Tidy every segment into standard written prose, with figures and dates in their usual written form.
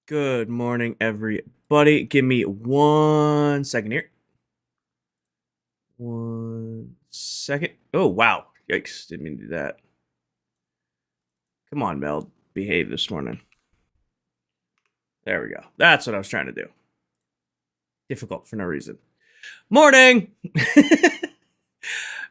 Good morning, everybody. Give me 1 second here. 1 second. Oh, wow. Yikes. Didn't mean to do that. Come on, Mel. Behave this morning. There we go. That's what I was trying to do. Difficult for no reason. Morning!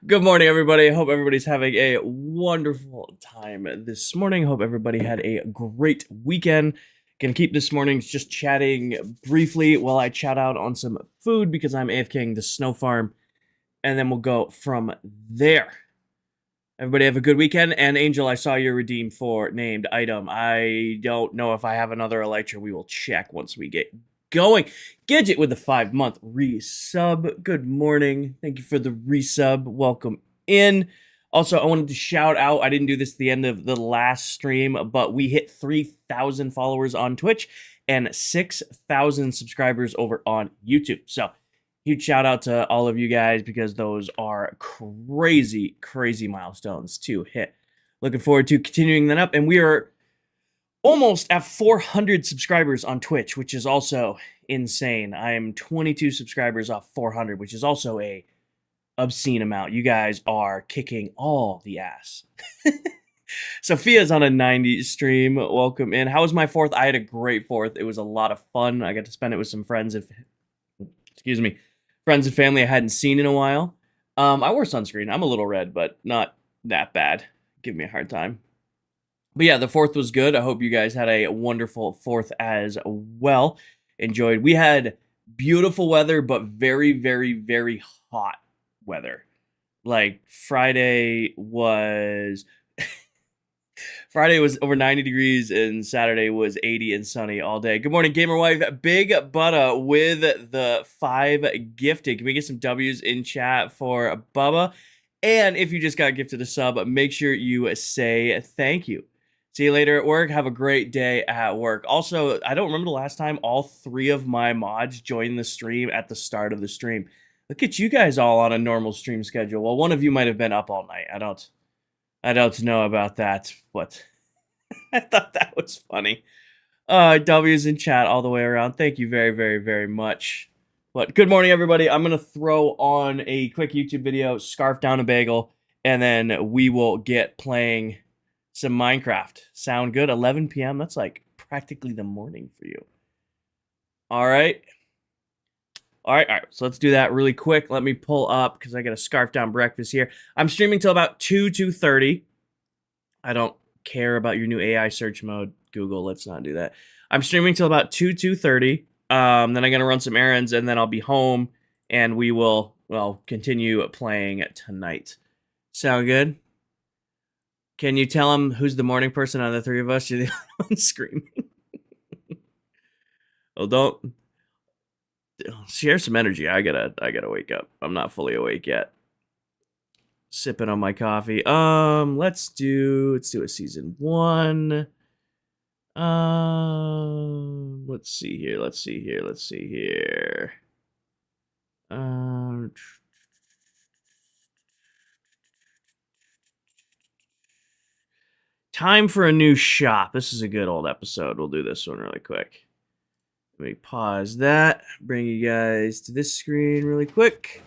Good morning, everybody. I hope everybody's having a wonderful time this morning. Hope everybody had a great weekend. Gonna keep this morning just chatting briefly while I chat out on some food because I'm AFKing the snow farm, and then we'll go from there. Everybody have a good weekend. And Angel, I saw you redeemed for named item. I don't know if I have another Elytra. We will check once we get going. Gidget with the 5-month resub. Good morning. Thank you for the resub. Welcome in. Also, I wanted to shout out, I didn't do this at the end of the last stream, but we hit 3,000 followers on Twitch and 6,000 subscribers over on YouTube. So, huge shout out to all of you guys because those are crazy, crazy milestones to hit. Looking forward to continuing that up. And we are almost at 400 subscribers on Twitch, which is also insane. I am 22 subscribers off 400, which is also a obscene amount. You guys are kicking all the ass. Sophia's on a 90 stream. Welcome in. How was my 4th? I had a great 4th. It was a lot of fun. I got to spend it with some friends and friends and family I hadn't seen in a while. I wore sunscreen. I'm a little red, but not that bad. Give me a hard time. But yeah, the 4th was good. I hope you guys had a wonderful 4th as well. Enjoyed. We had beautiful weather, but very, very, very hot weather. Like Friday was over 90 degrees and Saturday was 80 and sunny all day. Good morning, gamer wife. Big Butta with the 5 gifted. Can we get some W's in chat for Bubba? And if you just got gifted a sub, make sure you say thank you. See you later at work. Have a great day at work. Also, I don't remember the last time all 3 of my mods joined the stream at the start of the stream. Look at you guys all on a normal stream schedule. Well, one of you might have been up all night. I don't know about that, but I thought that was funny. W's in chat all the way around. Thank you very, very, very much. But good morning, everybody. I'm going to throw on a quick YouTube video, scarf down a bagel, and then we will get playing some Minecraft. Sound good? 11 p.m.? That's like practically the morning for you. All right. All right. So let's do that really quick. Let me pull up because I got a scarf down breakfast here. I'm streaming till about 2:30. I don't care about your new AI search mode, Google. Let's not do that. I'm streaming till about 2:30. Then I'm going to run some errands, and then I'll be home, and we will, continue playing tonight. Sound good? Can you tell him who's the morning person out of the 3 of us? You're the only one screaming. Well, don't share some energy. I gotta wake up. I'm not fully awake yet. Sipping on my coffee. Let's do a season 1. Let's see here. Time for a new shop. This is a good old episode. We'll do this one really quick. Let me pause that. Bring you guys to this screen really quick.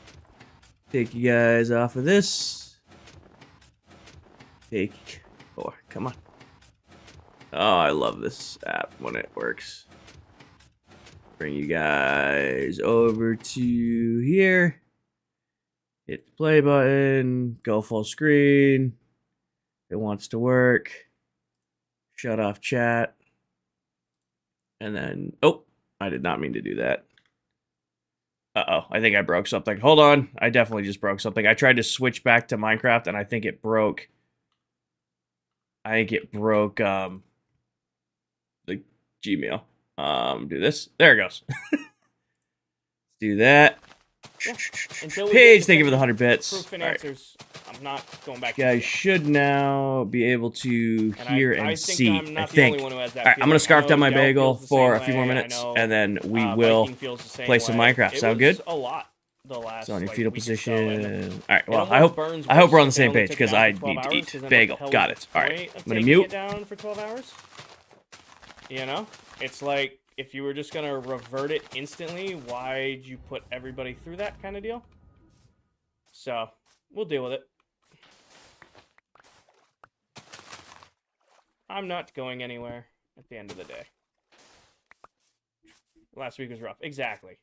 Take you guys off of this. Come on. Oh, I love this app when it works. Bring you guys over to here. Hit the play button. Go full screen. It wants to work. Shut off chat. And then, I did not mean to do that. Uh-oh, I think I broke something. Hold on, I definitely just broke something. I tried to switch back to Minecraft, and I think it broke. The Gmail. Do this. There it goes. Let's do that. Yeah. Paige, thank you for the 100 bits. Proof and answers. I'm not going back. You guys should now be able to hear and see. I think. All right, I'm gonna scarf down my bagel for a few more minutes, and then we will play some Minecraft. Sound good? A lot. The last. So on your like, fetal week or so, position. All right. Well, I hope we're on the same page because I need to eat bagel. Got it. All right. I'm gonna mute. Down for 12 hours. You know. It's like, if you were just gonna revert it instantly, why'd you put everybody through that kind of deal? So, we'll deal with it. I'm not going anywhere at the end of the day. Last week was rough. Exactly.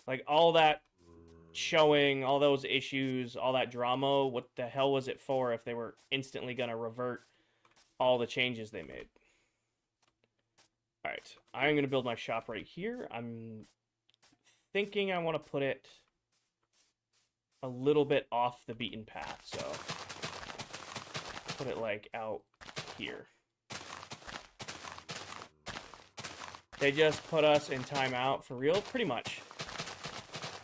Like, all that showing, all those issues, all that drama, what the hell was it for if they were instantly gonna revert all the changes they made? Alright, I'm gonna build my shop right here. I'm thinking I want to put it a little bit off the beaten path, so put it like out here. They just put us in timeout for real, pretty much.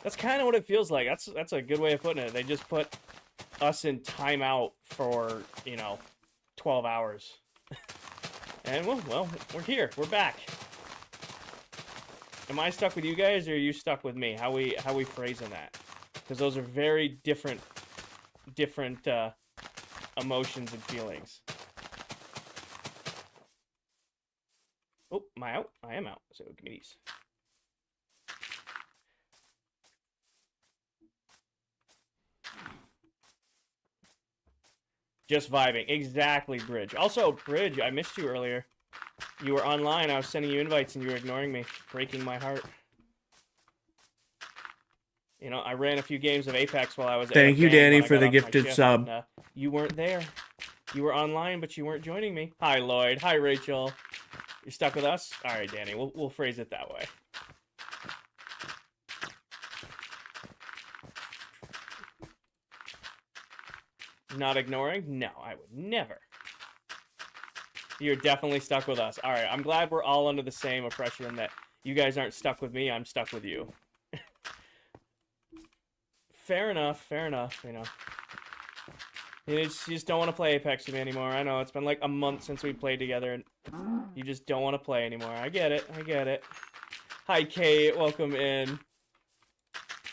That's kind of what it feels like. That's a good way of putting it. They just put us in timeout for, you know, 12 hours. And well, we're here. We're back. Am I stuck with you guys, or are you stuck with me? How we phrasing that? Because those are very different emotions and feelings. Oh, am I out? I am out. So give me these. Just vibing. Exactly, Bridge. Also, Bridge, I missed you earlier. You were online. I was sending you invites and you were ignoring me. Breaking my heart. You know, I ran a few games of Apex while I was Thank you, AFKing Danny, when I for got the off my gifted shift, sub. and, you weren't there. You were online, but you weren't joining me. Hi, Lloyd. Hi, Rachel. You're stuck with us? All right, Danny. We'll phrase it that way. Not ignoring? No, I would never. You're definitely stuck with us. All right, I'm glad we're all under the same oppression that you guys aren't stuck with me, I'm stuck with you. Fair enough, you know. You just don't want to play Apex with me anymore. I know, it's been like a month since we played together, and you just don't want to play anymore. I get it. Hi, Kate. Welcome in.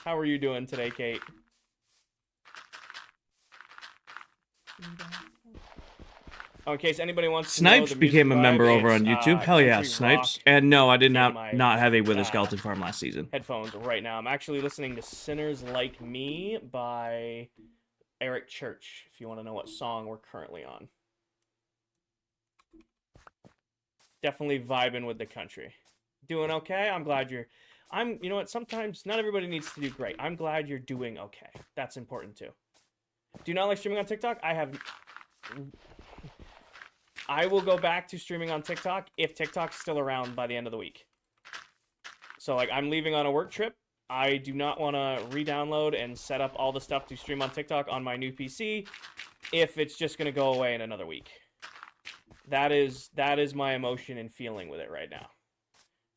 How are you doing today, Kate? Oh, in case anybody wants to know, Snipes the became a music member vibe, over on it's, YouTube. Hell yeah, country Snipes. rock And no, I did in not my, have a Wither Skeleton farm last season. headphones right now. I'm actually listening to Sinners Like Me by Eric Church, if you want to know what song we're currently on. Definitely vibing with the country. Doing okay? I'm glad you're... you know what, sometimes not everybody needs to do great. I'm glad you're doing okay. That's important too. Do you not like streaming on TikTok? I will go back to streaming on TikTok if TikTok's still around by the end of the week. So, like, I'm leaving on a work trip. I do not want to re-download and set up all the stuff to stream on TikTok on my new PC if it's just going to go away in another week. That is my emotion and feeling with it right now.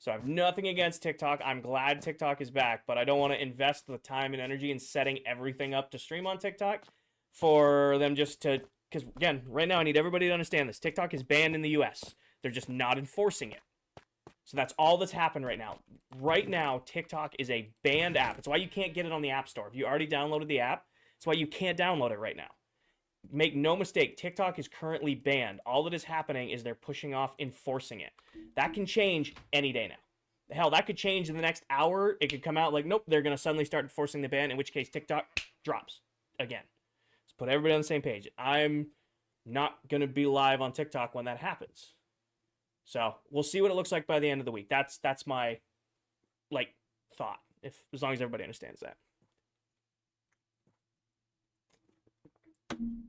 So I have nothing against TikTok. I'm glad TikTok is back, but I don't want to invest the time and energy in setting everything up to stream on TikTok for them just to... Because, again, right now I need everybody to understand this. TikTok is banned in the US. They're just not enforcing it. So that's all that's happened right now. Right now, TikTok is a banned app. It's why you can't get it on the App Store. If you already downloaded the app, it's why you can't download it right now. Make no mistake, TikTok is currently banned. All that is happening is they're pushing off enforcing it. That can change any day now. Hell, that could change in the next hour. It could come out like, nope, they're going to suddenly start enforcing the ban, in which case TikTok drops again. Let's put everybody on the same page. I'm not going to be live on TikTok when that happens. So we'll see what it looks like by the end of the week. That's my, like, thought, as long as everybody understands that.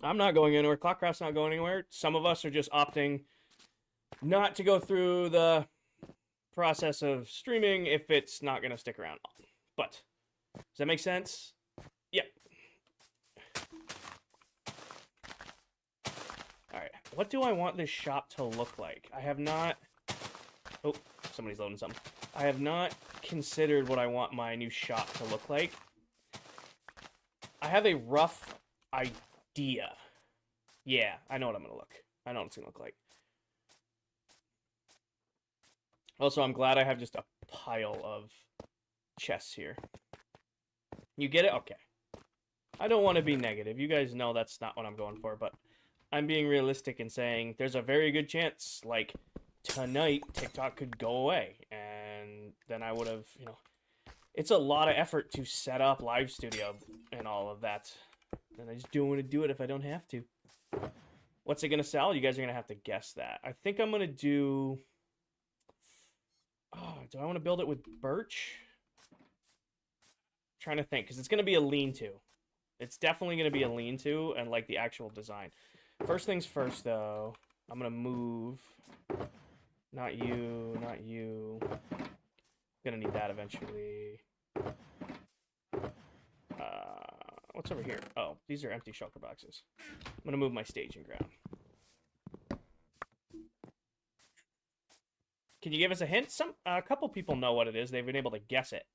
I'm not going anywhere. ClockCraft's not going anywhere. Some of us are just opting not to go through the process of streaming if it's not going to stick around. But does that make sense? Yep. All right. What do I want this shop to look like? I have not... Oh, somebody's loading something. I have not considered what I want my new shop to look like. I have a rough idea. Yeah, I know what I'm going to look. I know what it's going to look like. Also, I'm glad I have just a pile of chests here. You get it? Okay. I don't want to be negative. You guys know that's not what I'm going for, but I'm being realistic and saying there's a very good chance, like, tonight TikTok could go away, and then I would have, it's a lot of effort to set up Live Studio and all of that, and I just don't want to do it if I don't have to. What's it gonna sell? You guys are gonna have to guess that. I think I'm gonna do. Oh, do I want to build it with birch? I'm trying to think, because it's gonna be a lean-to. It's definitely gonna be a lean-to, and like the actual design. First things first, though. I'm gonna move. Not you, not you. Gonna need that eventually. What's over here? Oh, these are empty shulker boxes. I'm gonna move my staging ground. Can you give us a hint? A couple people know what it is. They've been able to guess it.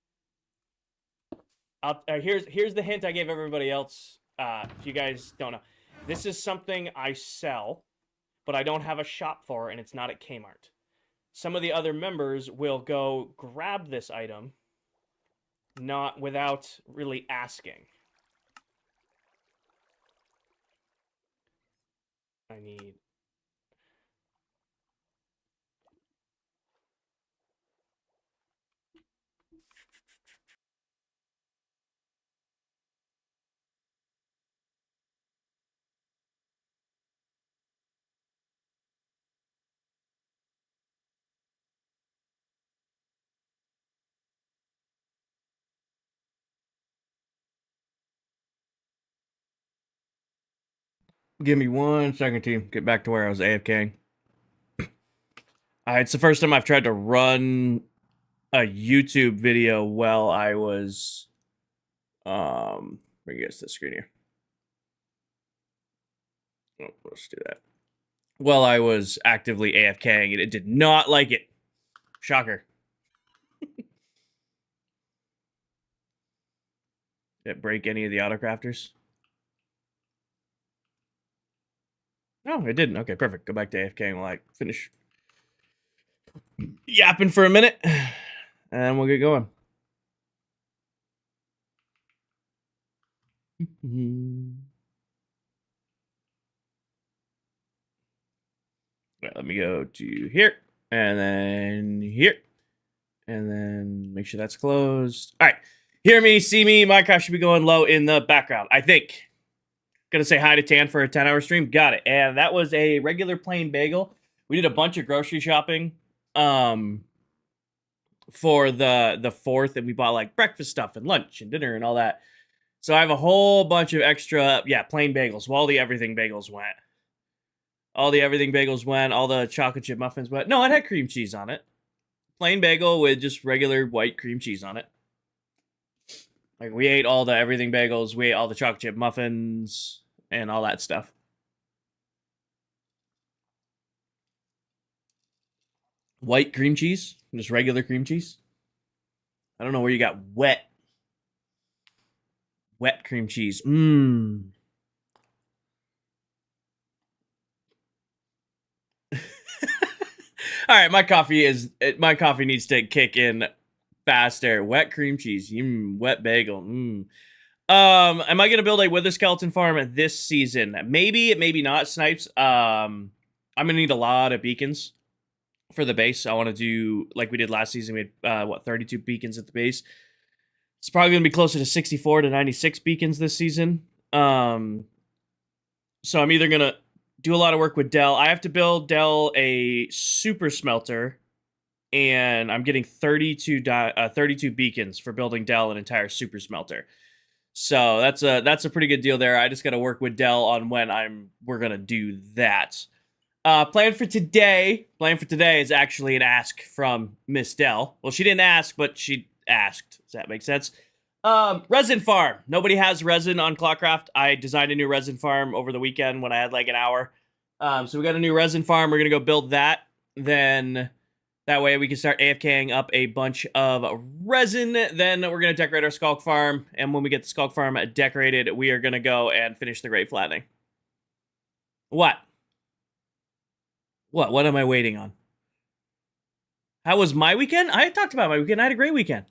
Here's the hint I gave everybody else. If you guys don't know, this is something I sell, but I don't have a shop for, and it's not at Kmart. Some of the other members will go grab this item, not without really asking. I need. Give me 1 second to get back to where I was AFKing. It's the first time I've tried to run a YouTube video while I was bring you guys to the screen here. Oh, let's do that. While I was actively AFKing, and it did not like it. Shocker. Did it break any of the autocrafters? No, it didn't. Okay, perfect. Go back to AFK while I finish yapping for a minute, and we'll get going. Right, let me go to here, and then here, and then make sure that's closed. All right, hear me, see me. Minecraft should be going low in the background, I think. Gonna say hi to Tan for a 10-hour stream. Got it. And that was a regular plain bagel. We did a bunch of grocery shopping for the 4th, and we bought like breakfast stuff and lunch and dinner and all that. So I have a whole bunch of extra, plain bagels. Well, all the everything bagels went. All the everything bagels went. All the chocolate chip muffins went. No, it had cream cheese on it. Plain bagel with just regular white cream cheese on it. Like, we ate all the everything bagels. We ate all the chocolate chip muffins and all that stuff. White cream cheese? Just regular cream cheese? I don't know where you got wet cream cheese. Mmm. All right, my coffee needs to kick in faster. Wet cream cheese. Wet bagel. Am I gonna build a wither skeleton farm this season? Maybe, maybe not, Snipes. I'm gonna need a lot of beacons for the base. I want to do like we did last season. We had 32 beacons at the base. It's probably gonna be closer to 64 to 96 beacons this season. So I'm either gonna do a lot of work with Dell. I have to build Dell a super smelter, and I'm getting 32 beacons for building Dell an entire super smelter. So that's a pretty good deal there. I just got to work with Dell on when we're gonna do that. Plan for today is actually an ask from Miss Dell. Well, she didn't ask, but she asked. Does that make sense? Resin farm. Nobody has resin on ClockCraft. I designed a new resin farm over the weekend when I had like an hour. So we got a new resin farm. We're gonna go build that. Then that way we can start AFKing up a bunch of resin. Then we're gonna decorate our skulk farm. And when we get the skulk farm decorated, we are gonna go and finish the great flattening. What? What am I waiting on? How was my weekend? I talked about my weekend. I had a great weekend.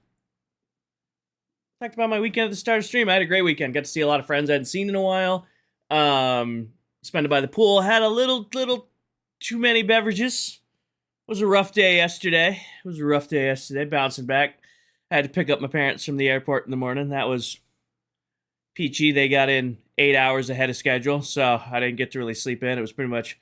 Talked about my weekend at the start of stream. I had a great weekend. Got to see a lot of friends I hadn't seen in a while. Spent it by the pool. Had a little too many beverages. was a rough day yesterday. Bouncing back. I had to pick up my parents from the airport in the morning. That was peachy. They got in 8 hours ahead of schedule, so I didn't get to really sleep in. It was pretty much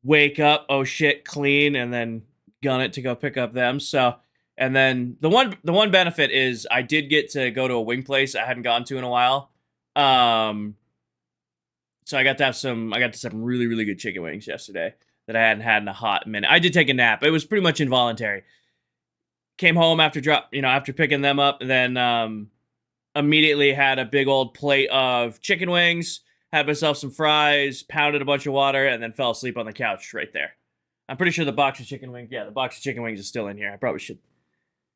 wake up, oh shit, clean, and then gun it to go pick up them. So, and then the one benefit is I did get to go to a wing place I hadn't gone to in a while. So I got to have some really really good chicken wings yesterday that I hadn't had in a hot minute. I did take a nap. It was pretty much involuntary. Came home after picking them up, and then immediately had a big old plate of chicken wings, had myself some fries, pounded a bunch of water, and then fell asleep on the couch right there. I'm pretty sure the box of chicken wings is still in here. I probably should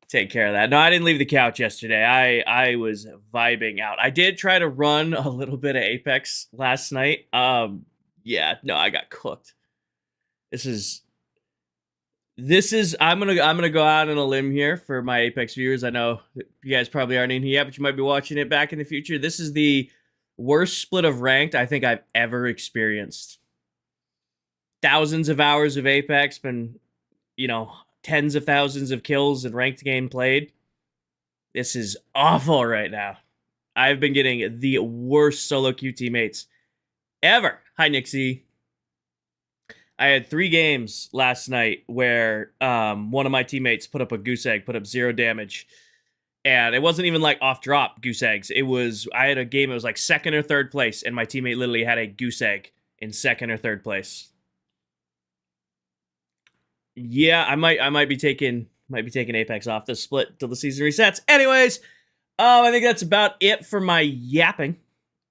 take care of that. No, I didn't leave the couch yesterday. I was vibing out. I did try to run a little bit of Apex last night. Yeah, no, I got cooked. This is I'm gonna go out on a limb here for my Apex viewers. I know you guys probably aren't in here yet, but you might be watching it back in the future. This is the worst split of ranked I think I've ever experienced. Thousands of hours of Apex, been, tens of thousands of kills in ranked game played. This is awful right now. I've been getting the worst solo queue teammates ever. Hi, Nixie. I had 3 games last night where one of my teammates put up a goose egg, put up 0 damage. And it wasn't even like off drop goose eggs. I had a game, it was like 2nd or 3rd place, and my teammate literally had a goose egg in 2nd or 3rd place. Yeah, I might be taking Apex off this split till the season resets. Anyways, I think that's about it for my yapping.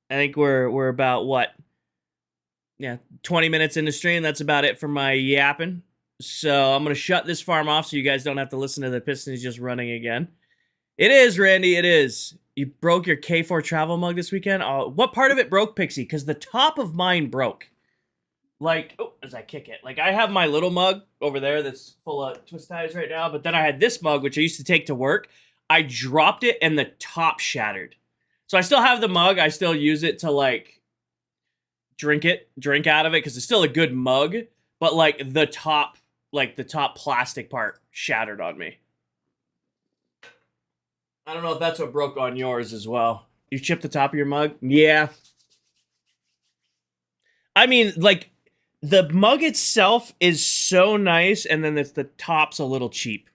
I think we're about what? Yeah, 20 minutes into stream. That's about it for my yapping. So I'm gonna shut this farm off so you guys don't have to listen to the Pistons just running again. It is, Randy. It is. You broke your K4 travel mug this weekend. What part of it broke, Pixie? Because the top of mine broke. Like, as I kick it. Like, I have my little mug over there that's full of twist ties right now, but then I had this mug, which I used to take to work. I dropped it, and the top shattered. So I still have the mug. I still use it to, like, drink out of it, because it's still a good mug, but, like, the top plastic part shattered on me. I don't know if that's what broke on yours as well. You chipped the top of your mug? Yeah. I mean, like, the mug itself is so nice, and then the top's a little cheap.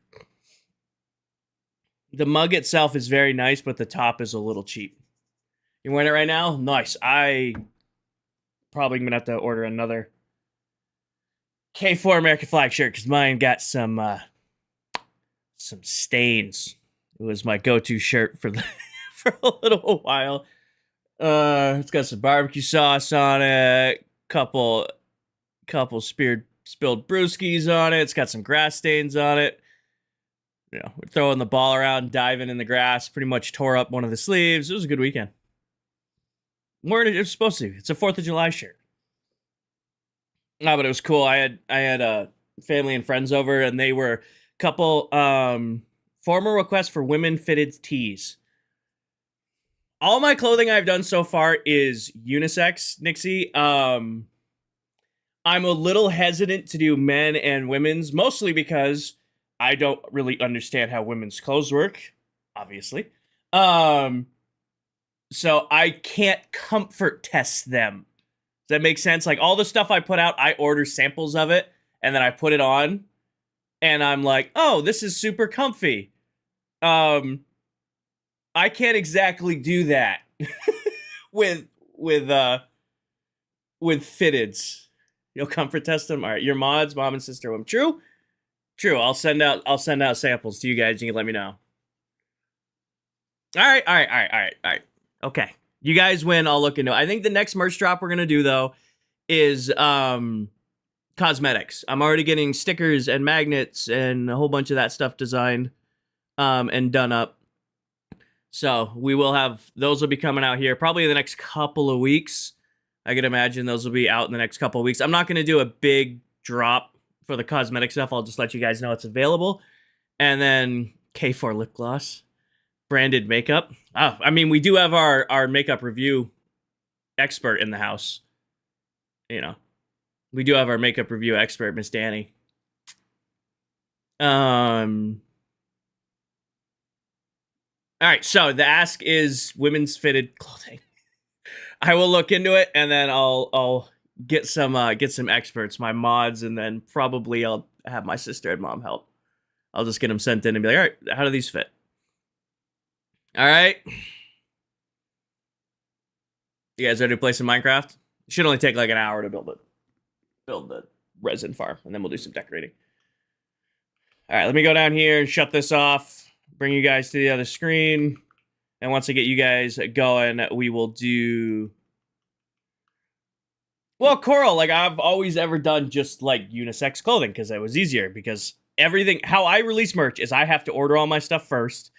The mug itself is very nice, but the top is a little cheap. You wearing it right now? Nice. I probably gonna have to order another K4 American flag shirt, because mine got some stains. It was my go-to shirt for for a little while. It's got some barbecue sauce on it, couple spilled brewskis on it. It's got some grass stains on it. We're throwing the ball around, diving in the grass. Pretty much tore up one of the sleeves. It was a good weekend. More than it was supposed to. It's a 4th of July shirt. No, but it was cool. I had family and friends over, and they were a couple formal requests for women fitted tees. All my clothing I've done so far is unisex, Nixie. I'm a little hesitant to do men and women's, mostly because I don't really understand how women's clothes work, obviously. So I can't comfort test them. Does that make sense? Like, all the stuff I put out, I order samples of it, and then I put it on, and I'm like, oh, this is super comfy. I can't exactly do that with fitteds. You'll comfort test them. All right, your mods, mom and sister. True. I'll send out samples to you guys. You can let me know. All right. Okay, you guys win. I'll look into it. I think the next merch drop we're gonna do, though, is cosmetics. I'm already getting stickers and magnets and a whole bunch of that stuff designed and done up. So we will have those. Will be coming out here probably in the next couple of weeks. I can imagine those will be out in the next couple of weeks. I'm not going to do a big drop for the cosmetic stuff. I'll just let you guys know it's available. And then K4 lip gloss, branded makeup. Oh, I mean, we do have our makeup review expert in the house. We do have our makeup review expert, Miss Danny. All right, so the ask is women's fitted clothing. I will look into it, and then I'll get some experts, my mods, and then probably I'll have my sister and mom help. I'll just get them sent in and be like, all right, how do these fit? All right. You guys ready to play some Minecraft? It should only take like an hour to build it. Build the resin farm, and then we'll do some decorating. All right, let me go down here and shut this off. Bring you guys to the other screen. And once I get you guys going, we will do... Well, Coral, like I've always ever done just like unisex clothing because it was easier. Because everything, how I release merch is I have to order all my stuff first,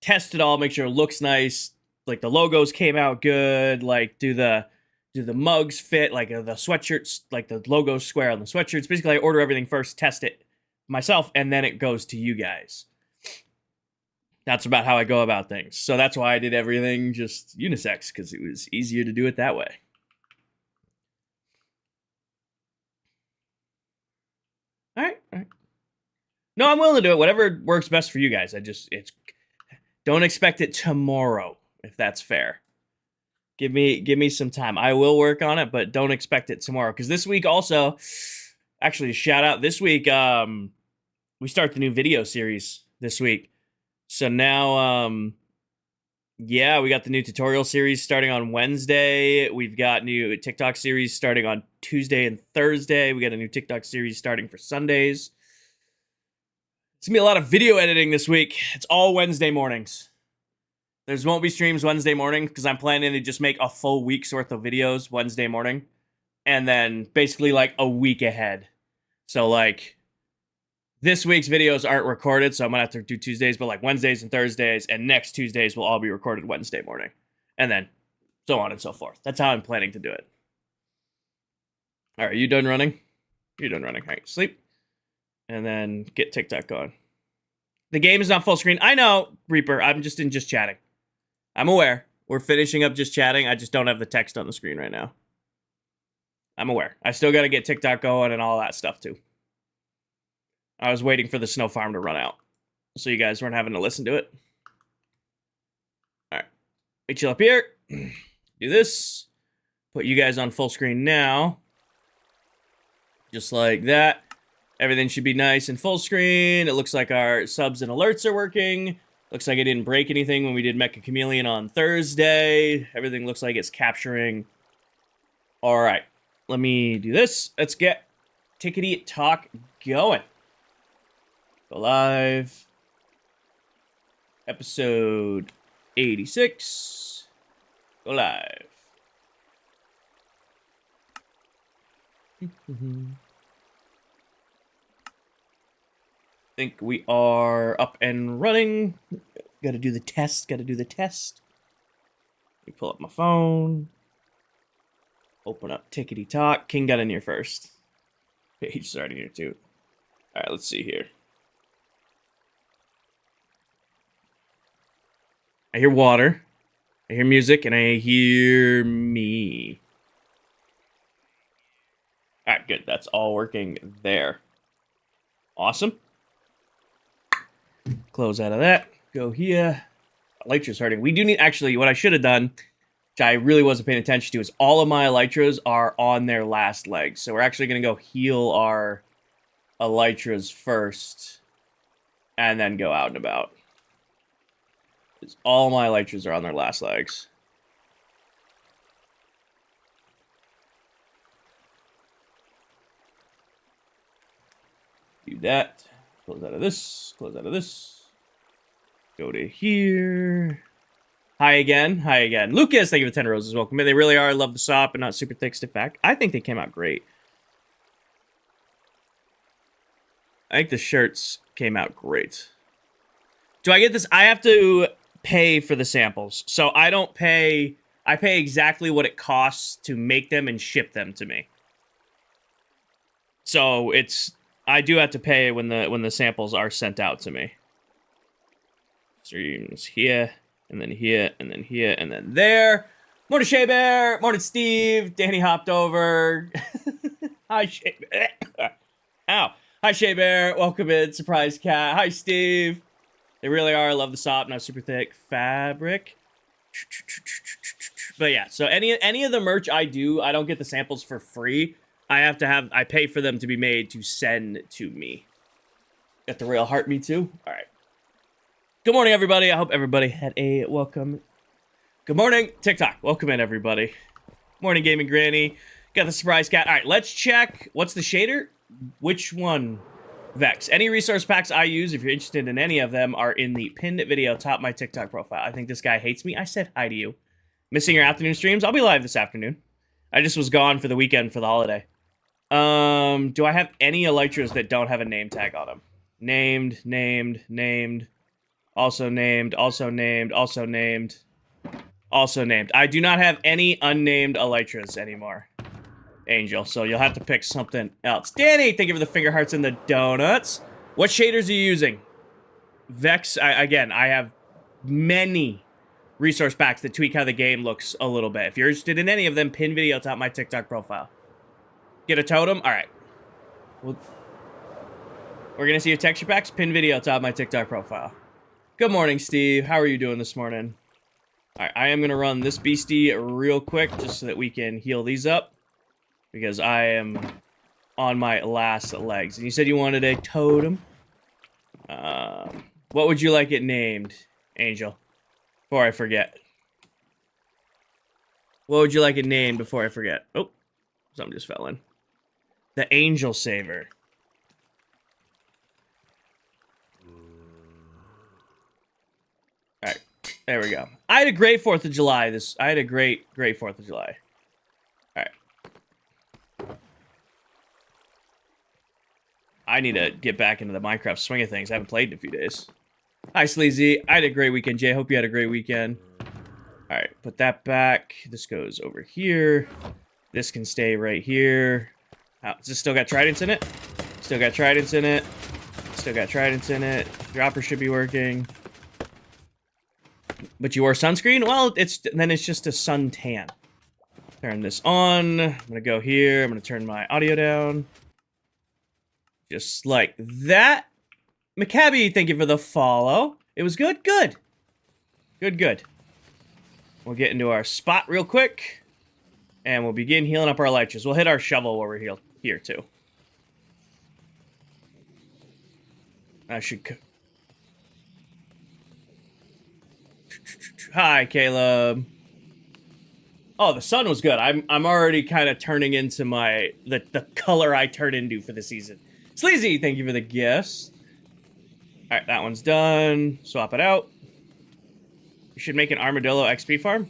test it all, make sure it looks nice, like the logos came out good, like do the mugs fit, like the sweatshirts, like the logo's square on the sweatshirts. Basically, I order everything first, test it myself, and then it goes to you guys. That's about how I go about things. So that's why I did everything just unisex, because it was easier to do it that way. All right. No, I'm willing to do it. Whatever works best for you guys. Don't expect it tomorrow, if that's fair. Give me some time. I will work on it, but don't expect it tomorrow. Because this week also, actually, shout out, this week, we start the new video series this week. So now, yeah, we got the new tutorial series starting on Wednesday. We've got new TikTok series starting on Tuesday and Thursday. We got a new TikTok series starting for Sundays. It's going to be a lot of video editing this week. It's all Wednesday mornings. There won't be streams Wednesday morning because I'm planning to just make a full week's worth of videos Wednesday morning. And then basically like a week ahead. So like this week's videos aren't recorded, so I'm going to have to do Tuesdays, but like Wednesdays and Thursdays and next Tuesdays will all be recorded Wednesday morning. And then so on and so forth. That's how I'm planning to do it. All right, you done running? You're done running. All right, sleep. And then get TikTok going. The game is not full screen. I know, Reaper. I'm just chatting. I'm aware. We're finishing up just chatting. I just don't have the text on the screen right now. I'm aware. I still got to get TikTok going and all that stuff too. I was waiting for the snow farm to run out, so you guys weren't having to listen to it. All right. Hey, chill up here. Do this. Put you guys on full screen now. Just like that. Everything should be nice and full screen. It looks like our subs and alerts are working. Looks like it didn't break anything when we did Mecha Chameleon on Thursday. Everything looks like it's capturing. All right. Let me do this. Let's get Tickety Talk going. Go live. Episode 86. Go live. Think we are up and running. Gotta do the test. Let me pull up my phone. Open up Tickety Talk. King got in here first. Okay, he's starting here too. All right, let's see here. I hear water. I hear music, and I hear me. All right, good. That's all working there. Awesome. Close out of that. Go here. Elytra's starting. We do need, actually, what I should have done, which I really wasn't paying attention to, is all of my Elytras are on their last legs. So we're actually going to go heal our Elytras first, and then go out and about. Because all my Elytras are on their last legs. Do that. Close out of this. Close out of this. Go to here. Hi again. Hi again. Lucas, thank you for 10 roses. Welcome. They really are. I love the sock, but not super thick stiff back. I think they came out great. I think the shirts came out great. Do I get this? I have to pay for the samples. So I don't pay. I pay exactly what it costs to make them and ship them to me. So it's, I do have to pay when the samples are sent out to me. Streams here, and then here, and then here, and then there. Morning, Shea Bear. Morning, Steve. Danny hopped over. Hi, Shea Bear. Ow. Hi, Shea Bear. Welcome in. Surprise Cat. Hi, Steve. They really are. I love the soft, not super thick fabric. But yeah, so any of the merch I do, I don't get the samples for free. I pay for them to be made to send to me. Got the real heart, me too. All right. Good morning, everybody. I hope everybody had a welcome. Good morning, TikTok. Welcome in, everybody. Morning, Gaming Granny. Got the surprise cat. All right, let's check. What's the shader? Which one? Vex. Any resource packs I use, if you're interested in any of them, are in the pinned video top my TikTok profile. I think this guy hates me. I said hi to you. Missing your afternoon streams? I'll be live this afternoon. I just was gone for the weekend for the holiday. Do I have any elytras that don't have a name tag on them? Named, named, named. Also named, also named, also named. Also named. I do not have any unnamed elytras anymore. Angel, so you'll have to pick something else. Danny, thank you for the finger hearts and the donuts. What shaders are you using? Vex, again, I have many resource packs that tweak how the game looks a little bit. If you're interested in any of them, pin video top my TikTok profile. Get a totem? All right. We're going to see your texture packs. Pin video top my TikTok profile. Good morning, Steve. How are you doing this morning? All right, I am going to run this beastie real quick just so that we can heal these up, because I am on my last legs. And you said you wanted a totem. What would you like it named, Angel? Before I forget. What would you like it named before I forget? Oh, something just fell in. The Angel Saver. All right, there we go. I had a great 4th of July. I had a great 4th of July. All right. I need to get back into the Minecraft swing of things. I haven't played in a few days. Hi, Sleazy. I had a great weekend, Jay. Hope you had a great weekend. All right, put that back. This goes over here. This can stay right here. Oh, does this still got tridents in it? Still got tridents in it. Still got tridents in it. Dropper should be working. But you wore sunscreen? Well, it's just a suntan. Turn this on. I'm gonna go here. I'm gonna turn my audio down. Just like that. Maccabi, thank you for the follow. It was good? Good. Good. We'll get into our spot real quick. And we'll begin healing up our elytras. We'll hit our shovel while we're here, too. I should... Hi, Caleb. Oh, the sun was good. I'm already kind of turning into the color I turn into for the season. Sleazy, thank you for the gifts. All right, that one's done. Swap it out. You should make an armadillo XP farm.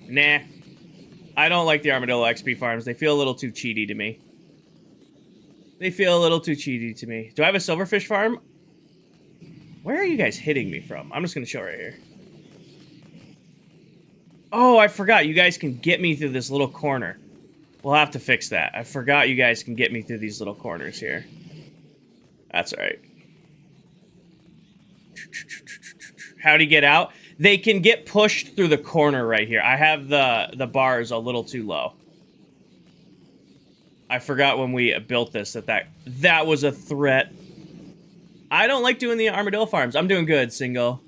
Nah. I don't like the armadillo XP farms. They feel a little too cheaty to me. Do I have a silverfish farm? Where are you guys hitting me from? I'm just going to show right here. Oh, I forgot. You guys can get me through this little corner. We'll have to fix that. I forgot you guys can get me through these little corners here. That's all right. How'd he get out? They can get pushed through the corner right here. I have the bars a little too low. I forgot when we built this that was a threat. I don't like doing the armadillo farms. I'm doing good, single.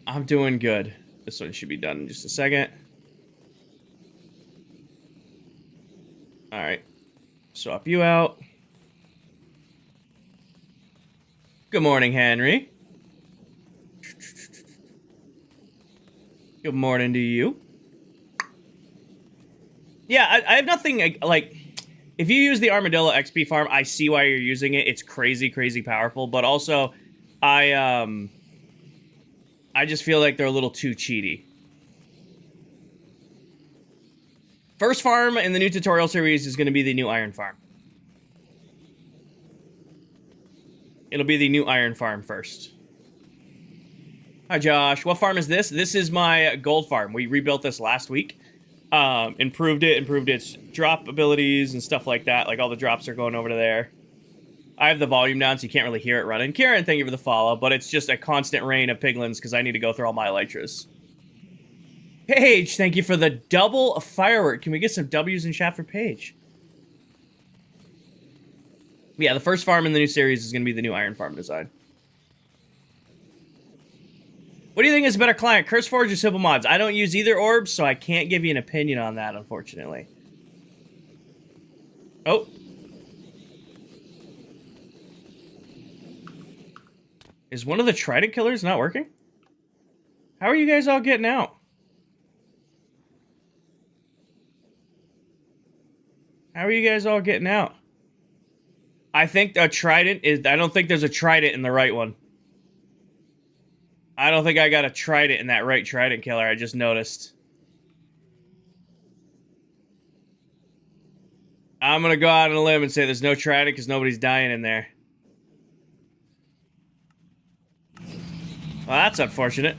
I'm doing good. This one should be done in just a second. All right. Swap you out. Good morning, Henry. Good morning to you. Yeah, I have nothing, like, if you use the Armadillo XP farm, I see why you're using it. It's crazy, crazy powerful, but also, I just feel like they're a little too cheaty. First farm in the new tutorial series is going to be the new iron farm. It'll be the new iron farm first. Hi, Josh. What farm is this? This is my gold farm. We rebuilt this last week. Improved its drop abilities and stuff like that. Like, all the drops are going over to there. I have the volume down, so you can't really hear it running. Kieran, thank you for the follow, but it's just a constant rain of piglins because I need to go through all my elytras. Paige, thank you for the double firework. Can we get some W's in chat for Paige? Yeah, the first farm in the new series is going to be the new Iron Farm design. What do you think is a better client, CurseForge or Simple Mods? I don't use either orbs, so I can't give you an opinion on that, unfortunately. Oh. Is one of the Trident killers not working? How are you guys all getting out? How are you guys all getting out? I think a Trident is... I don't think there's a Trident in the right one. I don't think I got a Trident in that right Trident killer, I just noticed. I'm gonna go out on a limb and say there's no Trident because nobody's dying in there. Well, that's unfortunate.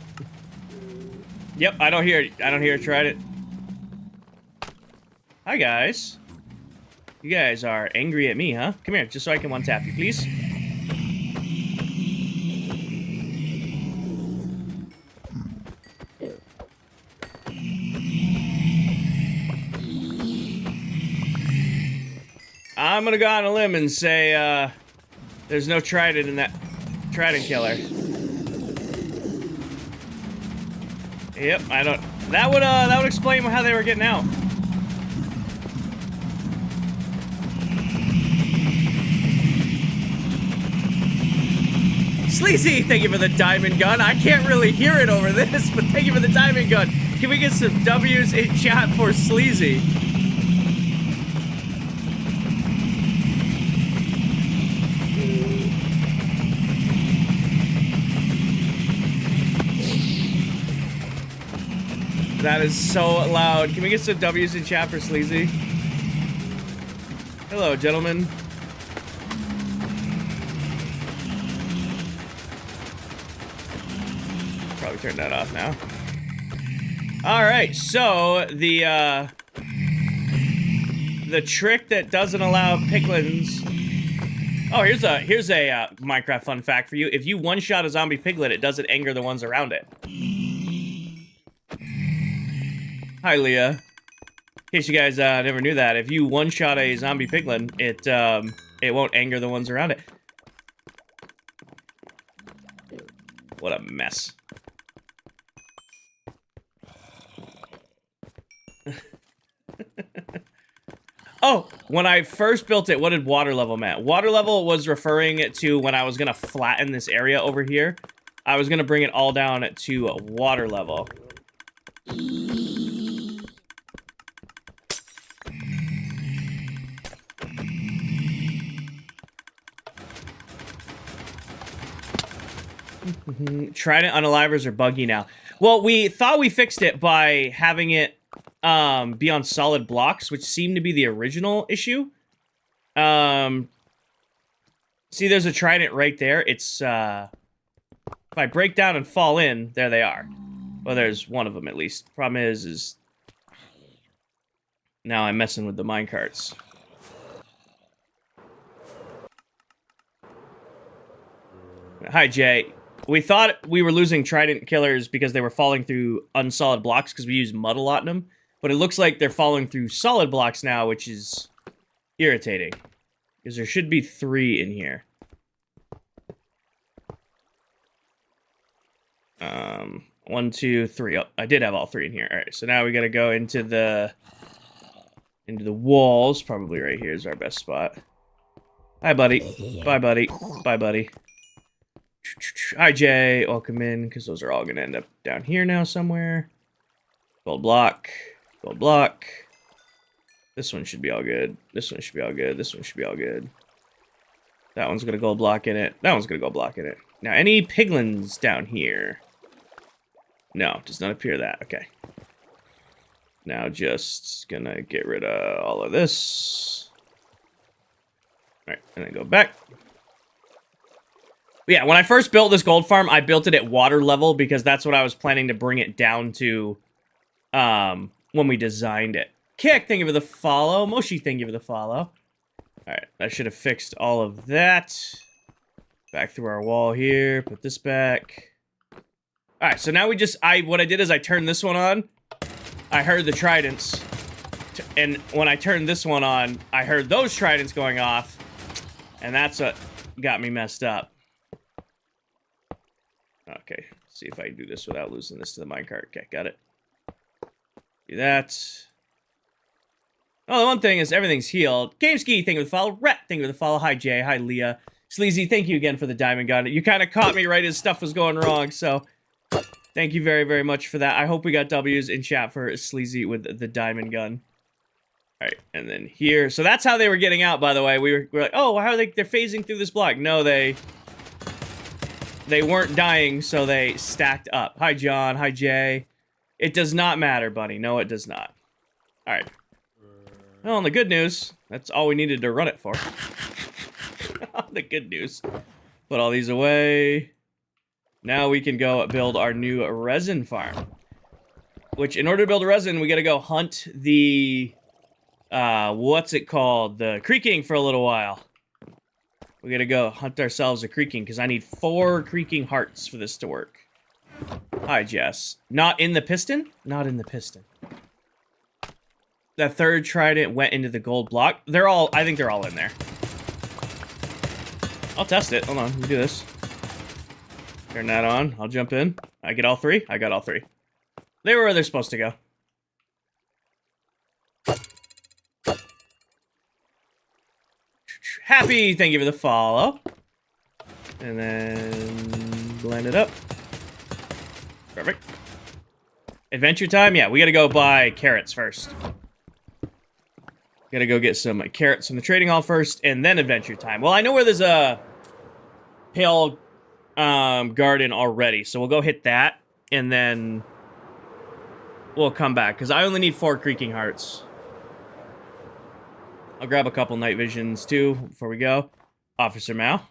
Yep, I don't hear a Trident. Hi, guys. You guys are angry at me, huh? Come here, just so I can one-tap you, please. I'm gonna go on a limb and say, there's no Trident in that Trident killer. Yep, I don't... That would explain how they were getting out. Sleazy, thank you for the diamond gun. I can't really hear it over this, but thank you for the diamond gun. Can we get some W's in chat for Sleazy? That is so loud. Can we get some W's in chat for Sleazy? Hello, gentlemen. Probably turn that off now. Alright, so the trick that doesn't allow piglins... Oh, here's a Minecraft fun fact for you. If you one-shot a zombie piglet, it doesn't anger the ones around it. Hi, Leah. In case you guys never knew that, if you one-shot a zombie piglin, it won't anger the ones around it. What a mess. Oh, when I first built it, what did water level mean? Water level was referring to when I was gonna flatten this area over here. I was gonna bring it all down to water level. Trident unalivers are buggy now. Well, we thought we fixed it by having it be on solid blocks, which seemed to be the original issue. See, there's a Trident right there. It's, if I break down and fall in, there they are. Well, there's one of them at least. Problem is now I'm messing with the minecarts. Hi, Jay. We thought we were losing Trident killers because they were falling through unsolid blocks because we use mud a lot in them. But it looks like they're falling through solid blocks now, which is irritating. Because there should be 3 in here. 1, 2, 3. Oh, I did have all 3 in here. Alright, so now we gotta go into the walls. Probably right here is our best spot. Hi, buddy. Bye, buddy. Bye, buddy. Hi, Jay. Welcome in, because those are all going to end up down here now somewhere. Gold block. Gold block. This one should be all good. This one should be all good. This one should be all good. That one's going to gold block in it. That one's going to gold block in it. Now, any piglins down here? No, does not appear that. Okay. Now, just going to get rid of all of this. All right, and then go back. Yeah, when I first built this gold farm, I built it at water level because that's what I was planning to bring it down to when we designed it. Kick, thank you for the follow. Moshi, thank you for the follow. Alright, I should have fixed all of that. Back through our wall here, put this back. Alright, so now we just, what I did is I turned this one on. I heard the tridents. And when I turned this one on, I heard those tridents going off. And that's what got me messed up. Okay, see if I can do this without losing this to the minecart. Okay, got it. Do that. Oh, the one thing is everything's healed. GameSki, thank you for the follow. Rhett, thank you for the follow. Hi, Jay. Hi, Leah. Sleazy, thank you again for the diamond gun. You kind of caught me right as stuff was going wrong, so thank you very, very much for that. I hope we got W's in chat for Sleazy with the diamond gun. All right, and then here. So that's how they were getting out, by the way. We were like, oh, how are they? They're phasing through this block. No, they weren't dying, so they stacked up. Hi, John. Hi, Jay. It does not matter, buddy. No, it does not. All right. Well, and the good news, that's all we needed to run it for. The good news. Put all these away. Now we can go build our new resin farm. Which, in order to build a resin, we gotta go hunt the... what's it called? The creaking for a little while. We gotta go hunt ourselves a creaking, because I need 4 creaking hearts for this to work. Hi, Jess. Not in the piston? Not in the piston. The third trident went into the gold block. They're all... I think they're all in there. I'll test it. Hold on. Let me do this. Turn that on. I'll jump in. I get all 3? I got all 3. They were where they're supposed to go. Happy, thank you for the follow. And then blend it up. Perfect. Adventure time? Yeah, we gotta go buy carrots first. Gotta go get some carrots from the trading hall first, and then adventure time. Well, I know where there's a pale garden already, so we'll go hit that, and then we'll come back, because I only need 4 creaking hearts. I'll grab a couple night visions, too, before we go. Officer Mao.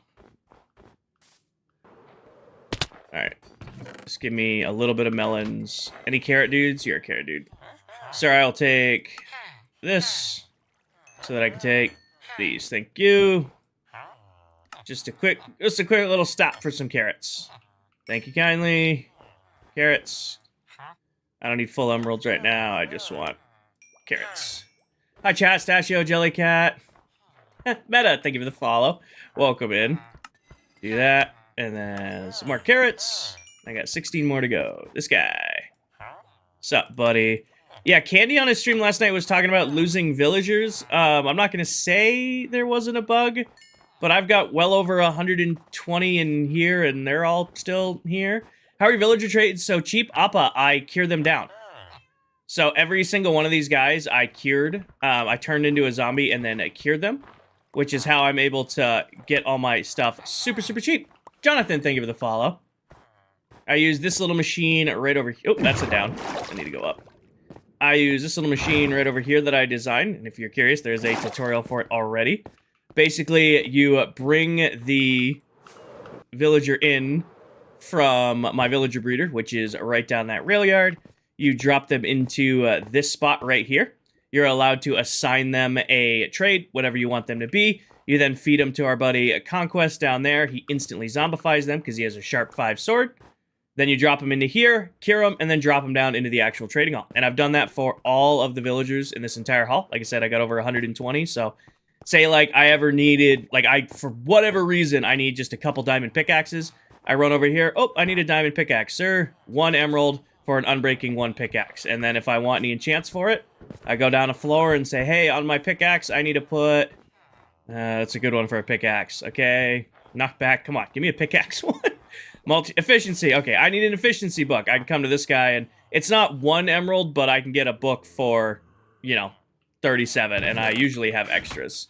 Alright. Just give me a little bit of melons. Any carrot dudes? You're a carrot dude. Sir, I'll take this, so that I can take these. Thank you. Just a quick little stop for some carrots. Thank you kindly. Carrots. I don't need full emeralds right now. I just want carrots. Hi, chat, Stachio, Jellycat. Meta, thank you for the follow. Welcome in. Do that. And then some more carrots. I got 16 more to go. This guy. Sup, buddy? Yeah, Candy on his stream last night was talking about losing villagers. I'm not going to say there wasn't a bug, but I've got well over 120 in here, and they're all still here. How are your villager trades so cheap? Appa, I cure them down. So every single one of these guys I cured. I turned into a zombie and then I cured them, which is how I'm able to get all my stuff super, super cheap. Jonathan, thank you for the follow. I use this little machine right over here. Oh, that's a down. I need to go up. I use this little machine right over here that I designed. And if you're curious, there's a tutorial for it already. Basically, you bring the villager in from my villager breeder, which is right down that rail yard. You drop them into this spot right here. You're allowed to assign them a trade, whatever you want them to be. You then feed them to our buddy Conquest down there. He instantly zombifies them because he has a sharp 5 sword. Then you drop them into here, cure them, and then drop them down into the actual trading hall. And I've done that for all of the villagers in this entire hall. Like I said, I got over 120, so say like I ever needed, like for whatever reason, I need just a couple diamond pickaxes. I run over here, oh, I need a diamond pickaxe, sir. 1 emerald for an unbreaking 1 pickaxe. And then if I want any enchants for it, I go down a floor and say, hey, on my pickaxe, I need to put, that's a good one for a pickaxe. Okay, knockback, come on, give me a pickaxe one. Efficiency. Okay, I need an efficiency book. I can come to this guy, and it's not 1 emerald, but I can get a book for, you know, 37, and I usually have extras.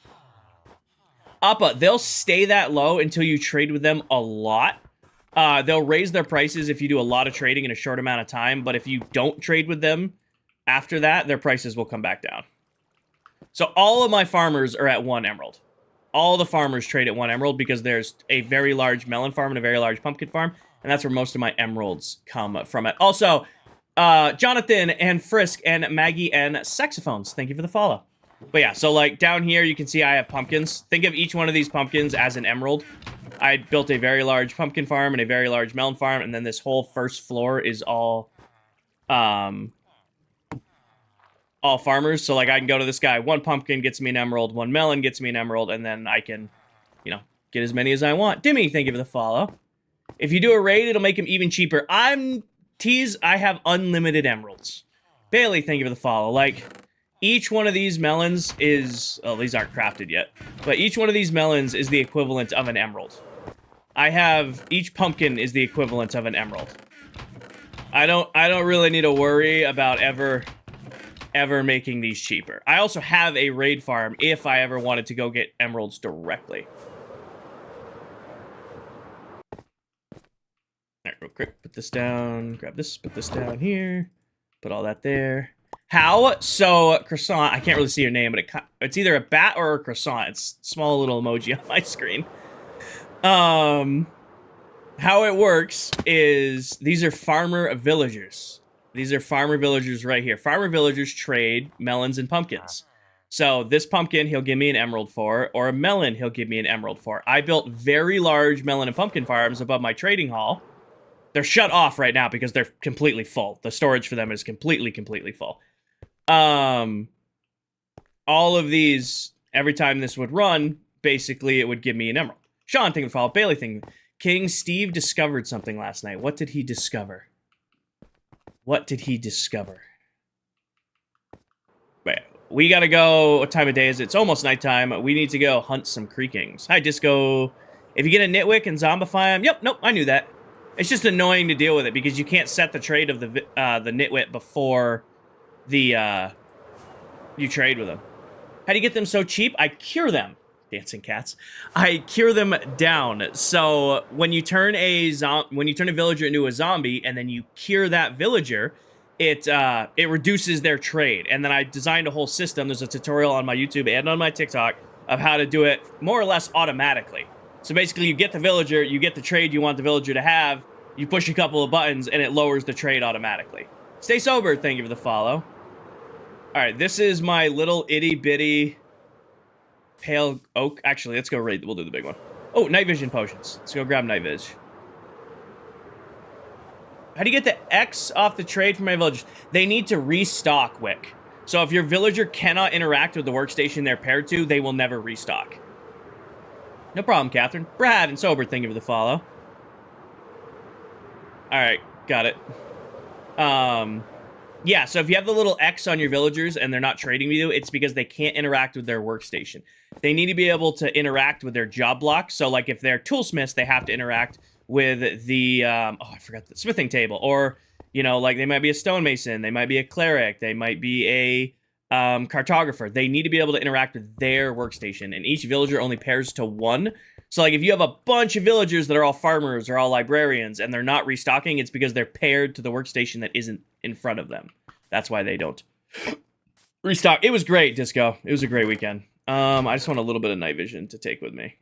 Appa, they'll stay that low until you trade with them a lot. They'll raise their prices if you do a lot of trading in a short amount of time, but if you don't trade with them after that, their prices will come back down. So all of my farmers are at 1 emerald. All the farmers trade at 1 emerald because there's a very large melon farm and a very large pumpkin farm, and that's where most of my emeralds come from. It. Also, Jonathan and Frisk and Maggie and Saxophones, thank you for the follow. But yeah, so like down here you can see I have pumpkins. Think of each one of these pumpkins as an emerald. I built a very large pumpkin farm and a very large melon farm, and then this whole first floor is all farmers. So like I can go to this guy, 1 pumpkin gets me an emerald, 1 melon gets me an emerald, and then I can you know, get as many as I want. Dimmy, thank you for the follow. If you do a raid, it'll make them even cheaper. I have unlimited emeralds. Bailey, thank you for the follow. Like, each one of these melons is... Oh, these aren't crafted yet. But each one of these melons is the equivalent of an emerald. Each pumpkin is the equivalent of an emerald. I don't really need to worry about ever making these cheaper. I also have a raid farm if I ever wanted to go get emeralds directly. Alright, real quick, put this down, grab this, put this down here, put all that there. How? So, croissant, I can't really see your name, but it's either a bat or a croissant. It's a small little emoji on my screen. How it works is these are farmer villagers. These are farmer villagers right here. Farmer villagers trade melons and pumpkins. So this pumpkin, he'll give me an emerald for, or a melon, he'll give me an emerald for. I built very large melon and pumpkin farms above my trading hall. They're shut off right now because they're completely full. The storage for them is completely full. All of these, every time this would run, basically it would give me an emerald. Sean, thank you for the follow. Bailey, thank you. King Steve discovered something last night. What did he discover? What did he discover? Wait, we gotta go. What time of day is it? It's almost nighttime. We need to go hunt some creekings. Hi, Disco. If you get a nitwick and zombify him, yep, nope, I knew that. It's just annoying to deal with it because you can't set the trade of the nitwit before the you trade with them. How do you get them so cheap? I cure them. Dancing cats. I cure them down. So when you turn a villager into a zombie and then you cure that villager, it reduces their trade. And then I designed a whole system. There's a tutorial on my YouTube and on my TikTok of how to do it more or less automatically. So basically you get the villager, you get the trade you want the villager to have, you push a couple of buttons and it lowers the trade automatically. Stay sober, thank you for the follow. Alright, this is my little itty bitty pale oak. Actually, let's go raid. We'll do the big one. Oh, night vision potions. Let's go grab night vision. How do you get the X off the trade for my villagers? They need to restock, Wick. So if your villager cannot interact with the workstation they're paired to, they will never restock. No problem, Catherine. Brad and Sober, thank you for the follow. Alright, got it. Yeah, so if you have the little X on your villagers and they're not trading with you, it's because they can't interact with their workstation. They need to be able to interact with their job block. So, like, if they're toolsmiths, they have to interact with the, oh, I forgot the smithing table. Or, you know, like, they might be a stonemason, they might be a cleric, they might be a cartographer. They need to be able to interact with their workstation, and each villager only pairs to one. So, like, if you have a bunch of villagers that are all farmers or all librarians and they're not restocking, it's because they're paired to the workstation that isn't in front of them. That's why they don't restock. It was great, Disco. It was a great weekend. I just want a little bit of night vision to take with me.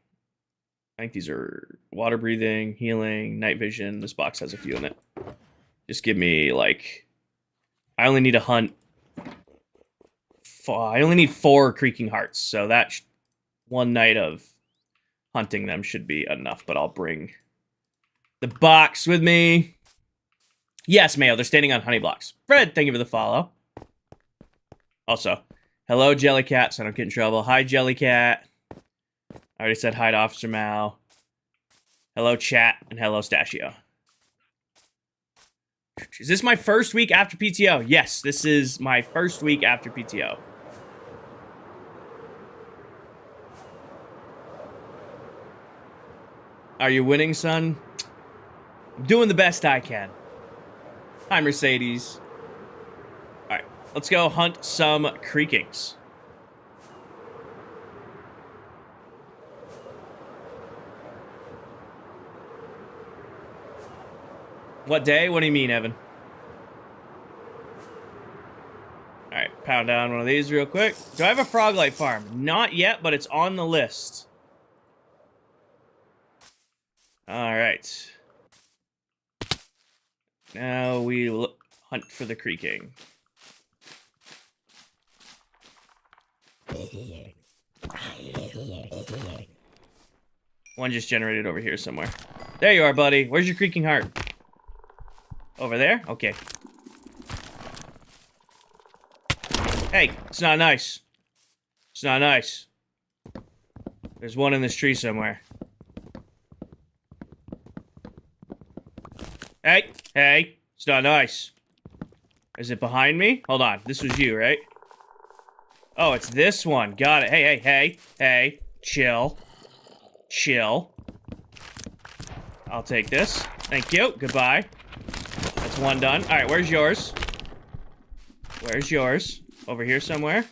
I think these are water breathing, healing, night vision. This box has a few in it. Just give me, like... I only need to hunt... I only need 4 creaking hearts, so that one night of hunting them should be enough, but I'll bring the box with me. Yes, Mayo, they're standing on honey blocks. Fred, thank you for the follow. Also, hello, Jellycat, so I don't get in trouble. Hi, Jellycat. I already said hi to Officer Mao. Hello, chat, and hello, Stashio. Is this my first week after PTO? Yes, this is my first week after PTO. Are you winning, son? I'm doing the best I can. Hi, Mercedes. Alright, let's go hunt some creakings. What day? What do you mean, Evan? Alright, pound down one of these real quick. Do I have a Froglight farm? Not yet, but it's on the list. Alright. Now we will hunt for the creaking. One just generated over here somewhere. There you are, buddy. Where's your creaking heart? Over there? Okay. Hey, it's not nice. It's not nice. There's one in this tree somewhere. Hey, hey, it's not nice. Is it behind me? Hold on, this was you, right? Oh, it's this one. Got it. Hey, hey, hey, hey. Chill. Chill. I'll take this. Thank you. Goodbye. That's one done. All right, where's yours? Where's yours? Over here somewhere?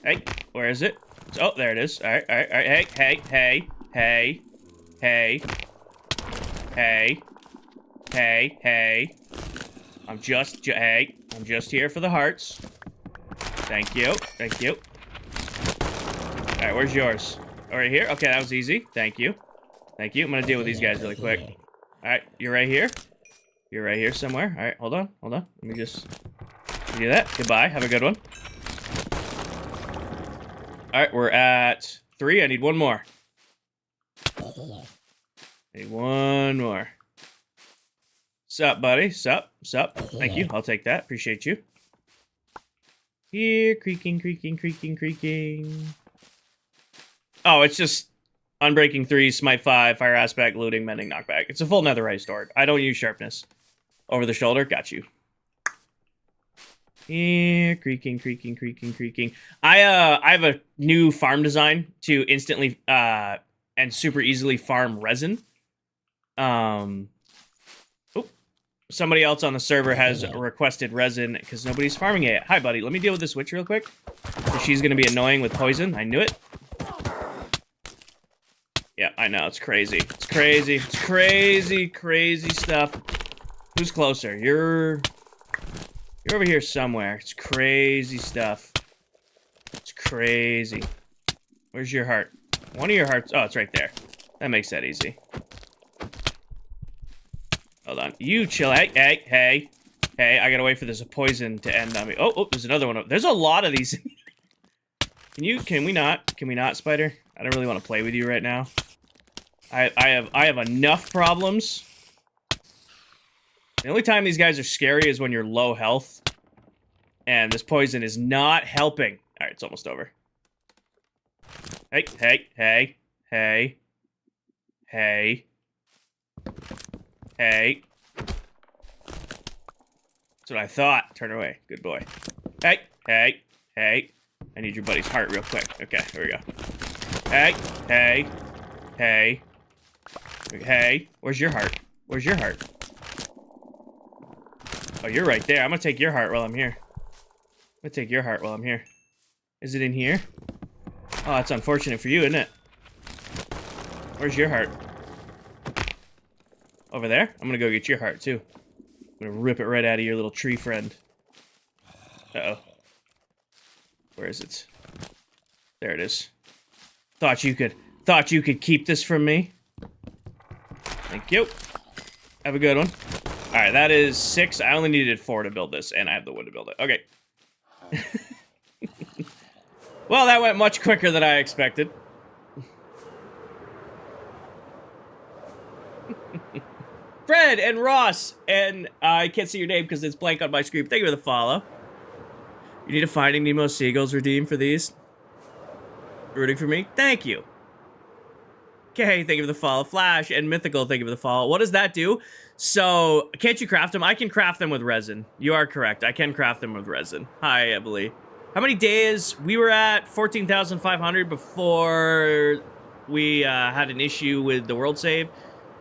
Hey, where is it? Oh, there it is. All right, all right, all right. Hey, hey, hey, hey, hey, hey, hey. I'm just here for the hearts. Thank you, thank you. All right, where's yours? Oh, right here? Okay, that was easy. Thank you. Thank you. I'm gonna deal with these guys really quick. All right, you're right here. You're right here somewhere. All right, hold on, hold on. Let me just do that. Goodbye. Have a good one. All right, we're at 3. I need one more. I need one more. Sup, buddy? Sup? Sup? Thank you. I'll take that. Appreciate you. Here, creaking, creaking, creaking, creaking. Oh, it's just Unbreaking 3, Smite 5, Fire Aspect, Looting, Mending, Knockback. It's a full netherite sword. I don't use sharpness. Over the shoulder. Got you. Here, creaking, creaking, creaking, creaking. I have a new farm design to instantly and super easily farm resin. Somebody else on the server has requested resin because nobody's farming it. Hi, buddy. Let me deal with this witch real quick. She's gonna be annoying with poison. I knew it. Yeah, I know. It's crazy. It's crazy. It's crazy, crazy stuff. Who's closer? You're over here somewhere. It's crazy stuff. It's crazy. Where's your heart? One of your hearts. Oh, it's right there. That makes that easy. Hold on. You chill. Hey, hey, hey. Hey, I gotta wait for this poison to end on me. Oh, there's another one. There's a lot of these. Can we not, Spider? I don't really want to play with you right now. I have enough problems. The only time these guys are scary is when you're low health. And this poison is not helping. Alright, it's almost over. Hey, hey, hey, hey. Hey. Hey. That's what I thought. Turn away. Good boy. Hey, hey, hey. I need your buddy's heart real quick. Okay, here we go. Hey, hey, hey. Hey, where's your heart? Where's your heart? Oh, you're right there. I'm gonna take your heart while I'm here. I'm gonna take your heart while I'm here. Is it in here? Oh, that's unfortunate for you, isn't it? Where's your heart? Over there? I'm gonna go get your heart, too. I'm gonna rip it right out of your little tree friend. Uh-oh. Where is it? There it is. Thought you could keep this from me. Thank you. Have a good one. Alright, that is 6. I only needed 4 to build this, and I have the wood to build it. Okay. Well, that went much quicker than I expected. Fred and Ross, and I can't see your name because it's blank on my screen. Thank you for the follow. You need a Finding Nemo Seagulls redeem for these? Rooting for me? Thank you. Okay, thank you for the follow. Flash and Mythical, thank you for the follow. What does that do? So, can't you craft them? I can craft them with resin. You are correct. I can craft them with resin. Hi, Emily. How many days? We were at 14,500 before we had an issue with the world save.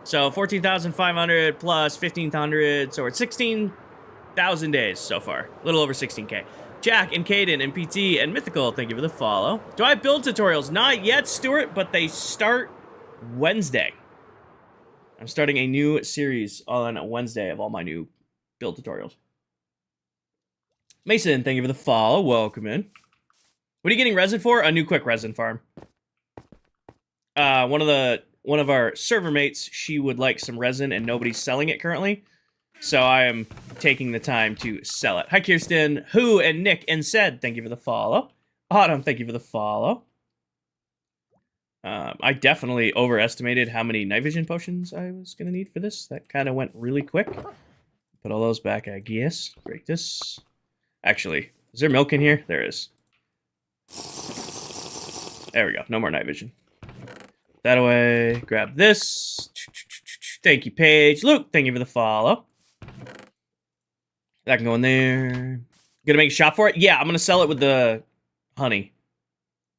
So 14,500 plus 1,500, so we're at 16,000 days so far. A little over 16K. Jack and Caden and PT and Mythical, thank you for the follow. Do I have build tutorials? Not yet, Stuart, but they start Wednesday. I'm starting a new series on Wednesday of all my new build tutorials. Mason, thank you for the follow. Welcome in. What are you getting resin for? A new quick resin farm. One of our server mates, she would like some resin and nobody's selling it currently. So I am taking the time to sell it. Hi, Kirsten, Who, and Nick, and Said, thank you for the follow. Autumn, thank you for the follow. I definitely overestimated how many night vision potions I was going to need for this. That kind of went really quick. Put all those back, I guess. Break this. Actually, is there milk in here? There is. There we go. No more night vision. That away. Grab this. Thank you, Paige. Luke, thank you for the follow. That can go in there. Gonna make a shop for it? Yeah, I'm gonna sell it with the honey.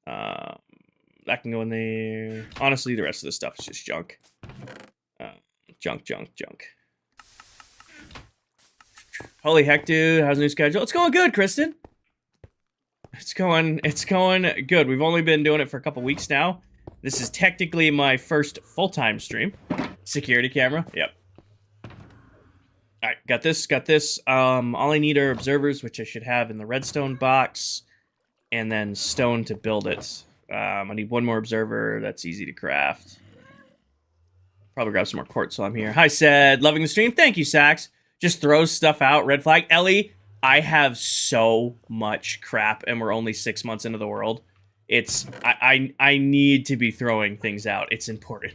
That can go in there. Honestly, the rest of this stuff is just junk. Junk. Holy heck, dude. How's the new schedule? It's going good, Kristen. It's going good. We've only been doing it for a couple weeks now. This is technically my first full-time stream. Security camera. Yep. Alright, got this. All I need are observers, which I should have in the redstone box. And then stone to build it. I need one more observer. That's easy to craft. Probably grab some more quartz while I'm here. Hi, Sed. Loving the stream. Thank you, Sax. Just throws stuff out. Red flag. Ellie, I have so much crap, and we're only 6 months into the world. I need to be throwing things out. It's important.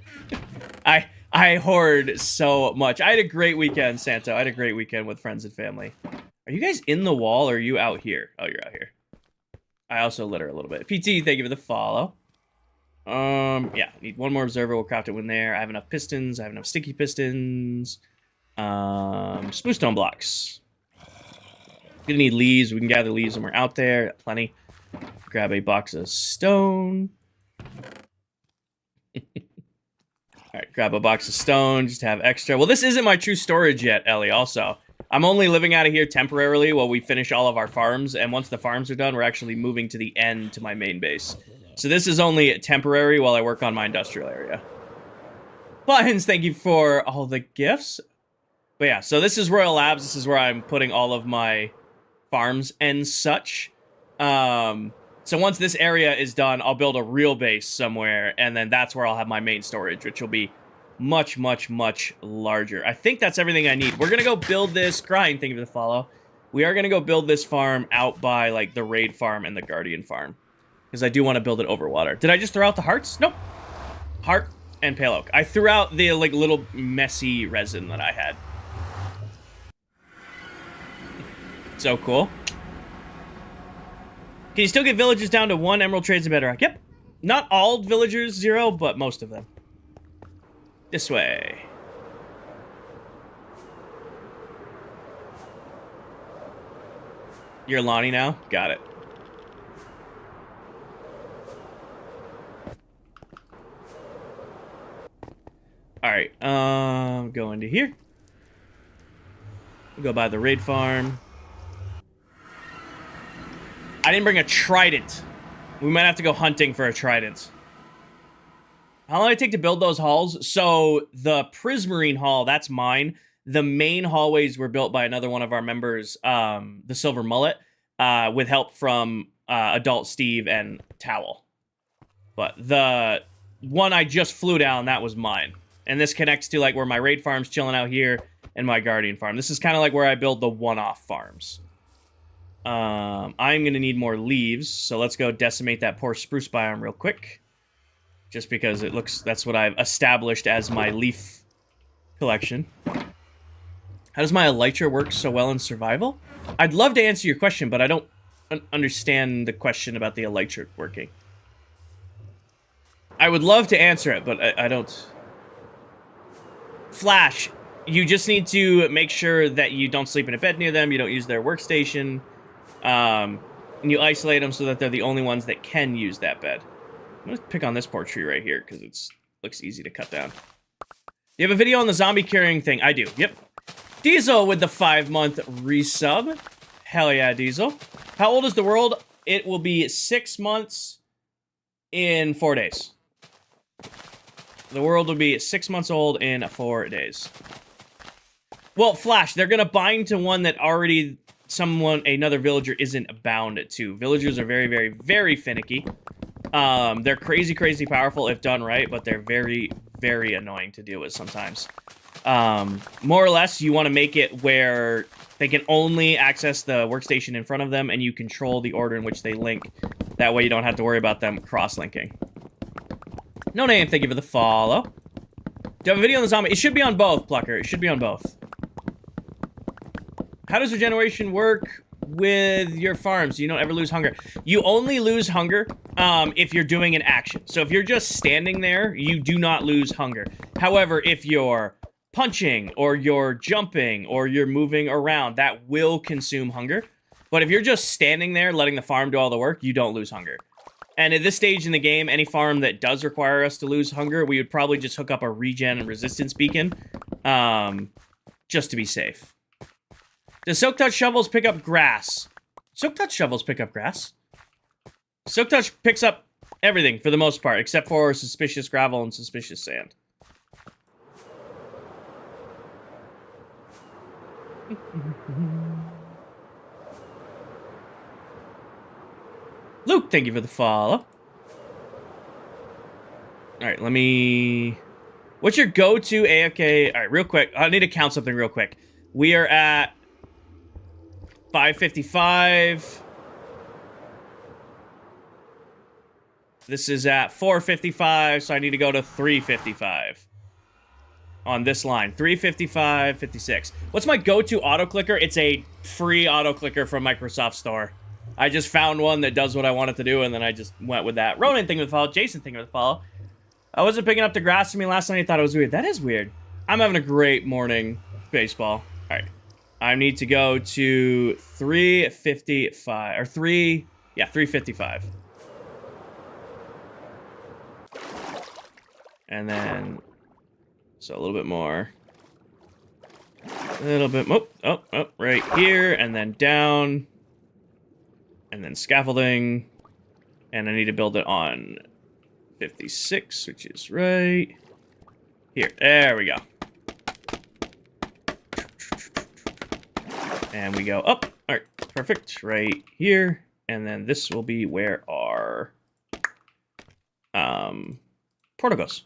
I hoard so much. I had a great weekend, Santo. I had a great weekend with friends and family. Are you guys in the wall, or are you out here? Oh, you're out here. I also litter a little bit. PT, thank you for the follow. Yeah, need one more observer. We'll craft it in there. I have enough pistons. I have enough sticky pistons. Spruce stone blocks. Gonna need leaves. We can gather leaves when we're out there. Plenty. Grab a box of stone. Alright, grab a box of stone just to have extra. Well, this isn't my true storage yet, Ellie, also. I'm only living out of here temporarily while we finish all of our farms, and once the farms are done, we're actually moving to the end to my main base. So this is only temporary while I work on my industrial area. Buttons, thank you for all the gifts. But yeah, so this is Royal Labs. This is where I'm putting all of my farms and such. So once this area is done, I'll build a real base somewhere, and then that's where I'll have my main storage, which will be much, much, much larger. I think that's everything I need. We're gonna go build this grind. Thank you for the follow. We are gonna go build this farm out by like the raid farm and the guardian farm, because I do want to build it over water. Did I just throw out the hearts? Nope. Heart and pale oak. I threw out the like little messy resin that I had. So cool. Can you still get villagers down to 1 emerald trades and bedrock? Yep. Not all villagers 0, but most of them. This way. You're Lonnie now? Got it. Alright, go into here. We'll go by the raid farm. I didn't bring a trident. We might have to go hunting for a trident. How long did it take to build those halls? So, the Prismarine Hall, that's mine. The main hallways were built by another one of our members, the Silver Mullet, with help from Adult Steve and Towel. But the one I just flew down, that was mine. And this connects to like where my raid farm's chilling out here and my guardian farm. This is kind of like where I build the one-off farms. I'm going to need more leaves, so let's go decimate that poor spruce biome real quick. Just because it looks, that's what I've established as my leaf collection. How does my elytra work so well in survival? I'd love to answer your question, but I don't understand the question about the elytra working. I would love to answer it, but I don't. Flash, you just need to make sure that you don't sleep in a bed near them, you don't use their workstation, and you isolate them so that they're the only ones that can use that bed. I'm gonna pick on this poor tree right here because it looks easy to cut down. You have a video on the zombie carrying thing? I do, yep. Diesel with the 5-month resub. Hell yeah, Diesel. How old is the world? It will be 6 months in 4 days. The world will be 6 months old in 4 days. Well, Flash, they're gonna bind to one that already another villager isn't bound to. Villagers are very, very, very finicky. They're crazy, crazy powerful if done right, but they're very, very annoying to deal with sometimes. More or less, you want to make it where they can only access the workstation in front of them, and you control the order in which they link. That way you don't have to worry about them cross-linking. No name, thank you for the follow. Do you have a video on the zombie? It should be on both, Plucker. It should be on both. How does regeneration work? with your farms. You don't ever lose hunger. You only lose hunger if you're doing an action. So if you're just standing there, you do not lose hunger. However, if you're punching or you're jumping or you're moving around, that will consume hunger. But if you're just standing there letting the farm do all the work, you don't lose hunger. And at this stage in the game, any farm that does require us to lose hunger, we would probably just hook up a regen and resistance beacon, just to be safe. Does Silk Touch shovels pick up grass? Silk Touch shovels pick up grass. Silk Touch picks up everything for the most part, except for suspicious gravel and suspicious sand. Luke, thank you for the follow. Alright, let me... What's your go-to AFK? Alright, real quick. I need to count something real quick. We are at 5:55. This is at 4:55, so I need to go to 3:55. On this line. 3:55, 56. What's my go-to auto-clicker? It's a free auto-clicker from Microsoft Store. I just found one that does what I want it to do, and then I just went with that. Ronan, thank you for the follow. Jason, thank you for the follow. I wasn't picking up the grass for me last night. I thought it was weird. That is weird. I'm having a great morning, baseball. All right. I need to go to 3:55. Or 3:55. And then... So a little bit more. A little bit... Oh, right here. And then down. And then scaffolding. And I need to build it on 56, which is right here. There we go. And we go up. All right, perfect. Right here. And then this will be where our portal goes.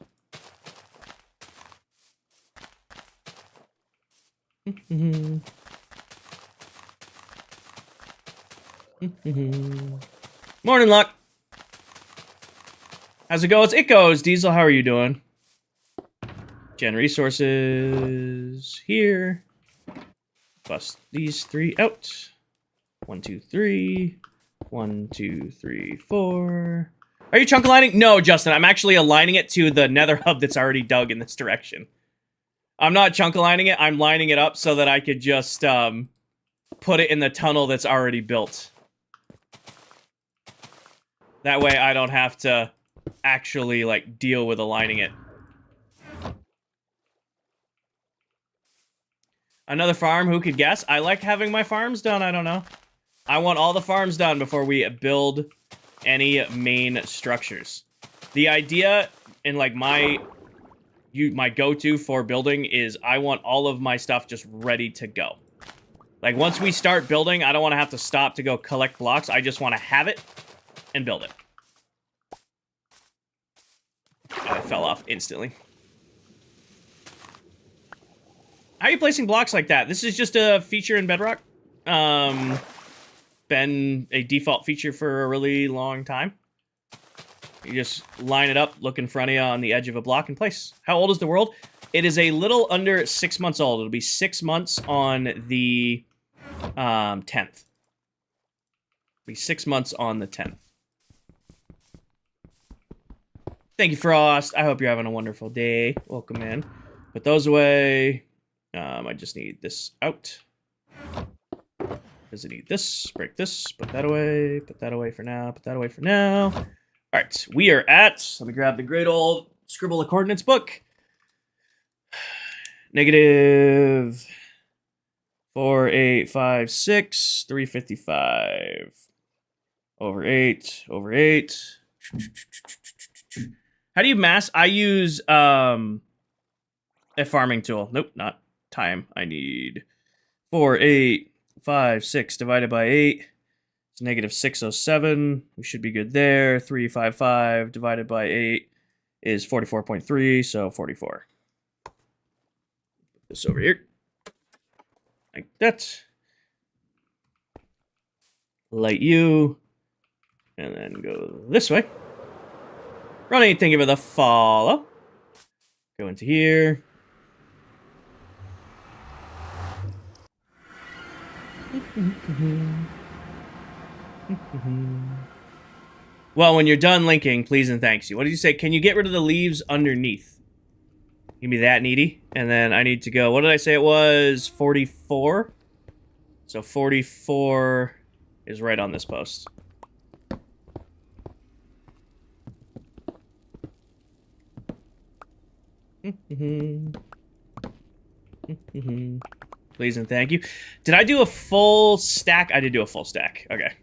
Morning, Luck. How's it going? It goes. Diesel, how are you doing? Gen resources here. Bust these three out. 1, 2, 3. 1, 2, 3, 4. Are you chunk aligning? No, Justin. I'm actually aligning it to the nether hub that's already dug in this direction. I'm not chunk aligning it. I'm lining it up so that I could just put it in the tunnel that's already built. That way I don't have to actually, like, deal with aligning it. Another farm, who could guess? I like having my farms done, I don't know. I want all the farms done before we build any main structures. The idea in, like, my go-to for building is I want all of my stuff just ready to go. Like, once we start building, I don't want to have to stop to go collect blocks. I just want to have it and build it. I fell off instantly. How are you placing blocks like that? This is just a feature in Bedrock. Been a default feature for a really long time. You just line it up, look in front of you on the edge of a block and place. How old is the world? It is a little under 6 months old. It'll be 6 months on the 10th. It'll be 6 months on the 10th. Thank you, Frost. I hope you're having a wonderful day. Welcome in. Put those away. I just need this out. Does it need this? Break this. Put that away. Put that away for now. Put that away for now. All right. We are at... Let me grab the great old Scribble the Coordinates book. Negative 4856 355 over 8 over 8. How do you mass? I use a farming tool. Nope, not time. I need 4856 divided by 8. It's negative 607. We should be good there. 355 divided by 8 is 44.3, so 44. Put this over here. Like that. Light you. And then go this way. Ronnie, thank you for the follow. Go into here. Well, when you're done linking, please and thanks you. What did you say? Can you get rid of the leaves underneath? Give me that needy. And then I need to go, what did I say it was? 44? So 44 is right on this post. Please and thank you. Did I do a full stack? I did do a full stack. Okay.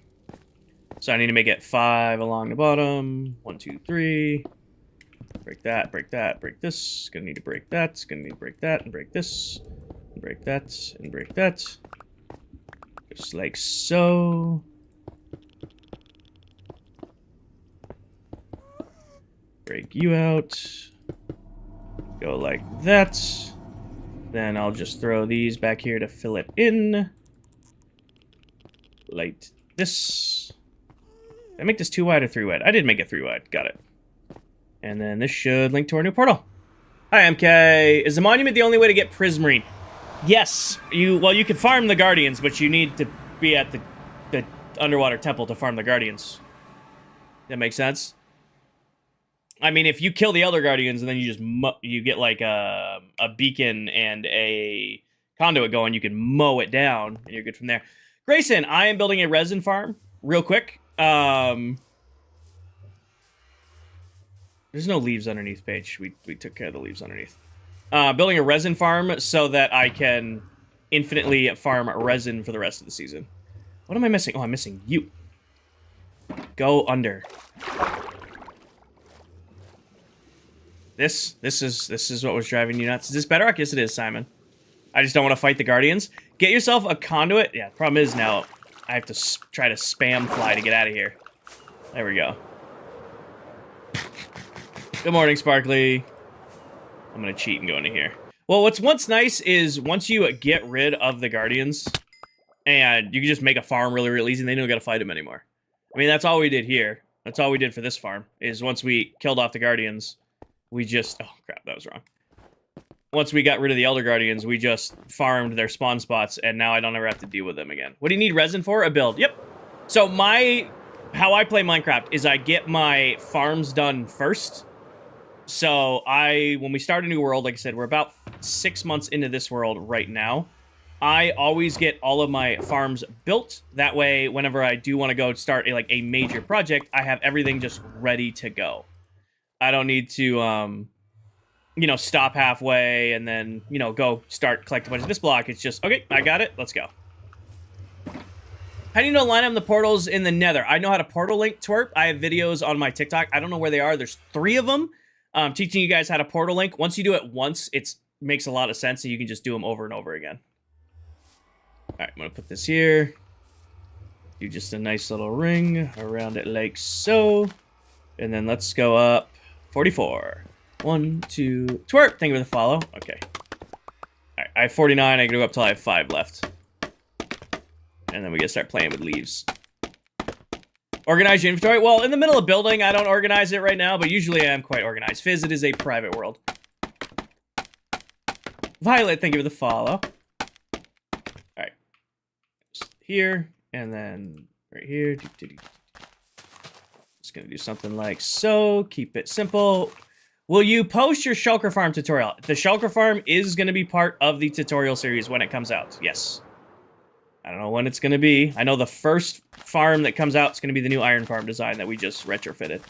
So I need to make it 5 along the bottom. 1, 2, 3. Break that, break that, break this. Gonna need to break that. Gonna need to break that and break this. And break that and break that. Just like so. Break you out. Go like that. Then I'll just throw these back here to fill it in. Like this. Did I make this 2 wide or 3 wide? I did make it 3 wide. Got it. And then this should link to our new portal. Hi, MK. Is the monument the only way to get Prismarine? Yes. You can farm the Guardians, but you need to be at the underwater temple to farm the Guardians. That makes sense? I mean, if you kill the Elder Guardians and then you get like a beacon and a conduit going, you can mow it down and you're good from there. Grayson, I am building a resin farm real quick. There's no leaves underneath, Paige. We took care of the leaves underneath. Building a resin farm so that I can infinitely farm resin for the rest of the season. What am I missing? Oh, I'm missing you. Go under. This is what was driving you nuts. Is this better? Yes, it is, Simon. I just don't want to fight the Guardians. Get yourself a conduit. Yeah, the problem is now I have to try to spam fly to get out of here. There we go. Good morning, Sparkly. I'm going to cheat and go into here. Well, what's nice is once you get rid of the Guardians, and you can just make a farm really, really easy, and they don't got to fight them anymore. I mean, that's all we did here. That's all we did for this farm, is once we killed off the Guardians, we just... Oh, crap, that was wrong. Once we got rid of the Elder Guardians, we just farmed their spawn spots, and now I don't ever have to deal with them again. What do you need resin for? A build. Yep. So how I play Minecraft is I get my farms done first. So when we start a new world, like I said, we're about 6 months into this world right now. I always get all of my farms built. That way, whenever I do want to go start a major project, I have everything just ready to go. I don't need to, stop halfway and then, go start collecting a bunch of this block. It's just, okay, I got it. Let's go. How do you know line up the portals in the nether? I know how to portal link, twerp. I have videos on my TikTok. I don't know where they are. There's 3 of them. Teaching you guys how to portal link. Once you do it once, it makes a lot of sense, and you can just do them over and over again. All right, I'm going to put this here. Do just a nice little ring around it like so. And then let's go up 44. 1, 2, twerp. Thank you for the follow. Okay. All right, I have 49. I can go up till I have 5 left. And then we gotta start playing with leaves. Organize your inventory. Well, in the middle of building, I don't organize it right now, but usually I am quite organized. Fizz, it is a private world. Violet, thank you for the follow. All right. Just here, and then right here. Just gonna do something like so. Keep it simple. Will you post your shulker farm tutorial? The shulker farm is gonna be part of the tutorial series when it comes out. Yes. I don't know when it's going to be. I know the first farm that comes out is going to be the new iron farm design that we just retrofitted.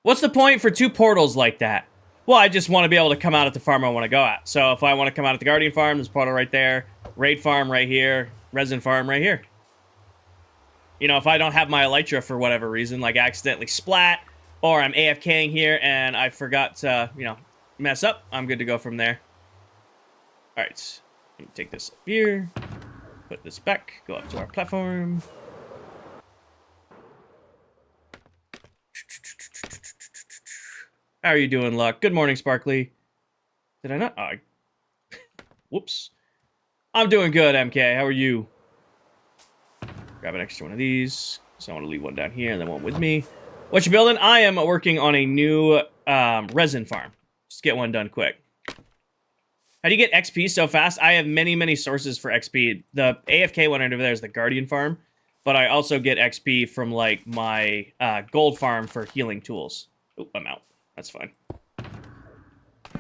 What's the point for 2 portals like that? Well, I just want to be able to come out at the farm I want to go at. So if I want to come out at the Guardian farm, there's a portal right there. Raid farm right here. Resin farm right here. If I don't have my Elytra for whatever reason, like accidentally splat, or I'm AFKing here and I forgot to, mess up, I'm good to go from there. All right. Take this up here, put this back, go up to our platform. How are you doing, Luck? Good morning, Sparkly. Did I not? Oh, whoops. I'm doing good, MK. How are you? Grab an extra one of these. So I want to leave one down here and then one with me. What you building? I am working on a new resin farm. Just get one done quick. How do you get XP so fast? I have many, many sources for XP. The AFK one over there is the Guardian farm, but I also get XP from like my gold farm for healing tools. Oh, I'm out. That's fine.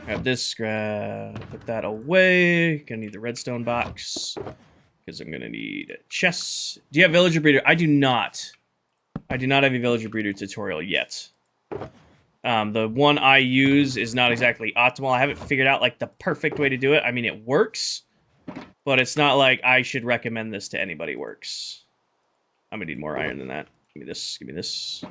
Grab this, put that away. Gonna need the redstone box because I'm gonna need chests. Do you have villager breeder? I do not. I do not have a villager breeder tutorial yet. The one I use is not exactly optimal. I haven't figured out like the perfect way to do it. I mean, it works, but it's not like I should recommend this to anybody. Works. I'm gonna need more iron than that. Give me this. Give me this.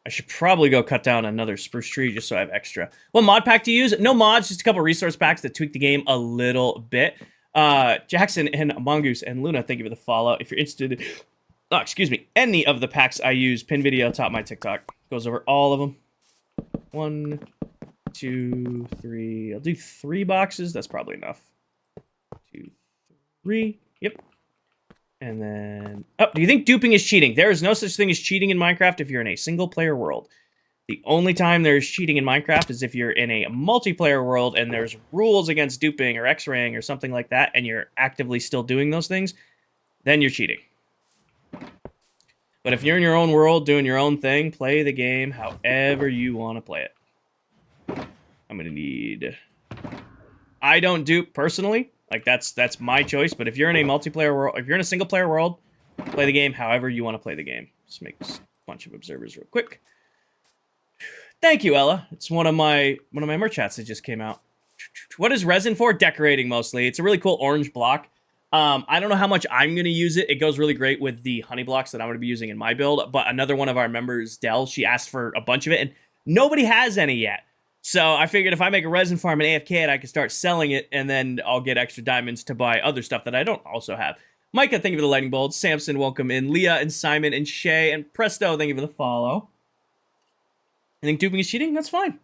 I should probably go cut down another spruce tree just so I have extra. What mod pack do you use? No mods, just a couple resource packs that tweak the game a little bit. Jackson and Mongoose and Luna, thank you for the follow. If you're interested in, any of the packs I use, pin video top my TikTok. Goes over all of them. 1, 2, 3. I'll do 3 boxes. That's probably enough. 2, 3. Yep. And then, do you think duping is cheating? There is no such thing as cheating in Minecraft if you're in a single-player world. The only time there's cheating in Minecraft is if you're in a multiplayer world and there's rules against duping or X-raying or something like that, and you're actively still doing those things, then you're cheating. But if you're in your own world doing your own thing, play the game however you want to play it. I'm going to need... I don't dupe personally. Like, that's my choice. But if you're in a multiplayer world, if you're in a single player world, play the game however you want to play the game. Just make a bunch of observers real quick. Thank you, Ella. It's one of my merch hats that just came out. What is resin for? Decorating mostly. It's a really cool orange block. I don't know how much I'm going to use it. It goes really great with the honey blocks that I'm going to be using in my build. But another one of our members, Dell, she asked for a bunch of it, and nobody has any yet. So I figured if I make a resin farm and AFK it, I can start selling it, and then I'll get extra diamonds to buy other stuff that I don't also have. Micah, thank you for the lightning bolts. Samson, welcome in. Leah and Simon and Shay and Presto, thank you for the follow. I think duping is cheating? That's fine.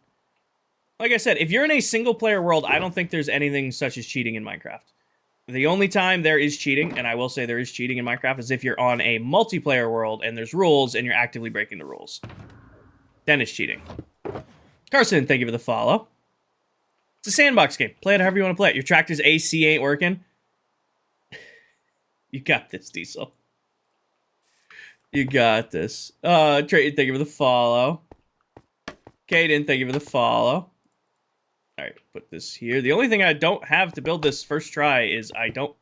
Like I said, if you're in a single-player world, I don't think there's anything such as cheating in Minecraft. The only time there is cheating, and I will say there is cheating in Minecraft, is if you're on a multiplayer world and there's rules and you're actively breaking the rules. Then it's cheating. Carson, thank you for the follow. It's a sandbox game. Play it however you want to play it. Your tractor's AC ain't working. You got this, Diesel. You got this. Trayton, thank you for the follow. Caden, thank you for the follow. Alright, put this here. The only thing I don't have to build this first try is I don't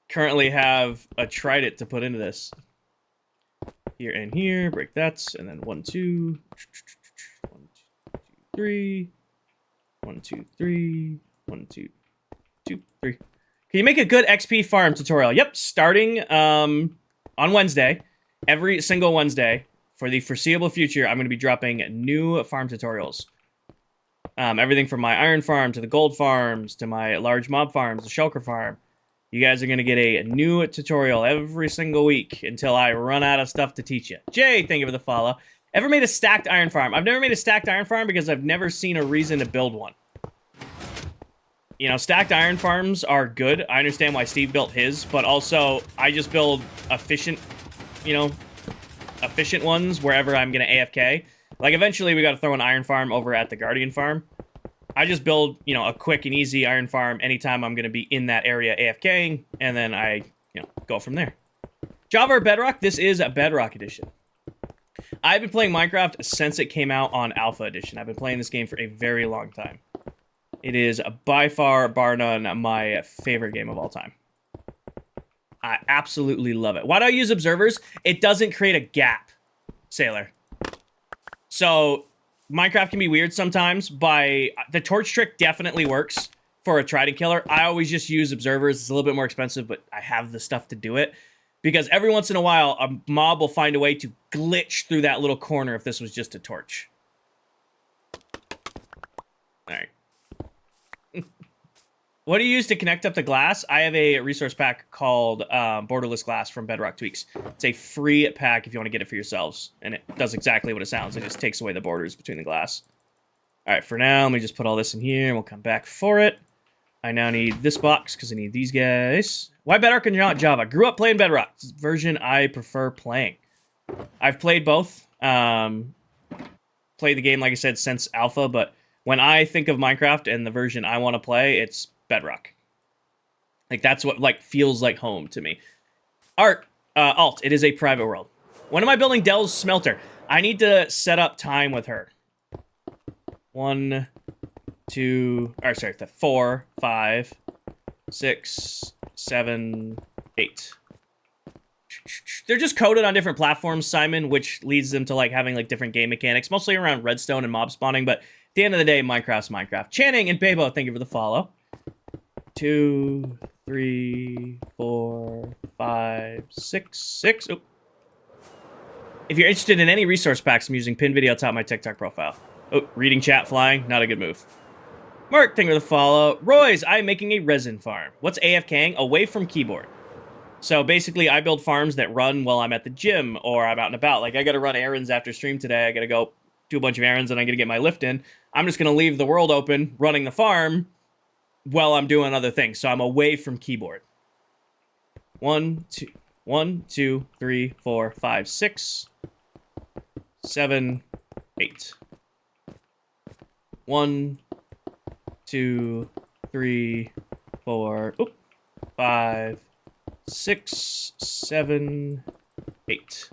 currently have a trident to put into this. Here and here, break that, and then 1, 2... 3, 1, 2, 3, 1, 2, 2, 3. Can you make a good XP farm tutorial? Yep, starting on Wednesday, every single Wednesday for the foreseeable future, I'm going to be dropping new farm tutorials. Everything from my iron farm to the gold farms to my large mob farms, the shulker farm. You guys are going to get a new tutorial every single week until I run out of stuff to teach you. Jay, thank you for the follow. Ever made a stacked iron farm? I've never made a stacked iron farm because I've never seen a reason to build one. You know, stacked iron farms are good. I understand why Steve built his, but also I just build efficient, efficient ones wherever I'm going to AFK. Like, eventually we got to throw an iron farm over at the Guardian farm. I just build, a quick and easy iron farm anytime I'm going to be in that area AFKing, and then I, go from there. Java or Bedrock? This is a Bedrock edition. I've been playing Minecraft since it came out on Alpha Edition. I've been playing this game for a very long time. It is by far, bar none, my favorite game of all time. I absolutely love it. Why do I use observers? It doesn't create a gap, Sailor. So, Minecraft can be weird sometimes. The torch trick definitely works for a trident killer. I always just use observers. It's a little bit more expensive, but I have the stuff to do it. Because every once in a while, a mob will find a way to glitch through that little corner if this was just a torch. Alright. What do you use to connect up the glass? I have a resource pack called Borderless Glass from Bedrock Tweaks. It's a free pack if you want to get it for yourselves. And it does exactly what it sounds. It just takes away the borders between the glass. Alright, for now, let me just put all this in here, and we'll come back for it. I now need this box, because I need these guys. Why Bedrock and not Java? Grew up playing Bedrock. It's the version I prefer playing. I've played both. Played the game, like I said, since Alpha, but When I think of Minecraft and the version I want to play, it's Bedrock. Like, that's what, like, feels like home to me. Alt, it is a private world. When am I building Dell's smelter? I need to set up time with her. 1, 2, or sorry, 4, 5, 6, 7, 8. They're just coded on different platforms, Simon, which leads them to, like, having, like, different game mechanics, mostly around redstone and mob spawning, but at the end of the day, Minecraft's Minecraft. Channing and Babo, thank you for the follow. 2, 3, 4, 5, 6. Oh. If you're interested in any resource packs, I'm using pinned video top my TikTok profile. Oh, reading chat flying, not a good move. Mark, thank you for the follow. Roy's, I'm making a resin farm. What's AFKing? Away from keyboard. So basically, I build farms that run while I'm at the gym or I'm out and about. Like, I got to run errands after stream today. I got to go do a bunch of errands and I got to get my lift in. I'm just going to leave the world open, running the farm while I'm doing other things. So I'm away from keyboard. 1, 2, 3, 4, 5, 6, 7, 8. 1, 2, 3, 4, 5, 6, 7, 8.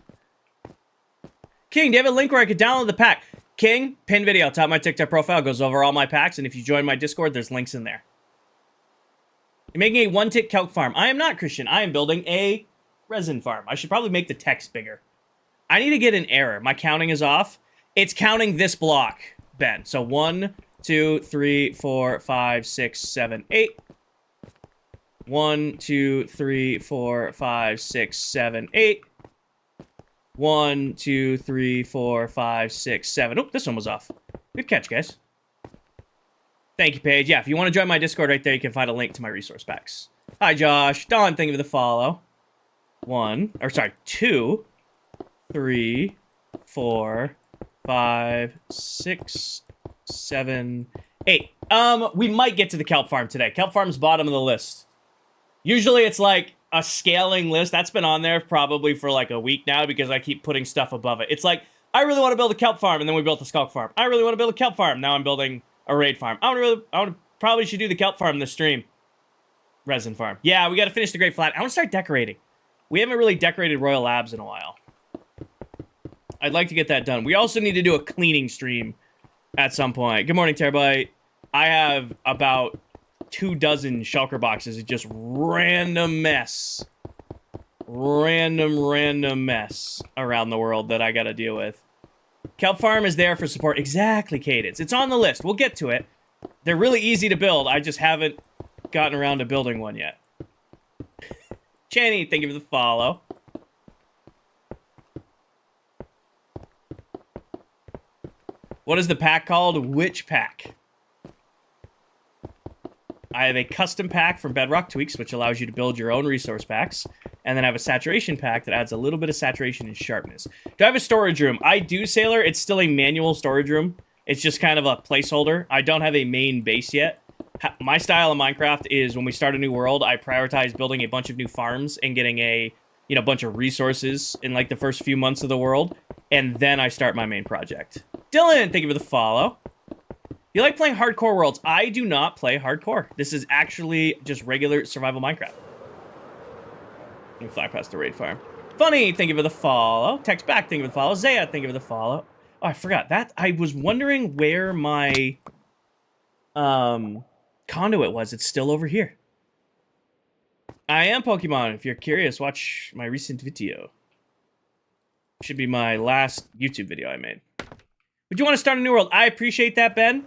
King, do you have a link where I could download the pack? King, pin video, top of my TikTok profile, goes over all my packs, and if you join my Discord, there's links in there. You're making a one-tick calc farm. I am not, Christian. I am building a resin farm. I should probably make the text bigger. I need to get an error. My counting is off. It's counting this block, Ben. So 1, 2, 3, 4, 5, 6, 7, 8. 1, 2, 3, 4, 5, 6, 7, 8. 1, 2, 3, 4, 5, 6, 7. Oh, this one was off. Good catch, guys. Thank you, Paige. Yeah, if you want to join my Discord right there, you can find a link to my resource packs. Hi, Josh. Don, thank you for the follow. 2, 3, 4, 5, 6, 7, 8. We might get to the kelp farm today. Kelp farm's bottom of the list. Usually it's like a scaling list. That's been on there probably for like a week now because I keep putting stuff above it. It's like, I really want to build a kelp farm, and then we built a skulk farm. I really want to build a kelp farm. Now I'm building a raid farm. Probably should do the kelp farm this stream. Resin farm. Yeah, we got to finish the Great Flat. I want to start decorating. We haven't really decorated Royal Labs in a while. I'd like to get that done. We also need to do a cleaning stream at some point. Good morning, Terabyte. I have about 24 shulker boxes of just random mess. Random mess around the world that I gotta deal with. Kelp Farm is there for support. Exactly, Cadence. It's on the list. We'll get to it. They're really easy to build. I just haven't gotten around to building one yet. Channy, thank you for the follow. What is the pack called? Which pack? I have a custom pack from Bedrock Tweaks, which allows you to build your own resource packs. And then I have a saturation pack that adds a little bit of saturation and sharpness. Do I have a storage room? I do, Sailor. It's still a manual storage room. It's just kind of a placeholder. I don't have a main base yet. My style of Minecraft is when we start a new world, I prioritize building a bunch of new farms and getting a bunch of resources in like the first few months of the world. And then I start my main project. Dylan, thank you for the follow. You like playing hardcore worlds? I do not play hardcore. This is actually just regular survival Minecraft. Let me fly past the raid farm. Funny, thank you for the follow. Text back, thank you for the follow. Zaya, thank you for the follow. Oh, I forgot that. I was wondering where my conduit was. It's still over here. I am Pokemon. If you're curious, watch my recent video. Should be my last YouTube video I made. Would you want to start a new world? I appreciate that, Ben.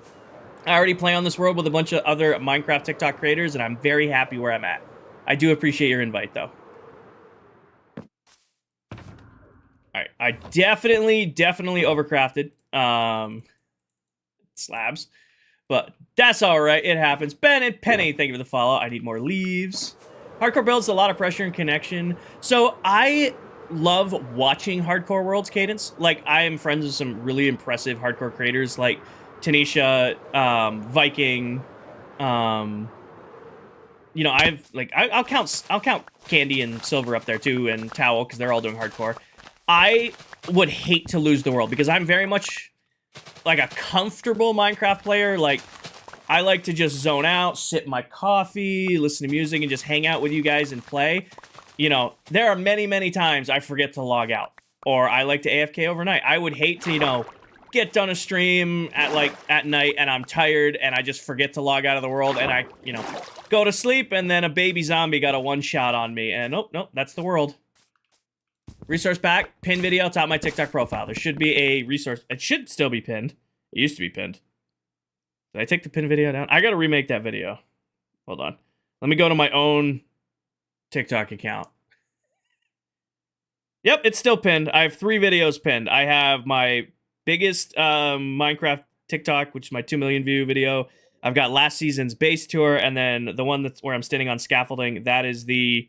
I already play on this world with a bunch of other Minecraft TikTok creators, and I'm very happy where I'm at. I do appreciate your invite, though. Alright, I definitely overcrafted slabs. But that's alright, it happens. Ben and Penny, thank you for the follow. I need more leaves. Hardcore builds a lot of pressure and connection. So I love watching hardcore worlds, Cadence. Like, I am friends with some really impressive hardcore creators like Tanisha, Viking, I'll count Candy and Silver up there too, and Towel, because they're all doing hardcore. I would hate to lose the world because I'm very much like a comfortable Minecraft player, like I like to just zone out, sip my coffee, listen to music, and just hang out with you guys and play. You know, there are many, many times I forget to log out, or I like to AFK overnight. I would hate to, you know, get done a stream at night and I'm tired and I just forget to log out of the world and I, you know, go to sleep and then a baby zombie got a one-shot on me and nope, that's the world. Resource pack, pin video, top of my TikTok profile. There should be a resource. It should still be pinned. It used to be pinned. Did I take the pin video down? I gotta remake that video. Hold on. Let me go to my own TikTok account. Yep, it's still pinned. I have 3 videos pinned. I have my biggest Minecraft TikTok, which is my 2 million view video. I've got last season's base tour, and then the one that's where I'm standing on scaffolding. That is the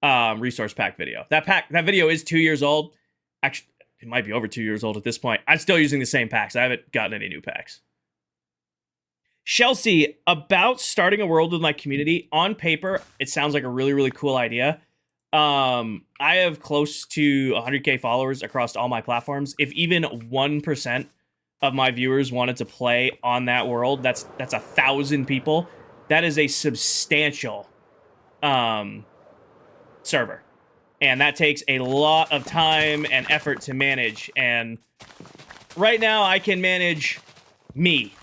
resource pack video. That video is 2 years old. Actually, it might be over 2 years old at this point. I'm still using the same packs. I haven't gotten any new packs. Chelsea, about starting a world with my community. On paper, it sounds like a really, really cool idea. I have close to 100K followers across all my platforms. If even 1% of my viewers wanted to play on that world, that's 1,000 people. That is a substantial server. And that takes a lot of time and effort to manage. And right now, I can manage me.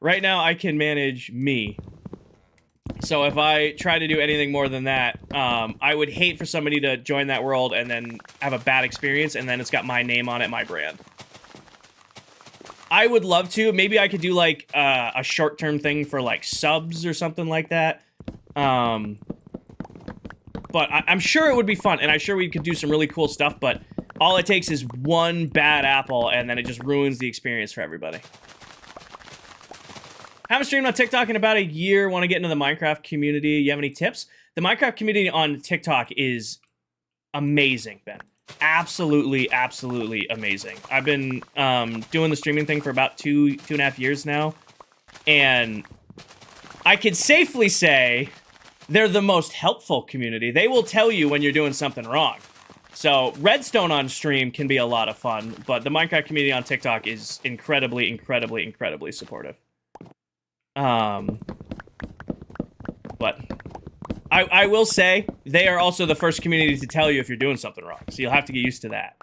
Right now, I can manage me. So if I try to do anything more than that, I would hate for somebody to join that world and then have a bad experience, and then it's got my name on it, my brand. I would love to. Maybe I could do, like, a short-term thing for, like, subs or something like that. But I'm sure it would be fun, and I'm sure we could do some really cool stuff, but all it takes is one bad apple, and then it just ruins the experience for everybody. Haven't streamed on TikTok in about a year. Want to get into the Minecraft community. You have any tips? The Minecraft community on TikTok is amazing, Ben. Absolutely, absolutely amazing. I've been doing the streaming thing for about two and a half years now. And I could safely say they're the most helpful community. They will tell you when you're doing something wrong. So Redstone on stream can be a lot of fun, but the Minecraft community on TikTok is incredibly, incredibly, incredibly supportive. But I will say they are also the first community to tell you if you're doing something wrong. So you'll have to get used to that.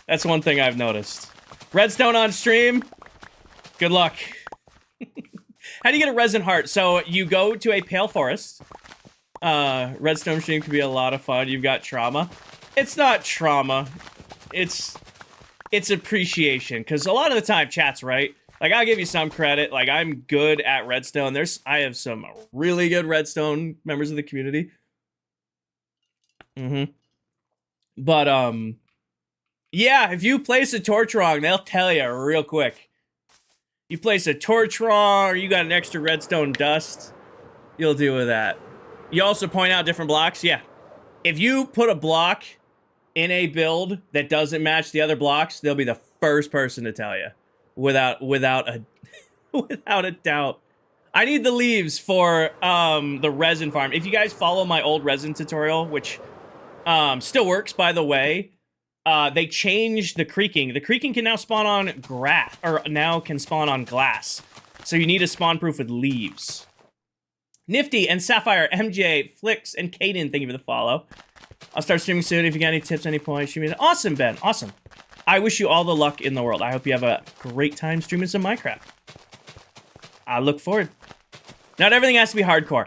That's one thing I've noticed. Redstone on stream. Good luck. How do you get a resin heart? So you go to a pale forest. Redstone stream can be a lot of fun. You've got trauma. It's not trauma. It's appreciation. Because a lot of the time, chat's right. Like, I'll give you some credit. Like, I'm good at redstone. I have some really good redstone members of the community. But, yeah, if you place a torch wrong, they'll tell you real quick. You place a torch wrong, or you got an extra redstone dust, you'll deal with that. You also point out different blocks. Yeah. If you put a block in a build that doesn't match the other blocks, they'll be the first person to tell you. Without a doubt. I need the leaves for the resin farm. If you guys follow my old resin tutorial, which still works, by the way, they changed the creaking. The creaking can now spawn on grass, or now can spawn on glass. So you need a spawn proof with leaves. Nifty and Sapphire, MJ, Flix, and Caden, thank you for the follow. I'll start streaming soon. If you got any tips, any points, shoot me. Awesome, Ben. Awesome. I wish you all the luck in the world. I hope you have a great time streaming some Minecraft. I look forward. Not everything has to be hardcore.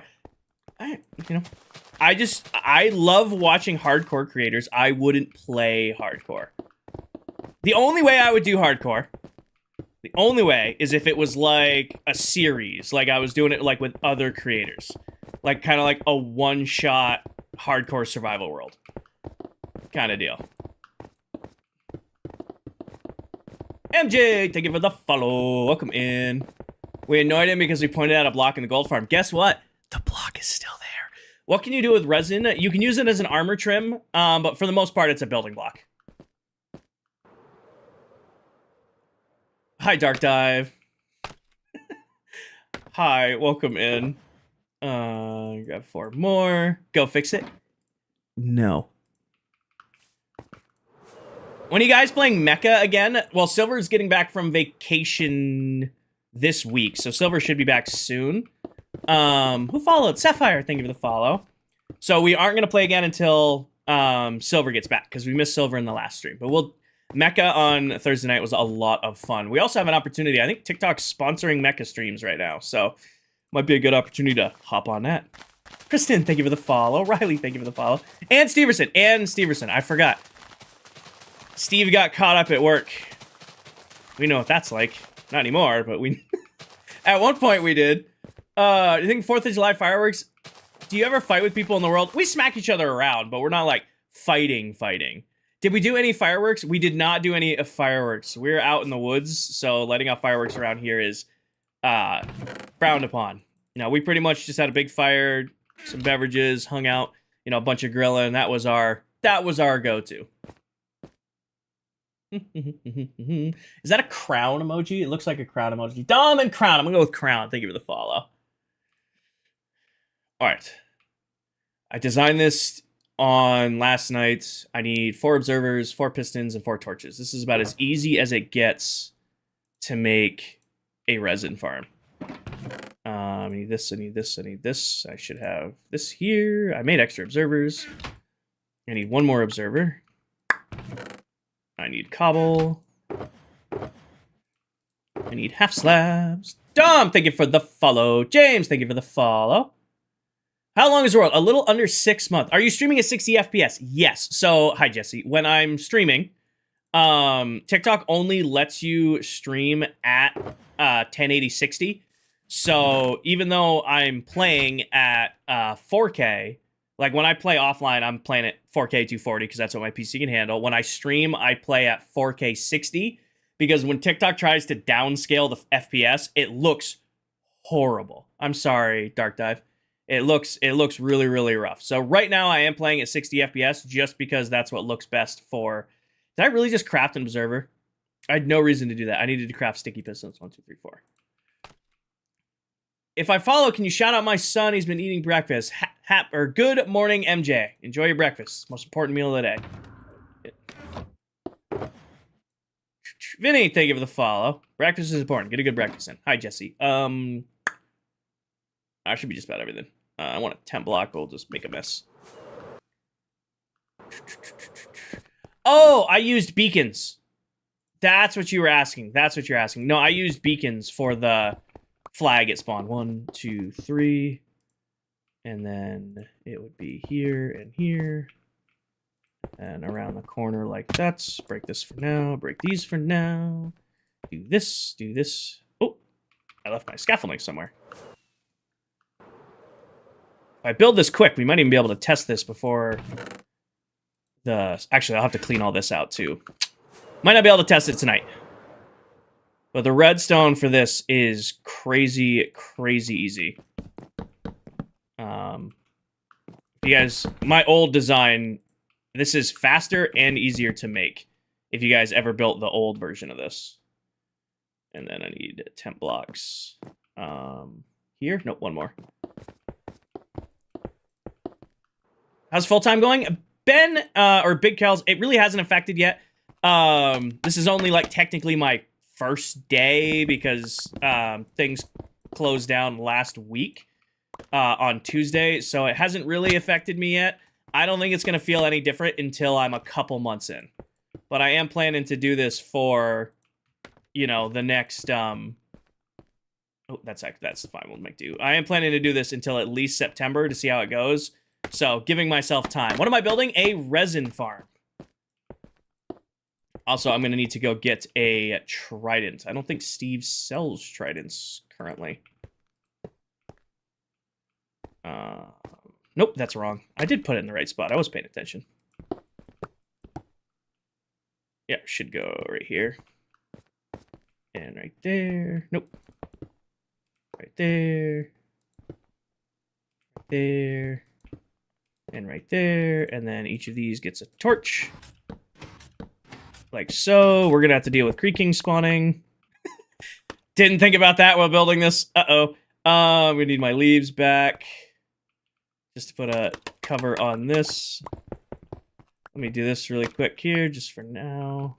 I love watching hardcore creators. I wouldn't play hardcore. The only way I would do hardcore, the only way is if it was like a series, like I was doing it like with other creators, like kind of like a one-shot hardcore survival world kind of deal. MJ, thank you for the follow. Welcome in. We annoyed him because we pointed out a block in the gold farm. Guess what? The block is still there. What can you do with resin? You can use it as an armor trim, but for the most part, it's a building block. Hi, Dark Dive. Hi, welcome in. Grab 4 more. Go fix it. No. When are you guys playing Mecha again? Well, Silver's getting back from vacation this week, so Silver should be back soon. Who followed? Sapphire, thank you for the follow. So we aren't going to play again until Silver gets back, because we missed Silver in the last stream. But Mecha on Thursday night was a lot of fun. We also have an opportunity. I think TikTok's sponsoring Mecha streams right now, so might be a good opportunity to hop on that. Kristen, thank you for the follow. Riley, thank you for the follow. And Steverson, I forgot. Steve got caught up at work. We know what that's like. Not anymore, but we... At one point we did. Do you think 4th of July fireworks... Do you ever fight with people in the world? We smack each other around, but we're not, like, fighting. Did we do any fireworks? We did not do any fireworks. We're out in the woods, so letting off fireworks around here is frowned upon. No, we pretty much just had a big fire, some beverages, hung out, you know, a bunch of grilling. That was our go-to. Is that a crown emoji? It looks like a crown emoji. Dom and crown. I'm gonna go with crown. Thank you for the follow. All right. I designed this on last night. I need 4 observers, 4 pistons, and 4 torches. This is about as easy as it gets to make a resin farm. I need this, I need this, I need this. I should have this here. I made extra observers. I need 1 more observer. I need cobble. I need half slabs. Dom, thank you for the follow. James, thank you for the follow. How long is the world? A little under 6 months. Are you streaming at 60 FPS? Yes. So, hi, Jesse. When I'm streaming, TikTok only lets you stream at 1080 60. So, even though I'm playing at 4K, like when I play offline, I'm playing at 4K 240 because that's what my PC can handle. When I stream, I play at 4K 60 because when TikTok tries to downscale the FPS, it looks horrible. I'm sorry, Dark Dive. It looks really, really rough. So right now I am playing at 60 FPS just because that's what looks best for... Did I really just craft an observer? I had no reason to do that. I needed to craft sticky pistons. 1, 2, 3, 4. If I follow, can you shout out my son? He's been eating breakfast. Or good morning, MJ. Enjoy your breakfast. Most important meal of the day. Vinny, thank you for the follow. Breakfast is important. Get a good breakfast in. Hi, Jesse. I should be just about everything. I want a 10 block. We'll just make a mess. Oh, I used beacons. That's what you were asking. That's what you're asking. No, I used beacons for the flag at spawn. 1, 2, 3. And then it would be here and here. And around the corner like that. Break this for now. Break these for now. Do this. Do this. Oh, I left my scaffolding somewhere. If I build this quick, we might even be able to test this before the... Actually, I'll have to clean all this out, too. Might not be able to test it tonight. But the redstone for this is crazy, crazy easy. You guys... My old design... This is faster and easier to make. If you guys ever built the old version of this. And then I need 10 blocks. Here? Nope, 1 more. How's full-time going? Ben, or Big Kel's, it really hasn't affected yet. This is only, like, technically my first day because things closed down last week on Tuesday, so it hasn't really affected me yet. I don't think it's going to feel any different until I'm a couple months in. But I am planning to do this for, you know, the next... Oh, that's fine. We'll make do. I am planning to do this until at least September to see how it goes. So, giving myself time. What am I building? A resin farm. Also, I'm going to need to go get a trident. I don't think Steve sells tridents currently. Nope, that's wrong. I did put it in the right spot. I was paying attention. Yeah, should go right here. And right there. Nope. Right there. Right there. And right there. And then each of these gets a torch. Like so. We're going to have to deal with creaking spawning. Didn't think about that while building this. Uh-oh. We need my leaves back. Just to put a cover on this. Let me do this really quick here, just for now.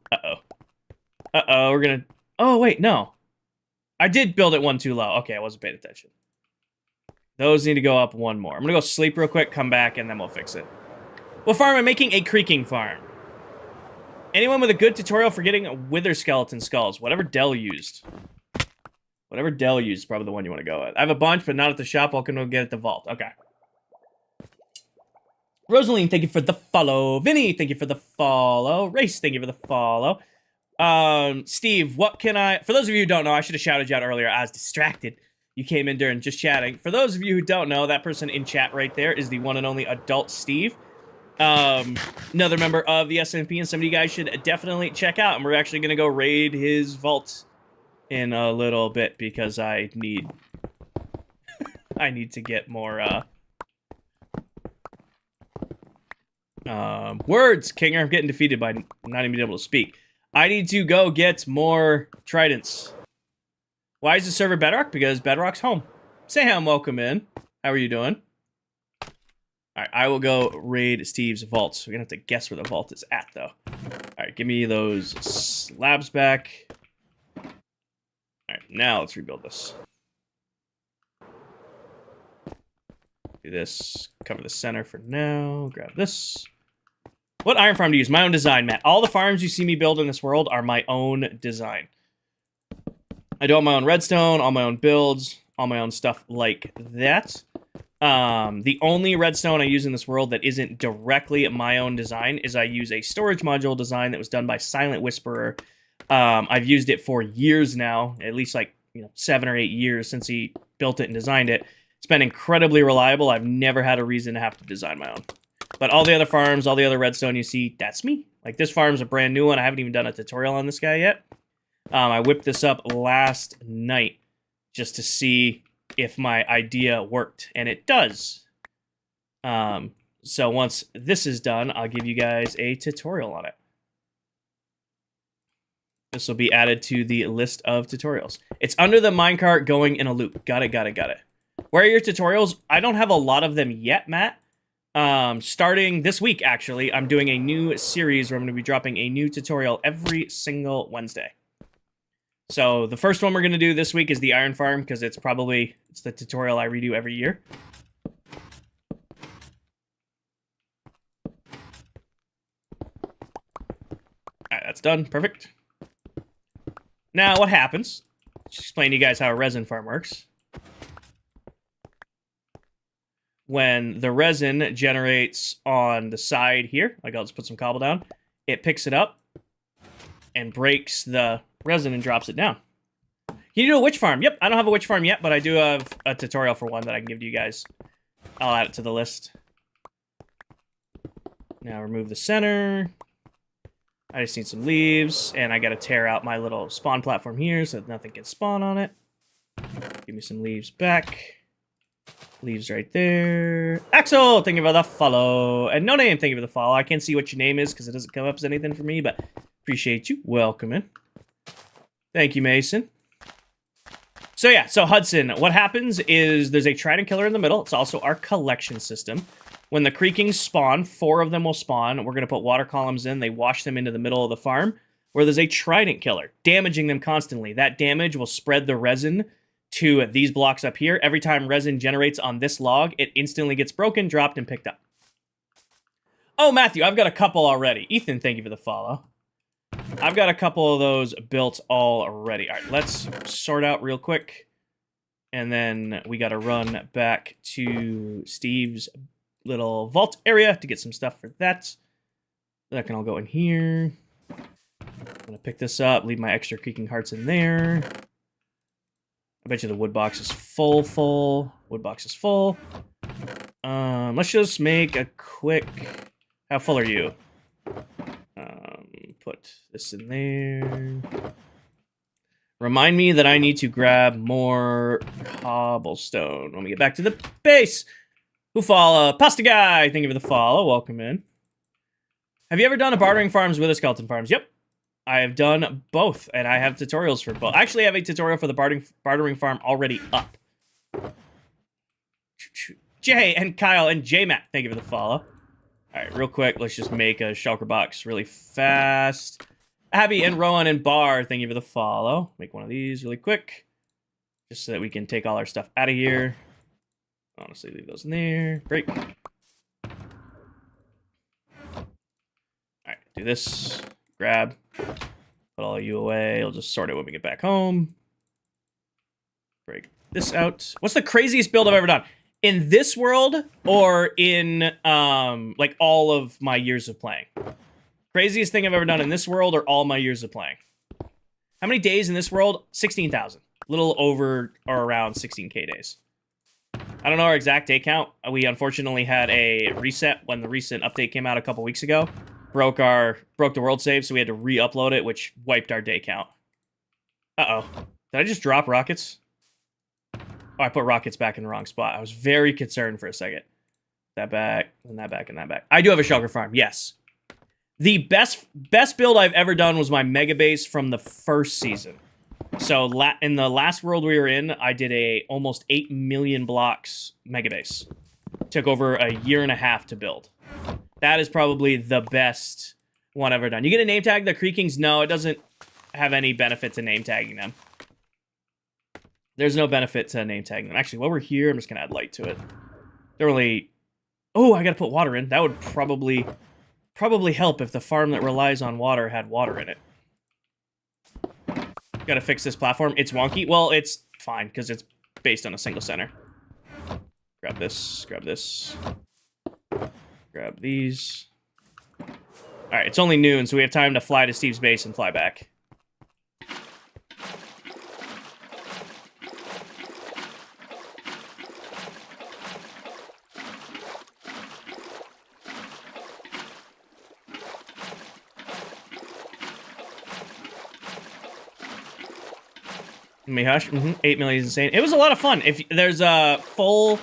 We're gonna... Oh, wait, no. I did build it one too low. Okay, I wasn't paying attention. Those need to go up one more. I'm gonna go sleep real quick, come back, and then we'll fix it. What farm am I making? A creaking farm. Anyone with a good tutorial for getting wither skeleton skulls? Whatever Dell used. Whatever Dell used is probably the one you want to go with. I have a bunch, but not at the shop. I'll go get at the vault. Okay. Rosaline, thank you for the follow. Vinny, thank you for the follow. Race, thank you for the follow. Steve, what can I... For those of you who don't know, I should have shouted you out earlier. I was distracted. You came in during just chatting. For those of you who don't know, that person in chat right there is the one and only adult Steve. Another member of the SMP, and some of you guys should definitely check out. And we're actually going to go raid his vault in a little bit because I need... I need to get more, words, Kinger. I'm getting defeated by not even able to speak. I need to go get more tridents. Why is the server Bedrock? Because Bedrock's home. Sam, welcome in. How are you doing? Alright, I will go raid Steve's vault. We're gonna have to guess where the vault is at, though. Alright, give me those slabs back. Alright, now let's rebuild this. Do this. Cover the center for now. Grab this. What iron farm to use? My own design, Matt. All the farms you see me build in this world are my own design. I do all my own redstone, all my own builds, all my own stuff like that. The only redstone I use in this world that isn't directly my own design is I use a storage module design that was done by Silent Whisperer. I've used it for years now, at least like 7 or 8 years since he built it and designed it. It's been incredibly reliable. I've never had a reason to have to design my own. But all the other farms, all the other redstone you see, that's me. Like, this farm's a brand new one. I haven't even done a tutorial on this guy yet. I whipped this up last night just to see if my idea worked, and it does. So once this is done, I'll give you guys a tutorial on it. This will be added to the list of tutorials. It's under the minecart going in a loop. Got it. Where are your tutorials? I don't have a lot of them yet, Matt. Starting this week, actually, I'm doing a new series where I'm going to be dropping a new tutorial every single Wednesday. So the first one we're going to do this week is the iron farm, because it's the tutorial I redo every year. Alright, that's done. Perfect. Now, what happens? Just explain to you guys how a resin farm works. When the resin generates on the side here, like I'll just put some cobble down, it picks it up and breaks the resin and drops it down. Can you do a witch farm? Yep, I don't have a witch farm yet, but I do have a tutorial for one that I can give to you guys. I'll add it to the list. Now remove the center. I just need some leaves, and I gotta tear out my little spawn platform here so that nothing can spawn on it. Give me some leaves back. Leaves right there. Axel, thank you for the follow. And No Name, thank you for the follow. I can't see what your name is because it doesn't come up as anything for me, but appreciate you. Welcome in. Thank you, Mason. So yeah, so Hudson, what happens is there's a trident killer in the middle. It's also our collection system. When the creakings spawn, 4 of them will spawn. We're going to put water columns in. They wash them into the middle of the farm where there's a trident killer, damaging them constantly. That damage will spread the resin to these blocks up here. Every time resin generates on this log, it instantly gets broken, dropped, and picked up. Oh, Matthew, I've got a couple already. Ethan, thank you for the follow. I've got a couple of those built already. All right, let's sort out real quick. And then we got to run back to Steve's little vault area to get some stuff for that. That can all go in here. I'm going to pick this up, leave my extra creaking hearts in there. I bet you the wood box is full. Wood box is full. Let's just make a quick... How full are you? Put this in there. Remind me that I need to grab more cobblestone when we get back to the base. Who follow? Pasta Guy, thank you for the follow. Welcome in. Have you ever done a bartering farms with a skeleton farms? Yep. I have done both, and I have tutorials for both. I actually have a tutorial for the bartering farm already up. Jay and Kyle and J-Matt, thank you for the follow. All right, real quick, let's just make a shulker box really fast. Abby and Rowan and Bar, thank you for the follow. Make one of these really quick, just so that we can take all our stuff out of here. Honestly, leave those in there. Great. All right, do this. Grab. Put all of you away. I'll just sort it when we get back home. Break this out. What's the craziest build I've ever done? In this world or in like all of my years of playing? Craziest thing I've ever done in this world or all my years of playing? How many days in this world? 16,000. A little over or around 16k days. I don't know our exact day count. We unfortunately had a reset when the recent update came out a couple weeks ago. Broke the world save, so we had to re-upload it, which wiped our day count. Uh-oh. Did I just drop rockets? Oh, I put rockets back in the wrong spot. I was very concerned for a second. That back, and that back, and that back. I do have a shulker farm, yes. The best build I've ever done was my mega base from the first season. So in the last world we were in, I did a almost 8 million blocks mega base. Took over a year and a half to build. That is probably the best one I've ever done. You get a name tag the Creakings? No, it doesn't have any benefit to name tagging them. There's no benefit to name tagging them. Actually, while we're here, I'm just going to add light to it. Don't really... Oh, I got to put water in. That would probably help if the farm that relies on water had water in it. Got to fix this platform. It's wonky. Well, it's fine, because it's based on a single center. Grab this. Grab this. Grab these. Alright, it's only noon, so we have time to fly to Steve's base and fly back. Mihush, 8 million is insane. It was a lot of fun. If there's a full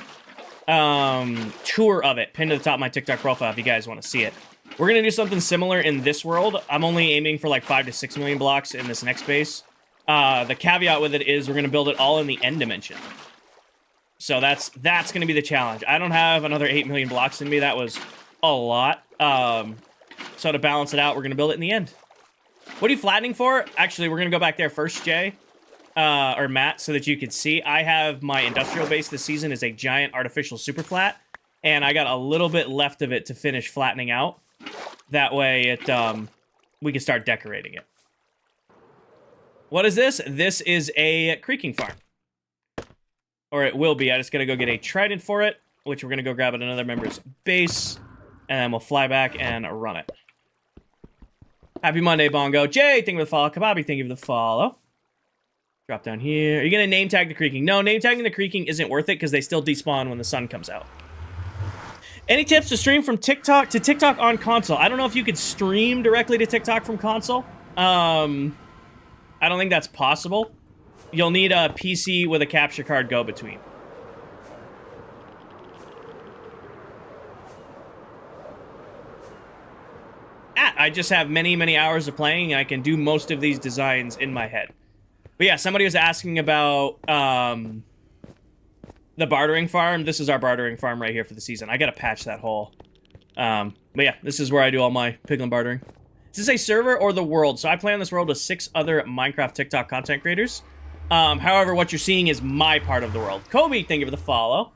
tour of it pinned to the top of my TikTok profile if you guys want to see it. We're going to do something similar in this world. I'm only aiming for like 5 to 6 million blocks in this next base. The caveat with it is we're going to build it all in the end dimension. So that's going to be the challenge. I don't have another 8 million blocks in me. That was a lot. So to balance it out, we're going to build it in the end. What are you flattening for? Actually, we're going to go back there first, Jay. Or Matt, so that you can see. I have my industrial base this season is a giant artificial super flat, and I got a little bit left of it to finish flattening out. That way, we can start decorating it. What is this? This is a creaking farm. Or it will be. I just gotta go get a trident for it, which we're gonna go grab at another member's base, and then we'll fly back and run it. Happy Monday, Bongo. Jay, thank you for the follow. Kababi, thank you for the follow. Drop down here. Are you going to name tag the creaking? No, name tagging the creaking isn't worth it because they still despawn when the sun comes out. Any tips to stream from TikTok to TikTok on console? I don't know if you could stream directly to TikTok from console. I don't think that's possible. You'll need a PC with a capture card go-between. I just have many, many hours of playing, and I can do most of these designs in my head. But yeah, somebody was asking about the bartering farm. This is our bartering farm right here for the season. I gotta patch that hole. But yeah, this is where I do all my piglin bartering. Is this a server or the world? So I play on this world with 6 other Minecraft TikTok content creators. However, what you're seeing is my part of the world. Kobe, thank you for the follow.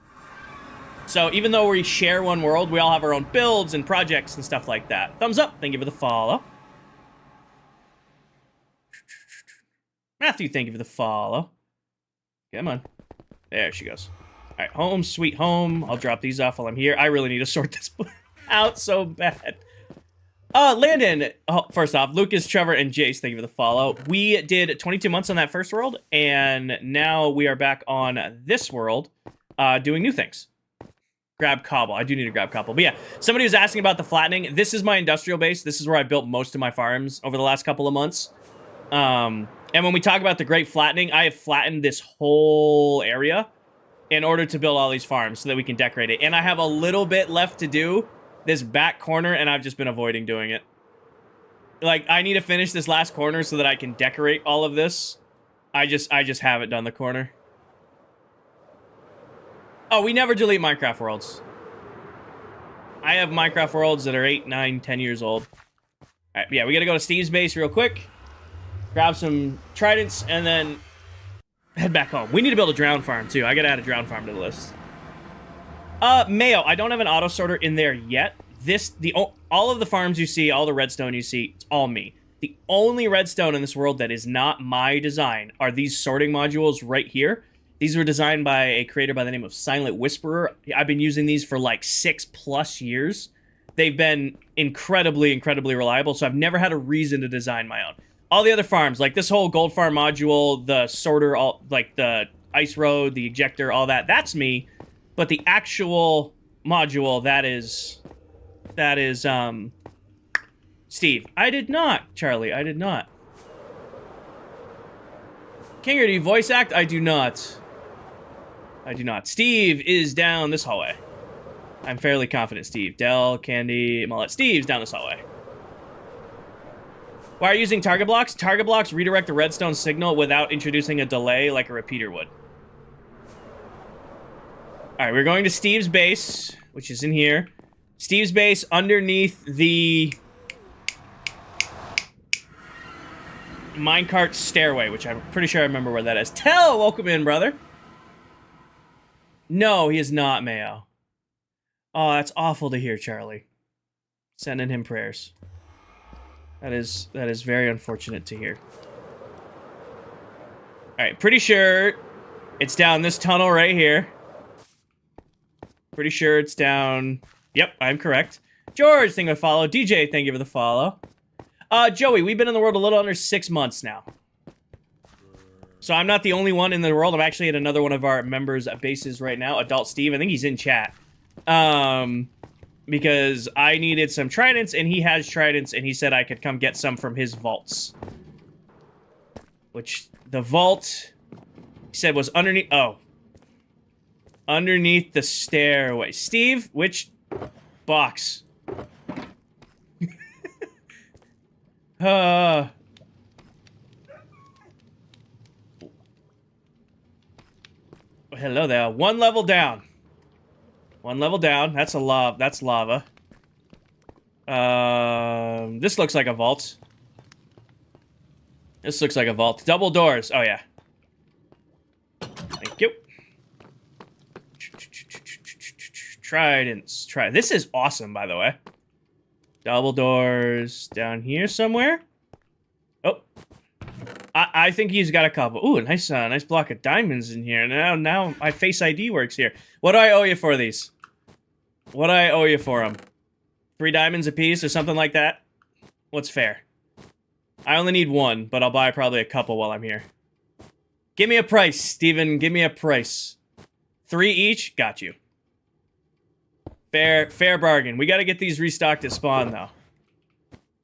So even though we share one world, we all have our own builds and projects and stuff like that. Thumbs up, thank you for the follow. Matthew, thank you for the follow. Come on. There she goes. All right, home, sweet home. I'll drop these off while I'm here. I really need to sort this out so bad. Landon, first off, Lucas, Trevor, and Jace, thank you for the follow. We did 22 months on that first world, and now we are back on this world doing new things. Grab cobble. I do need to grab cobble. But yeah, somebody was asking about the flattening. This is my industrial base. This is where I built most of my farms over the last couple of months. And when we talk about the great flattening, I have flattened this whole area in order to build all these farms so that we can decorate it. And I have a little bit left to do this back corner, and I've just been avoiding doing it. Like, I need to finish this last corner so that I can decorate all of this. I just haven't done the corner. Oh, we never delete Minecraft worlds. I have Minecraft worlds that are 8, 9, 10 years old. All right, yeah, we gotta go to Steve's base real quick. Grab some tridents, and then head back home. We need to build a drown farm, too. I gotta add a drown farm to the list. Mayo, I don't have an auto sorter in there yet. All of the farms you see, all the redstone you see, it's all me. The only redstone in this world that is not my design are these sorting modules right here. These were designed by a creator by the name of Silent Whisperer. I've been using these for like 6+ years. They've been incredibly, incredibly reliable, so I've never had a reason to design my own. All the other farms, like this whole gold farm module, the sorter, like the ice road, the ejector, all that, that's me. But the actual module, that is Steve. I did not, Charlie. I did not. Kinger, do you voice act? I do not. I do not. Steve is down this hallway. I'm fairly confident, Steve. Del, Candy, Mullet. Steve's down this hallway. Why are you using target blocks? Target blocks redirect the redstone signal without introducing a delay like a repeater would. Alright, we're going to Steve's base, which is in here. Steve's base underneath the minecart stairway, which I'm pretty sure I remember where that is. Tell, welcome in, brother. No, he is not, Mayo. Oh, that's awful to hear, Charlie. Sending him prayers. That is very unfortunate to hear. Alright, pretty sure it's down this tunnel right here. Pretty sure it's down... Yep, I'm correct. George, thank you for the follow. DJ, thank you for the follow. Joey, we've been in the world a little under 6 months now. So I'm not the only one in the world. I'm actually at another one of our members' bases right now. Adult Steve, I think he's in chat. Because I needed some tridents, and he has tridents, and he said I could come get some from his vaults. Which, the vault, he said was underneath... Oh. Underneath the stairway. Steve, which box? Hello there. One level down. One level down. That's lava. This looks like a vault. This looks like a vault. Double doors. Oh, yeah. Thank you. Tridents. This is awesome, by the way. Double doors down here somewhere. Oh. I think he's got a couple. Ooh, a nice block of diamonds in here. Now my Face ID works here. What do I owe you for these? What do I owe you for them? 3 diamonds a piece or something like that? What's fair? I only need 1, but I'll buy probably a couple while I'm here. Give me a price, Steven. Give me a price. 3 each? Got you. Fair bargain. We got to get these restocked at spawn, though.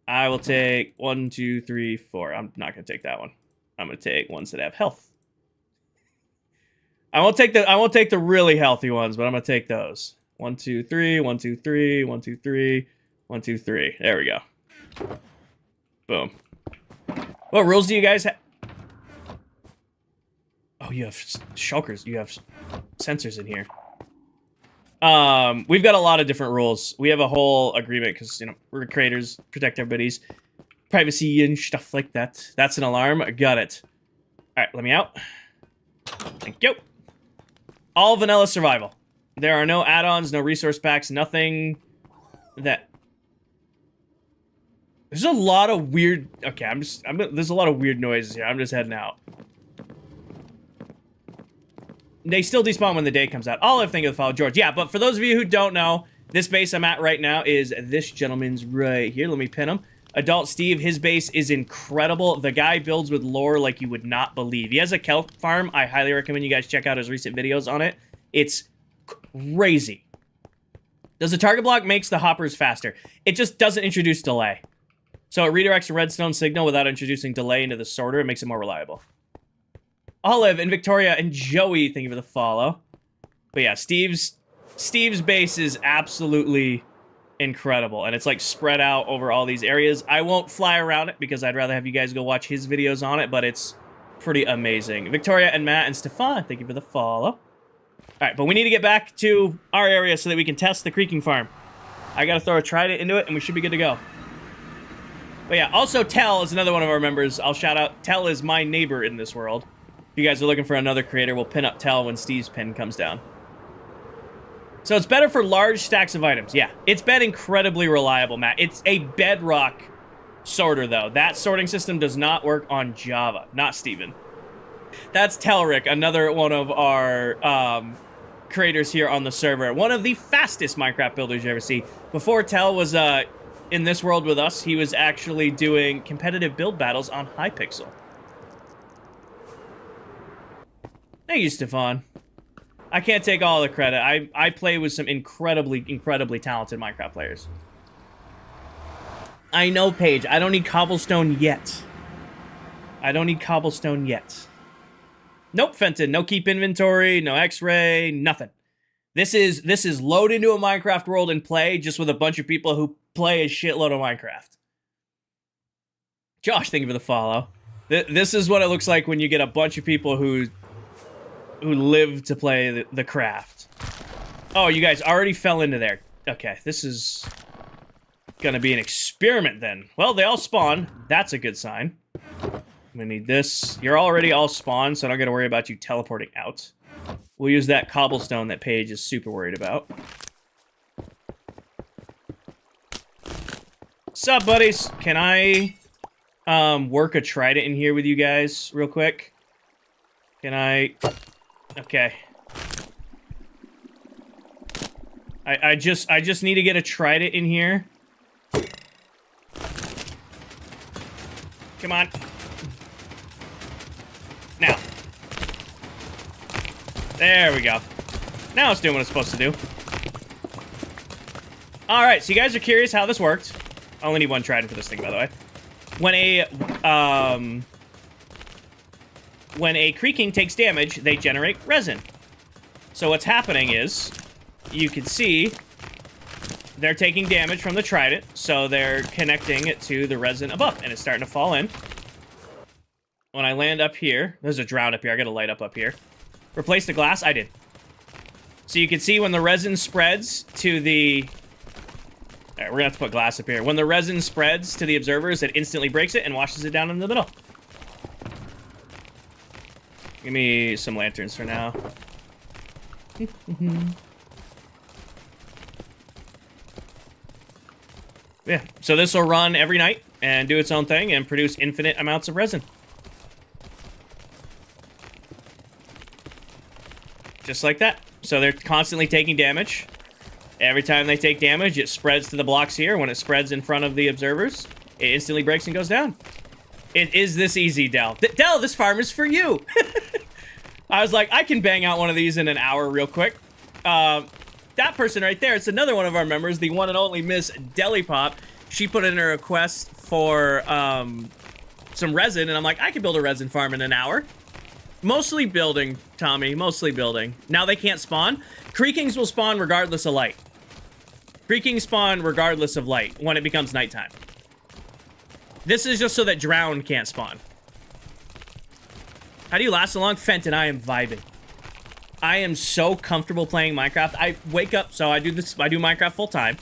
I will take 1, 2, 3, 4. I'm not going to take that one. I'm going to take ones that have health. I won't take the really healthy ones, but I'm going to take those. 1, 2, 3, 1, 2, 3, 1, 2, 3, 1, 2, 3. There we go. Boom. What rules do you guys have? Oh, you have shulkers. You have sensors in here. We've got a lot of different rules. We have a whole agreement because, you know, we're creators, protect everybody's privacy and stuff like that. That's an alarm. Got it. All right, let me out. Thank you. All vanilla survival. There are no add-ons, no resource packs, nothing that... There's a lot of weird... Okay, there's a lot of weird noises here. I'm just heading out. They still despawn when the day comes out. Olive, thank you for the follow. George, yeah, but for those of you who don't know, this base I'm at right now is this gentleman's right here. Let me pin him. Adult Steve, his base is incredible. The guy builds with lore like you would not believe. He has a kelp farm. I highly recommend you guys check out his recent videos on it. It's crazy. Does the target block makes the hoppers faster? It just doesn't introduce delay. So it redirects the redstone signal without introducing delay into the sorter. It makes it more reliable. Olive and Victoria and Joey, thank you for the follow. But yeah, Steve's base is absolutely incredible, and it's like spread out over all these areas. I won't fly around it because I'd rather have you guys go watch his videos on it, but it's pretty amazing. Victoria and Matt and Stefan, thank you for the follow. All right, but we need to get back to our area so that we can test the creaking farm. I gotta throw a trident into it, and we should be good to go. But yeah, also Tell is another one of our members. I'll shout out. Tell is my neighbor in this world. If you guys are looking for another creator, we'll pin up Tell when Steve's pin comes down. So it's better for large stacks of items. Yeah, it's been incredibly reliable, Matt. It's a bedrock sorter, though. That sorting system does not work on Java. Not Steven. That's Telric, another one of our creators here on the server. One of the fastest Minecraft builders you ever see. Before Tell was in this world with us, he was actually doing competitive build battles on Hypixel. Thank you, Stefan. I can't take all the credit. I play with some incredibly talented Minecraft players. I know, Paige. I don't need cobblestone yet. I don't need cobblestone yet. Nope, Fenton. No keep inventory, no X-ray, nothing. This is load into a Minecraft world and play just with a bunch of people who play a shitload of Minecraft. Josh, thank you for the follow. This is what it looks like when you get a bunch of people who live to play the craft. Oh, you guys already fell into there. Okay, this is gonna be an experiment then. Well, they all spawn. That's a good sign. I'm gonna need this. You're already all spawned, so I don't gotta worry about you teleporting out. We'll use that cobblestone that Paige is super worried about. Sup, buddies? Can I work a trident in here with you guys real quick? Can I... Okay. I just need to get a trident in here. Come on. Now. There we go. Now it's doing what it's supposed to do. Alright, so you guys are curious how this worked. I only need one trident for this thing, by the way. When a creaking takes damage, they generate resin. So what's happening is, you can see, they're taking damage from the trident, so they're connecting it to the resin above, and it's starting to fall in. When I land up here, there's a drown up here, I gotta light up here. Replace the glass? I did. So you can see when the resin spreads to the... Alright, we're gonna have to put glass up here. When the resin spreads to the observers, it instantly breaks it and washes it down in the middle. Give me some lanterns for now. Yeah, so this will run every night and do its own thing and produce infinite amounts of resin. Just like that. So they're constantly taking damage. Every time they take damage, it spreads to the blocks here. When it spreads in front of the observers, it instantly breaks and goes down. It is this easy, Dell. Dell, this farm is for you! I was like, I can bang out one of these in an hour real quick. That person right there, it's another one of our members, the one and only Miss Delipop. She put in a request for some resin, and I'm like, I can build a resin farm in an hour. Mostly building, Tommy, mostly building. Now they can't spawn. Creakings will spawn regardless of light. Creakings spawn regardless of light when it becomes nighttime. This is just so that Drown can't spawn. How do you last so long? Fenton, I am vibing. I am so comfortable playing Minecraft. I wake up, so I do Minecraft full time.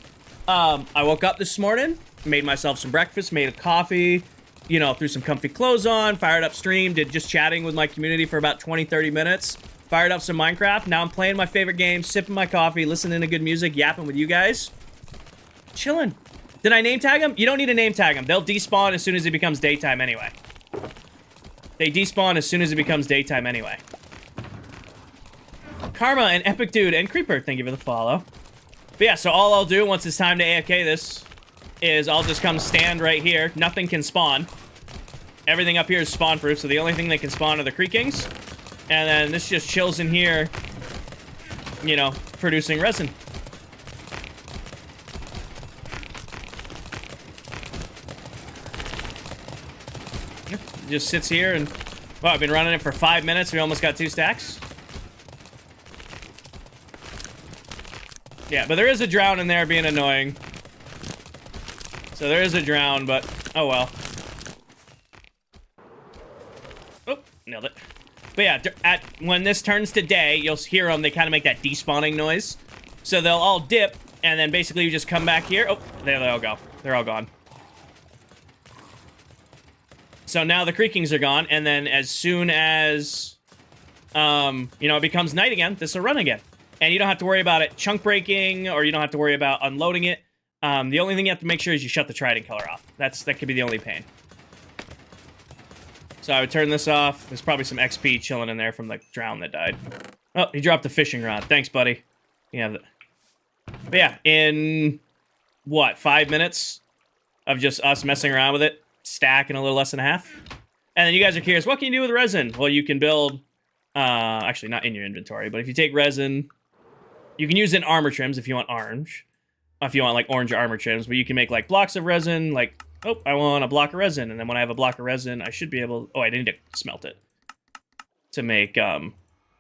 I woke up this morning, made myself some breakfast, made a coffee, you know, threw some comfy clothes on, fired up stream, did just chatting with my community for about 20-30 minutes, fired up some Minecraft. Now I'm playing my favorite game, sipping my coffee, listening to good music, yapping with you guys. Chilling. Did I name tag them? You don't need to name tag them. They'll despawn as soon as it becomes daytime anyway. They despawn as soon as it becomes daytime anyway. Karma and Epic Dude and Creeper, thank you for the follow. But yeah, so all I'll do once it's time to AFK this is I'll just come stand right here. Nothing can spawn. Everything up here is spawn proof, so the only thing that can spawn are the Creakings. And then this just chills in here, you know, producing resin. Just sits here and, well, I've been running it for 5 minutes. We almost got 2 stacks. Yeah, but there is a drown in there being annoying. So there is a drown, but oh well. Oh, nailed it. But yeah, when this turns to day, you'll hear them. They kind of make that despawning noise. So they'll all dip, And then basically you just come back here. Oh, there they all go. They're all gone. So now the creakings are gone, and then as soon as, it becomes night again, this will run again. And you don't have to worry about it chunk breaking, or you don't have to worry about unloading it. The only thing you have to make sure is you shut the trident color off. That could be the only pain. So I would turn this off. There's probably some XP chilling in there from the drown that died. Oh, he dropped the fishing rod. Thanks, buddy. You have it. But yeah, in, 5 minutes of just us messing around with it, stack in a little less than a half. And then you guys are curious, what can you do with resin? Well, you can build, actually not in your inventory, but if you take resin, you can use it in armor trims if you want orange. If you want, like, orange armor trims, but you can make, like, blocks of resin, like, oh, I want a block of resin, and then when I have a block of resin, I should be able, oh, I need to smelt it to make,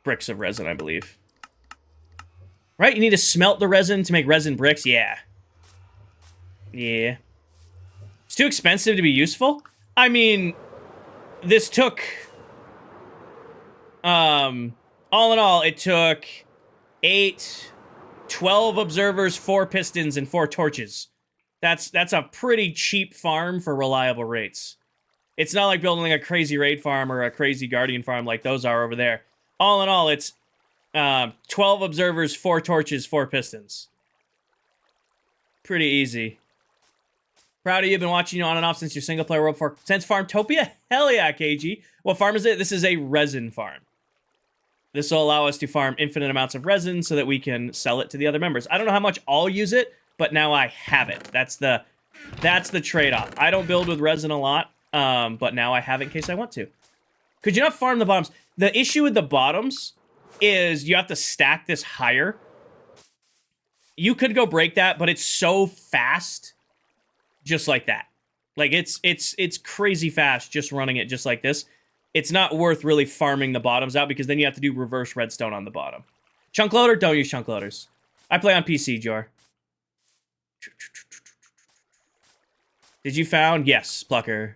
bricks of resin, I believe. Right? You need to smelt the resin to make resin bricks? Yeah. Yeah. It's too expensive to be useful? I mean, this took, all in all, it took 12 observers, 4 pistons, and 4 torches. That's a pretty cheap farm for reliable rates. It's not like building a crazy raid farm or a crazy guardian farm like those are over there. All in all, it's 12 observers, 4 torches, 4 pistons. Pretty easy. Proud of you. Been watching you on and off since your single player world for since Farmtopia. Hell yeah, KG. What farm is it? This is a resin farm. This will allow us to farm infinite amounts of resin so that we can sell it to the other members. I don't know how much I'll use it, but now I have it. That's the trade-off. I don't build with resin a lot, but now I have it in case I want to. Could you not farm the bottoms? The issue with the bottoms is you have to stack this higher. You could go break that, but it's so fast, just like that. Like, it's crazy fast just running it just like this. It's not worth really farming the bottoms out because then you have to do reverse redstone on the bottom. Chunk loader? Don't use chunk loaders. I play on PC, Jor. Did you found? Yes, Plucker.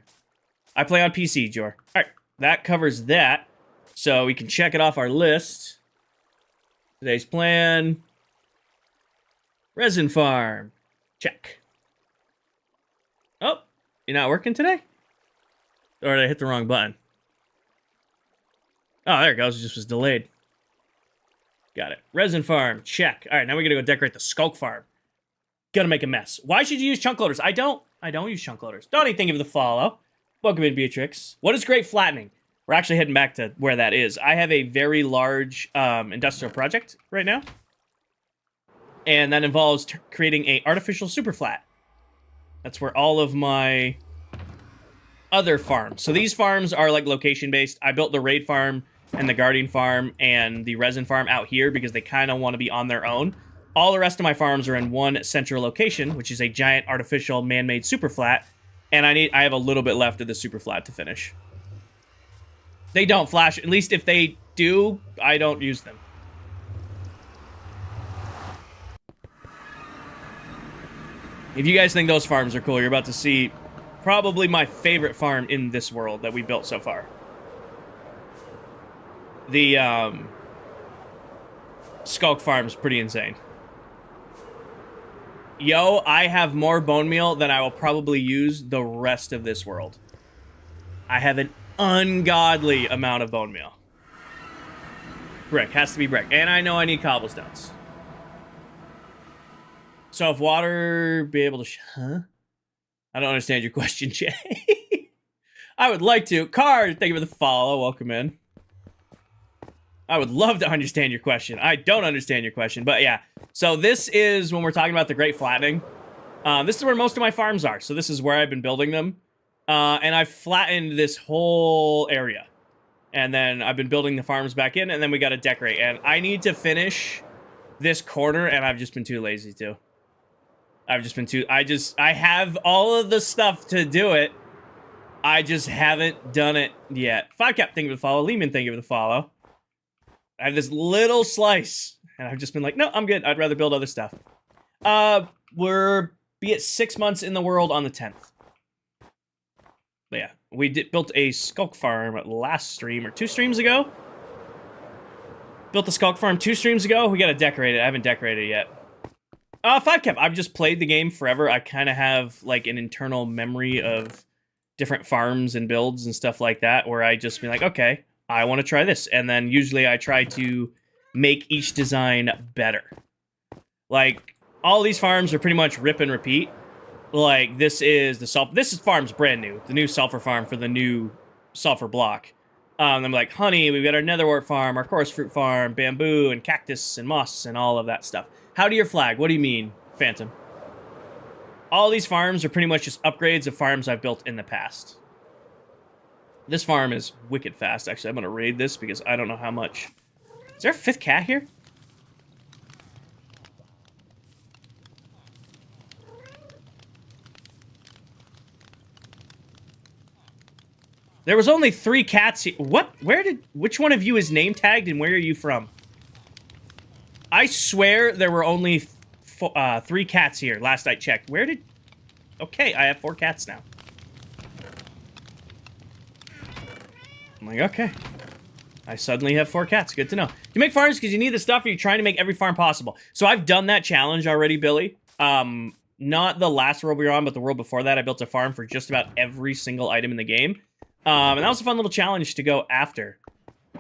I play on PC, Jor. Alright, that covers that. So we can check it off our list. Today's plan. Resin farm. Check. Oh, you're not working today? Or did I hit the wrong button? Oh, there it goes. It just was delayed. Got it. Resin farm. Check. All right, now we gotta go decorate the skulk farm. Gonna make a mess. Why should you use chunk loaders? I don't use chunk loaders. Donnie, thank you for the follow. Welcome in, Beatrix. What is great flattening? We're actually heading back to where that is. I have a very large industrial project right now. And that involves creating a artificial super flat. That's where all of my other farms. So these farms are like location based. I built the raid farm and the guardian farm and the resin farm out here because they kind of want to be on their own. All the rest of my farms are in one central location, which is a giant artificial man-made super flat. And I have a little bit left of the super flat to finish. They don't flash. At least if they do, I don't use them. If you guys think those farms are cool, you're about to see probably my favorite farm in this world that we built so far. The Skulk farm's pretty insane. Yo, I have more bone meal than I will probably use the rest of this world. I have an ungodly amount of bone meal. Brick, has to be brick. And I know I need cobblestones. So if water be able to... Huh? I don't understand your question, Jay. I would like to. Card, thank you for the follow. Welcome in. I would love to understand your question. I don't understand your question, but yeah. So this is when we're talking about the Great Flattening. This is where most of my farms are. So this is where I've been building them. And I've flattened this whole area. And then I've been building the farms back in, and then we got to decorate. And I need to finish this corner, and I've just been too lazy to. I have all of the stuff to do it. I just haven't done it yet. 5cap, thank you for the follow. Lehman, thank you for the follow. I have this little slice, and I've just been like, no, I'm good. I'd rather build other stuff. We're be at 6 months in the world on the 10th. But yeah, we built a skulk farm last stream, or 2 streams ago. Built the skulk farm 2 streams ago. We gotta decorate it. I haven't decorated it yet. 5 cap. I've just played the game forever. I kind of have like an internal memory of different farms and builds and stuff like that, where I just be like, okay, I want to try this, and then usually I try to make each design better. Like all these farms are pretty much rip and repeat. Like this is farm's brand new, the new sulfur farm for the new sulfur block. I'm like, honey, we've got our netherwort farm, our chorus fruit farm, bamboo and cactus and moss and all of that stuff. How do your flag? What do you mean, Phantom? All these farms are pretty much just upgrades of farms I've built in the past. This farm is wicked fast. Actually, I'm going to raid this because I don't know how much. Is there a 5th cat here? There was only 3 cats here. What? Which one of you is name tagged and where are you from? I swear there were only 3 cats here last I checked. Okay, I have 4 cats now. I'm like, okay. I suddenly have 4 cats. Good to know. You make farms because you need the stuff, or you're trying to make every farm possible. So I've done that challenge already, Billy. Not the last world we were on, but the world before that. I built a farm for just about every single item in the game. And that was a fun little challenge to go after.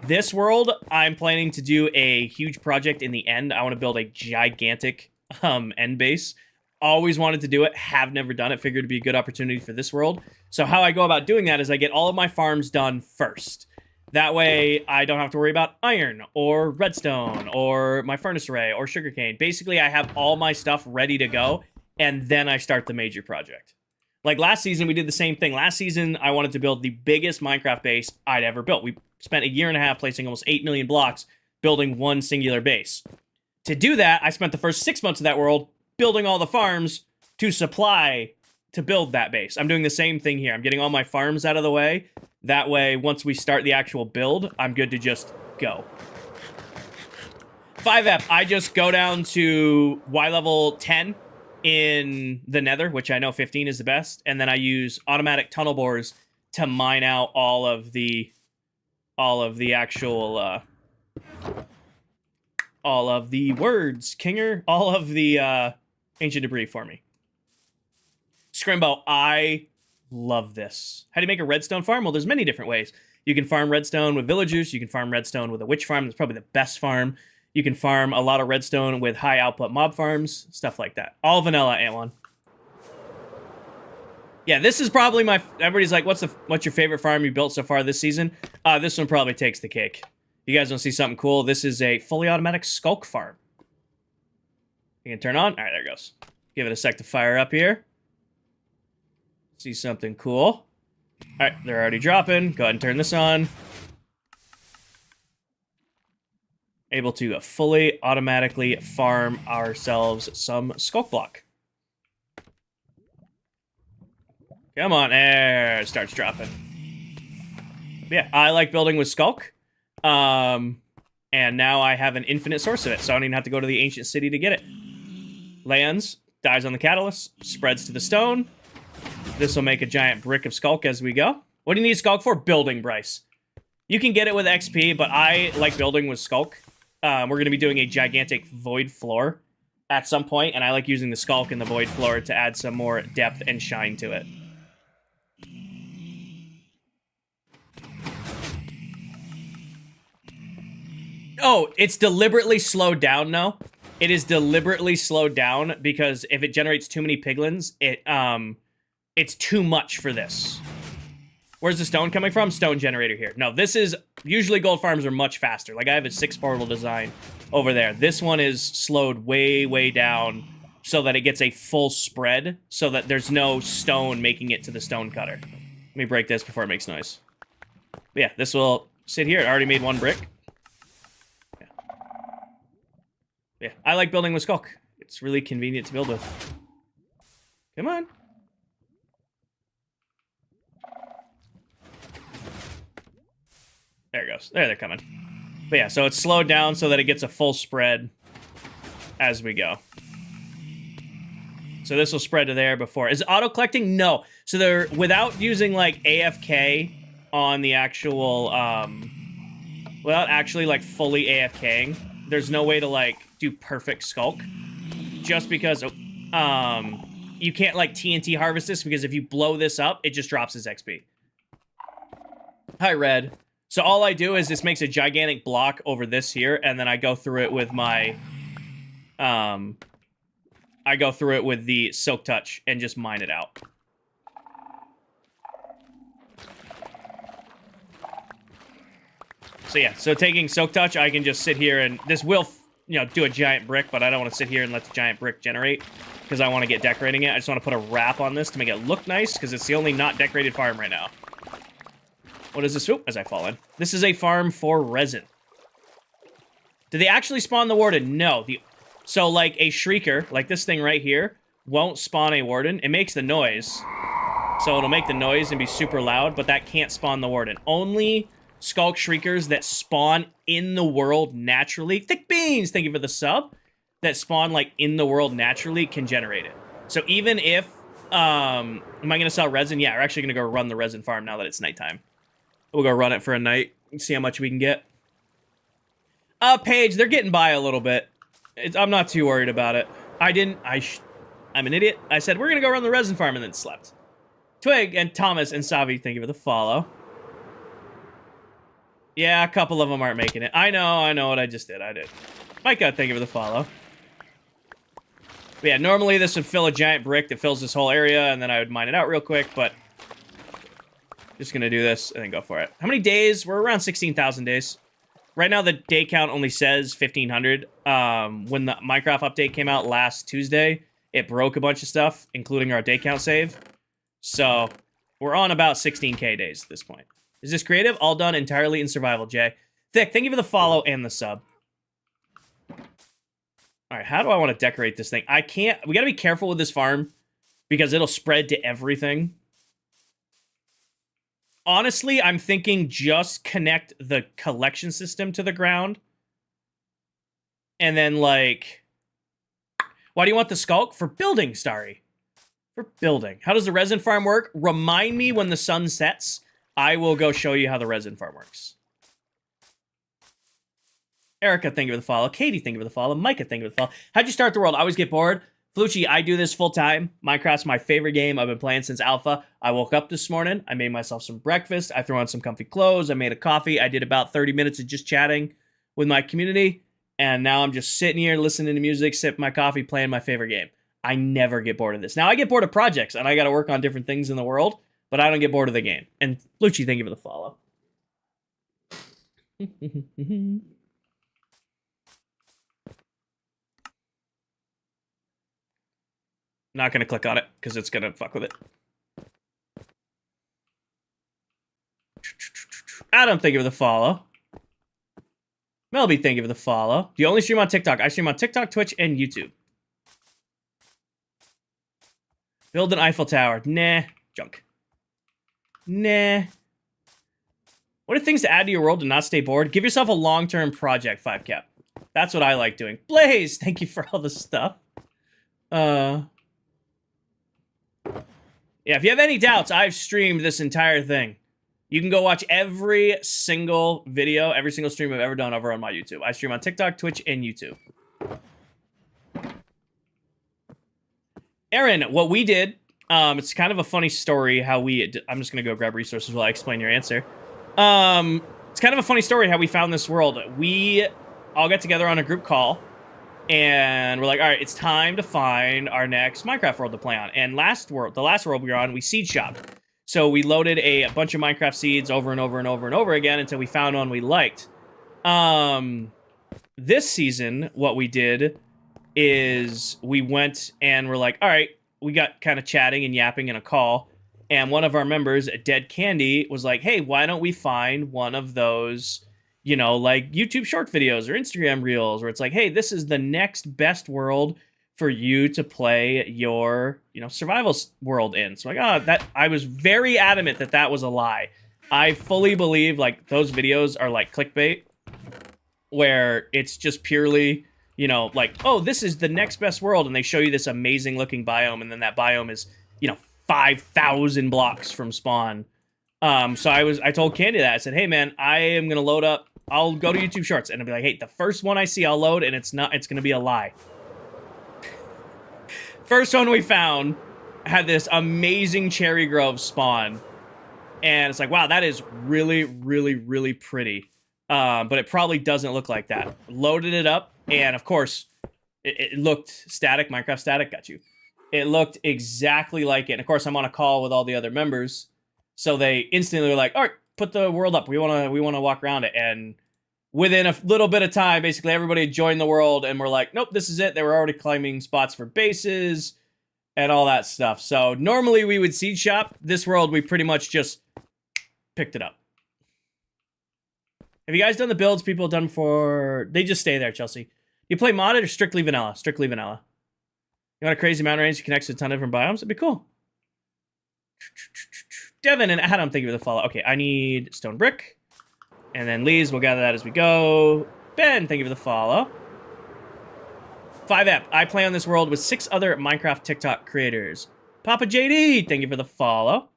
This world, I'm planning to do a huge project in the end. I want to build a gigantic end base. Always wanted to do it, have never done it. Figured it'd be a good opportunity for this world. So how I go about doing that is I get all of my farms done first. That way, I don't have to worry about iron, or redstone, or my furnace array, or sugarcane. Basically, I have all my stuff ready to go, and then I start the major project. Like last season, we did the same thing. Last season, I wanted to build the biggest Minecraft base I'd ever built. We spent a year and a half placing almost 8 million blocks building one singular base. To do that, I spent the first 6 months of that world building all the farms to build that base. I'm doing the same thing here. I'm getting all my farms out of the way. That way, once we start the actual build, I'm good to just go. 5F, I just go down to Y level 10 in the nether, which I know 15 is the best, and then I use automatic tunnel bores to mine out all of the actual all of the words, Kinger, all of the ancient debris for me. Scrimbo, I love this. How do you make a redstone farm? Well, there's many different ways. You can farm redstone with villagers. You can farm redstone with a witch farm. That's probably the best farm. You can farm a lot of redstone with high output mob farms, stuff like that. All vanilla, Antwan. Yeah, this is probably everybody's like, what's your favorite farm you built so far this season? This one probably takes the cake. You guys want to see something cool? This is a fully automatic skulk farm. You can turn on. All right, there it goes. Give it a sec to fire up here. See something cool. All right, they're already dropping. Go ahead and turn this on. Able to fully automatically farm ourselves some skulk block. Come on, there it starts dropping. Yeah, I like building with skulk. And now I have an infinite source of it, so I don't even have to go to the ancient city to get it. Lands, dies on the catalyst, spreads to the stone. This will make a giant brick of skulk as we go. What do you need skulk for? Building, Bryce. You can get it with XP, but I like building with skulk. We're going to be doing a gigantic void floor at some point, and I like using the skulk in the void floor to add some more depth and shine to it. Oh, it's deliberately slowed down now. It is deliberately slowed down because if it generates too many piglins, it's too much for this. Where's the stone coming from? Stone generator here. No, this is... Usually gold farms are much faster. Like, I have a 6 portal design over there. This one is slowed way, way down so that it gets a full spread so that there's no stone making it to the stone cutter. Let me break this before it makes noise. But yeah, this will sit here. It already made 1 brick. Yeah, I like building with skulk. It's really convenient to build with. Come on. There it goes. There, they're coming. But yeah, so it's slowed down so that it gets a full spread as we go. So this will spread to there before. Is it auto-collecting? No. So they're, without using, like, AFK on the actual, without actually, like, fully AFKing, there's no way to, like, do perfect skulk. just because you can't like TNT harvest this, because if you blow this up, it just drops his XP. Hi, Red. So all I do is this makes a gigantic block over this here, and then I go through it with my I go through it with the Silk Touch and just mine it out. So yeah, so taking Silk Touch, I can just sit here and this will, you know, do a giant brick, but I don't want to sit here and let the giant brick generate because I want to get decorating it. I just want to put a wrap on this to make it look nice because it's the only not decorated farm right now. What is this? Oop, as I fall in. This is a farm for resin. Did they actually spawn the warden? No. So, like, a shrieker, like this thing right here, won't spawn a warden. It makes the noise. So it'll make the noise and be super loud, but that can't spawn the warden. Only skulk shriekers that spawn in the world naturally. Thick beans, thank you for the sub. That spawn, like, in the world naturally can generate it. So even if, am I going to sell resin? Yeah, we're actually going to go run the resin farm now that it's nighttime. We'll go run it for a night and see how much we can get. Paige, they're getting by a little bit. I'm not too worried about it. I'm an idiot. I said, we're going to go run the resin farm and then slept. Twig and Thomas and Savi, thank you for the follow. Yeah, a couple of them aren't making it. I know what I just did. I did. Micah, thank you for the follow. But yeah, normally this would fill a giant brick that fills this whole area, and then I would mine it out real quick, but just gonna do this and then go for it. How many days? We're around 16,000 days. Right now, the day count only says 1,500. When the Minecraft update came out last Tuesday, it broke a bunch of stuff, including our day count save. So we're on about 16K days at this point. Is this creative? All done entirely in survival, Jay. Thick, thank you for the follow and the sub. All right, how do I want to decorate this thing? I can't... We got to be careful with this farm because it'll spread to everything. Honestly, I'm thinking just connect the collection system to the ground. And then, like... Why do you want the skulk? For building, Starry. For building. How does the resin farm work? Remind me when the sun sets. I will go show you how the resin farm works. Erica, thank you for the follow. Katie, thank you for the follow. Micah, thank you for the follow. How'd you start the world? I always get bored. Flucci, I do this full time. Minecraft's my favorite game. I've been playing since alpha. I woke up this morning. I made myself some breakfast. I threw on some comfy clothes. I made a coffee. I did about 30 minutes of just chatting with my community. And now I'm just sitting here listening to music, sipping my coffee, playing my favorite game. I never get bored of this. Now, I get bored of projects, and I got to work on different things in the world, but I don't get bored of the game. And Flucci, thank you for the follow. Not going to click on it because it's going to fuck with it. Adam, thank you for the follow. Melby, thank you for the follow. Do you only stream on TikTok? I stream on TikTok, Twitch, and YouTube. Build an Eiffel Tower. Nah. Junk. Nah. What are things to add to your world to not stay bored? Give yourself a long-term project, 5cap. That's what I like doing. Blaze, thank you for all the stuff. Yeah, if you have any doubts, I've streamed this entire thing. You can go watch every single video, every single stream I've ever done over on my YouTube. I stream on TikTok, Twitch, and YouTube. Aaron, what we did, it's kind of a funny story how we... I'm just going to go grab resources while I explain your answer. It's kind of a funny story how we found this world. We all got together on a group call. And we're like, all right, it's time to find our next Minecraft world to play on. And the last world we were on, we seed shopped. So we loaded a bunch of Minecraft seeds over and over and over and over again until we found one we liked. This season, what we did is we went and we're like, all right, we got kind of chatting and yapping in a call. And one of our members, Dead Candy, was like, hey, why don't we find one of those... you know, like YouTube short videos or Instagram reels where it's like, hey, this is the next best world for you to play your, you know, survival world in. So like, that I was very adamant that that was a lie. I fully believe like those videos are like clickbait where it's just purely, you know, like, oh, this is the next best world. And they show you this amazing looking biome. And then that biome is, you know, 5,000 blocks from spawn. So I told Candy that. I said, hey man, I am going to load up. I'll go to YouTube Shorts and I'll be like, hey, the first one I see, I'll load, and it's going to be a lie. first one we found had this amazing cherry grove spawn. And it's like, wow, that is really, really, really pretty. But it probably doesn't look like that. Loaded it up, and of course, it looked static. Minecraft static got you. It looked exactly like it. And of course, I'm on a call with all the other members, so they instantly were like, all right, put the world up. We wanna walk around it. And within a little bit of time, basically everybody joined the world, and we're like, nope, this is it. They were already claiming spots for bases and all that stuff. So normally we would seed shop. This world, we pretty much just picked it up. Have you guys done the builds people have done for... They just stay there, Chelsea. You play modded or strictly vanilla? Strictly vanilla. You want a crazy mountain range that connects to a ton of different biomes? That'd be cool. Devin and Adam, thank you for the follow. Okay, I need stone brick. And then Lee's, we'll gather that as we go. Ben, thank you for the follow. 5ep, I play on this world with 6 other Minecraft TikTok creators. Papa JD, thank you for the follow.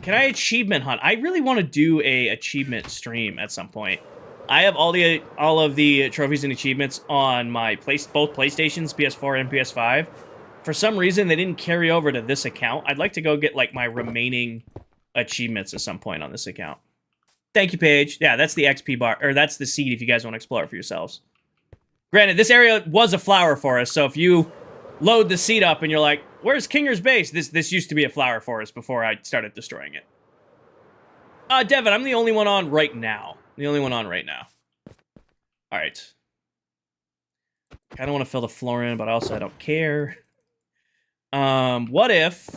Can I achievement hunt? I really want to do a achievement stream at some point. I have all of the trophies and achievements on my both PlayStations, PS4 and PS5. For some reason, they didn't carry over to this account. I'd like to go get like my remaining achievements at some point on this account. Thank you, Paige. Yeah, that's the XP bar, or that's the seed if you guys want to explore it for yourselves. Granted, this area was a flower forest, so if you load the seed up and you're like, where's Kinger's base? This used to be a flower forest before I started destroying it. Devin, I'm the only one on right now. All right. I don't want to fill the floor in, but also I don't care. What if?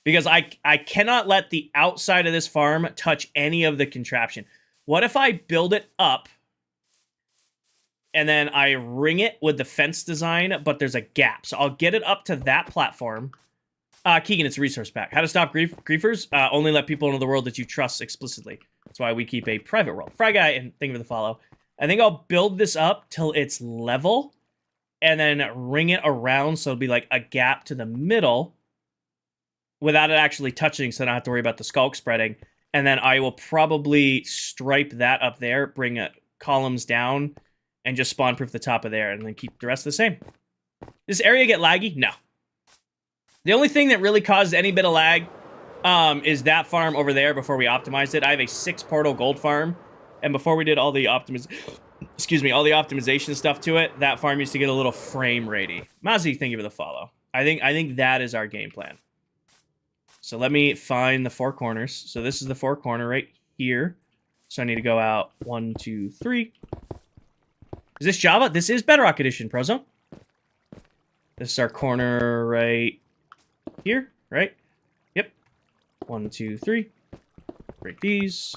Because I cannot let the outside of this farm touch any of the contraption. What if I build it up and then I ring it with the fence design, but there's a gap. So I'll get it up to that platform. Keegan, it's a resource pack. How to stop griefers? Only let people into the world that you trust explicitly. That's why we keep a private world. Fry Guy, and thank you for the follow. I think I'll build this up till it's level and then ring it around so it'll be like a gap to the middle without it actually touching, so I don't have to worry about the skulk spreading. And then I will probably stripe that up there, bring columns down, and just spawn-proof the top of there, and then keep the rest the same. Does this area get laggy? No. The only thing that really caused any bit of lag is that farm over there before we optimized it. I have a 6-portal gold farm, and before we did all the optimization stuff to it, that farm used to get a little frame ratey. Mazi, thank you for the follow. I think that is our game plan. So let me find the 4 corners. So this is the 4 corner right here. So I need to go out 1, 2, 3. Is this Java? This is Bedrock Edition, Prozone. This is our corner right here, right? Yep. 1, 2, 3. Break these.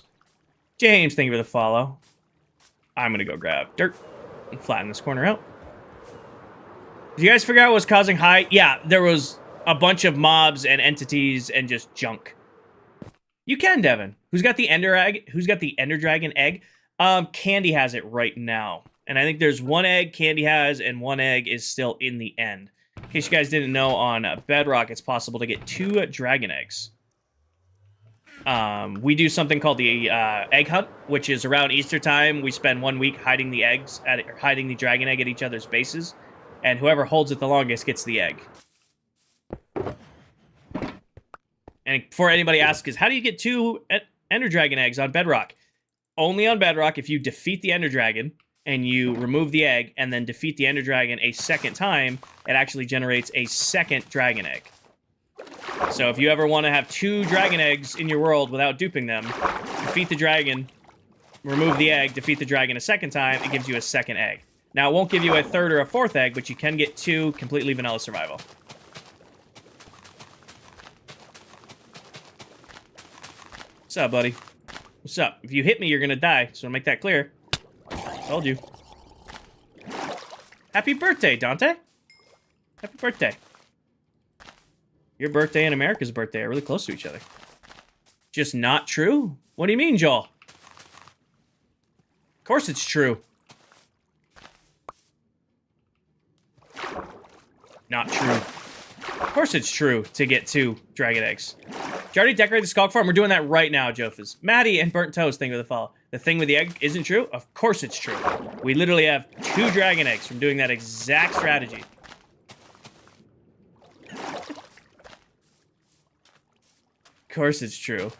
James, thank you for the follow. I'm going to go grab dirt and flatten this corner out. Did you guys figure out what was causing high? Yeah, there was a bunch of mobs and entities and just junk. You can, Devin. Who's got the Ender egg? Who's got the Ender Dragon egg? Candy has it right now. And I think there's 1 egg Candy has, and 1 egg is still in the end. In case you guys didn't know, on Bedrock, it's possible to get 2 dragon eggs. We do something called the egg hunt, which is around Easter time. We spend 1 week hiding the eggs, hiding the dragon egg at each other's bases. And whoever holds it the longest gets the egg. And before anybody asks, how do you get 2 Ender Dragon eggs on Bedrock? Only on Bedrock if you defeat the Ender Dragon and you remove the egg and then defeat the Ender Dragon a second time, it actually generates a second dragon egg. So if you ever want to have 2 dragon eggs in your world without duping them, defeat the dragon, remove the egg, defeat the dragon a second time, it gives you a second egg. Now, it won't give you a 3rd or a 4th egg, but you can get 2 completely vanilla survival. What's up, buddy? What's up? If you hit me, you're gonna die, so make that clear. Told you. Happy birthday, Dante. Happy birthday. Your birthday and America's birthday are really close to each other. Just not true? What do you mean, Joel? Of course it's true. Not true. Of course it's true to get 2 dragon eggs. Did you already decorate the Skulk Farm? We're doing that right now, Jofas. Maddie and Burnt Toast, thank you for the follow. The thing with the egg isn't true? Of course it's true. We literally have 2 dragon eggs from doing that exact strategy. Of course it's true.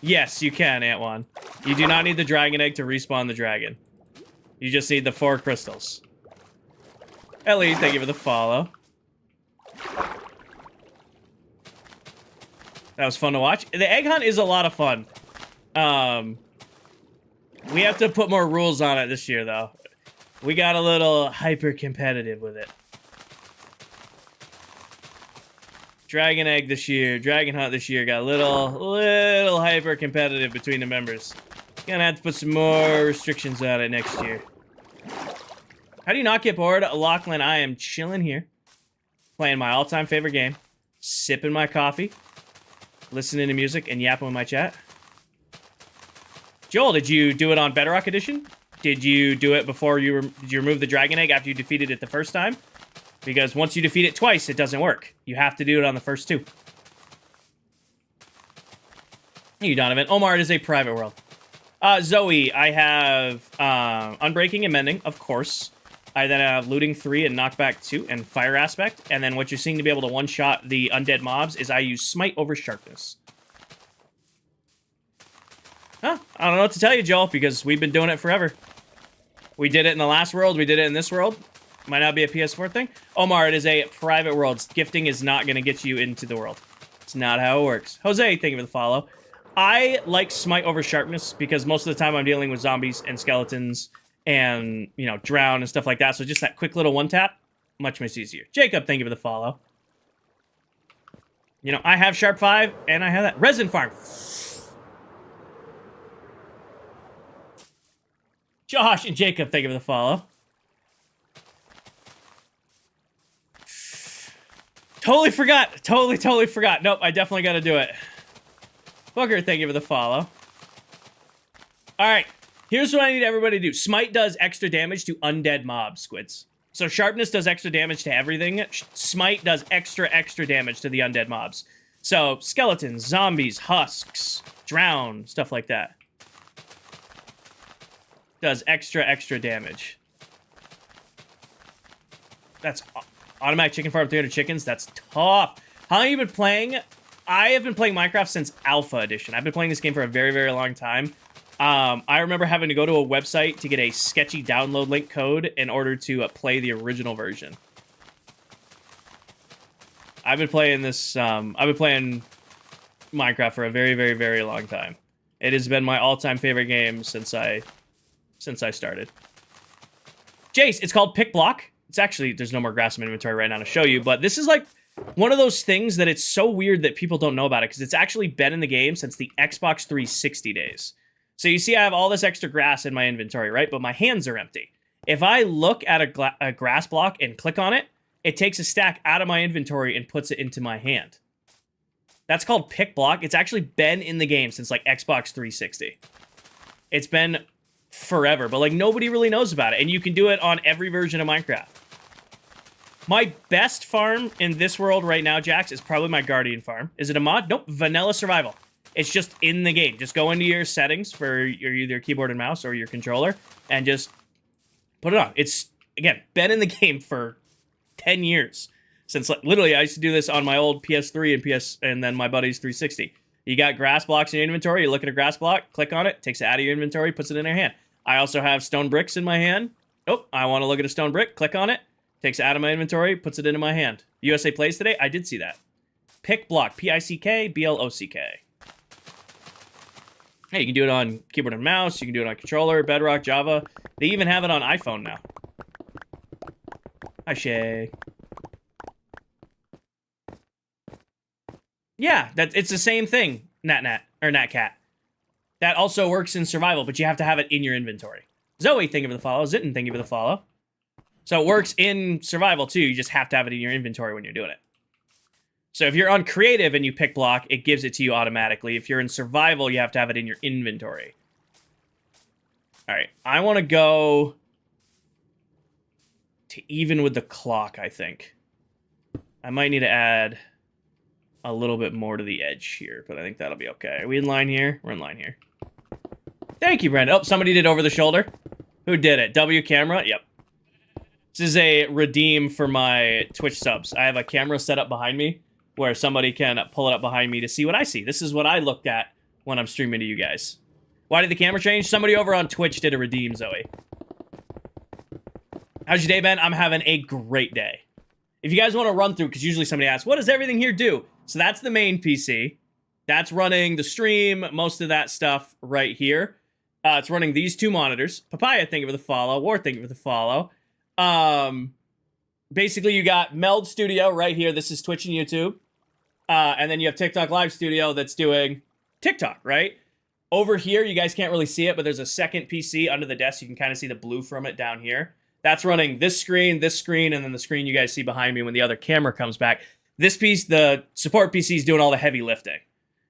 Yes, you can, Antwan. You do not need the dragon egg to respawn the dragon. You just need the 4 crystals. Ellie, thank you for the follow. That was fun to watch. The egg hunt is a lot of fun. We have to put more rules on it this year, though. We got a little hyper-competitive with it. Dragon egg this year, dragon hunt this year got a little hyper-competitive between the members. Gonna have to put some more restrictions on it next year. How do you not get bored? Lachlan, I am chilling here. Playing my all-time favorite game. Sipping my coffee. Listening to music and yapping with my chat. Joel, did you do it on Bedrock Edition? Did you do it before did you remove the dragon egg after you defeated it the first time? Because once you defeat it twice, it doesn't work. You have to do it on the first 2. Hey, you, Donovan. Omar, it is a private world. Zoe, I have Unbreaking and Mending, of course. I then have Looting 3 and Knockback 2 and Fire Aspect. And then what you're seeing to be able to one-shot the undead mobs is I use Smite over Sharpness. Huh? I don't know what to tell you, Joel, because we've been doing it forever. We did it in the last world. We did it in this world. Might not be a PS4 thing. Omar, it is a private world. Gifting is not going to get you into the world. It's not how it works. Jose, thank you for the follow. I like Smite over Sharpness because most of the time I'm dealing with zombies and skeletons and, you know, drown and stuff like that. So just that quick little one-tap, much easier. Jacob, thank you for the follow. You know, I have Sharp 5, and I have that. Resin Farm. Josh and Jacob, thank you for the follow. Totally forgot. Totally forgot. Nope, I definitely got to do it. Booker, thank you for the follow. All right, here's what I need everybody to do. Smite does extra damage to undead mobs, Squids. So Sharpness does extra damage to everything. Smite does extra damage to the undead mobs. So skeletons, zombies, husks, drown, stuff like that. Does extra damage. That's automatic chicken farm, 300 chickens. That's tough. How long have you been playing? I have been playing Minecraft since Alpha Edition. I've been playing this game for a very long time. I remember having to go to a website to get a sketchy download link code in order to play the original version. I've been playing this. I've been playing Minecraft for a very long time. It has been my all-time favorite game since I started. Jace, it's called Pick Block. It's actually, there's no more grass in my inventory right now to show you, but this is like one of those things that it's so weird that people don't know about it because it's actually been in the game since the Xbox 360 days. So you see I have all this extra grass in my inventory, right? But my hands are empty. If I look at a grass block and click on it, it takes a stack out of my inventory and puts it into my hand. That's called Pick Block. It's actually been in the game since like Xbox 360. It's been forever, but like nobody really knows about it. And you can do it on every version of Minecraft. My best farm in this world right now, Jax, is probably my Guardian farm. Is it a mod? Nope, vanilla survival. It's just in the game. Just go into your settings for your either keyboard and mouse or your controller and just put it on. It's, again, been in the game for 10 years. Since, like, literally, I used to do this on my old PS3 and then my buddy's 360. You got grass blocks in your inventory, you look at a grass block, click on it, takes it out of your inventory, puts it in your hand. I also have stone bricks in my hand. Oh, I want to look at a stone brick, click on it, takes it out of my inventory, puts it into my hand. USA Plays today, I did see that. Pick Block, P-I-C-K-B-L-O-C-K. Hey, you can do it on keyboard and mouse, you can do it on controller, Bedrock, Java. They even have it on iPhone now. Hi, Shay. Yeah, it's the same thing, Natcat. That also works in survival, but you have to have it in your inventory. Zoe, thank you for the follow. Zitten, thank you for the follow. So it works in survival too, you just have to have it in your inventory when you're doing it. So if you're on creative and you pick block, it gives it to you automatically. If you're in survival, you have to have it in your inventory. All right, I want to go to even with the clock, I think. I might need to add a little bit more to the edge here, but I think that'll be okay. Are we in line here? We're in line here. Thank you, Brenda. Oh, somebody did over the shoulder. Who did it? W camera? Yep. This is a redeem for my Twitch subs. I have a camera set up behind me where somebody can pull it up behind me to see what I see. This is what I looked at when I'm streaming to you guys. Why did the camera change? Somebody over on Twitch did a redeem, Zoe. How's your day, Ben? I'm having a great day. If you guys want to run through, because usually somebody asks, what does everything here do? So that's the main PC. That's running the stream, most of that stuff right here. It's running these two monitors. Papaya, thank you for the follow. War, thank you for the follow. Basically, you got Meld Studio right here. This is Twitch and YouTube. And then you have TikTok Live Studio that's doing TikTok, right? Over here, you guys can't really see it, but there's a second PC under the desk. You can kind of see the blue from it down here. That's running this screen, and then the screen you guys see behind me when the other camera comes back. This piece, the support PC, is doing all the heavy lifting.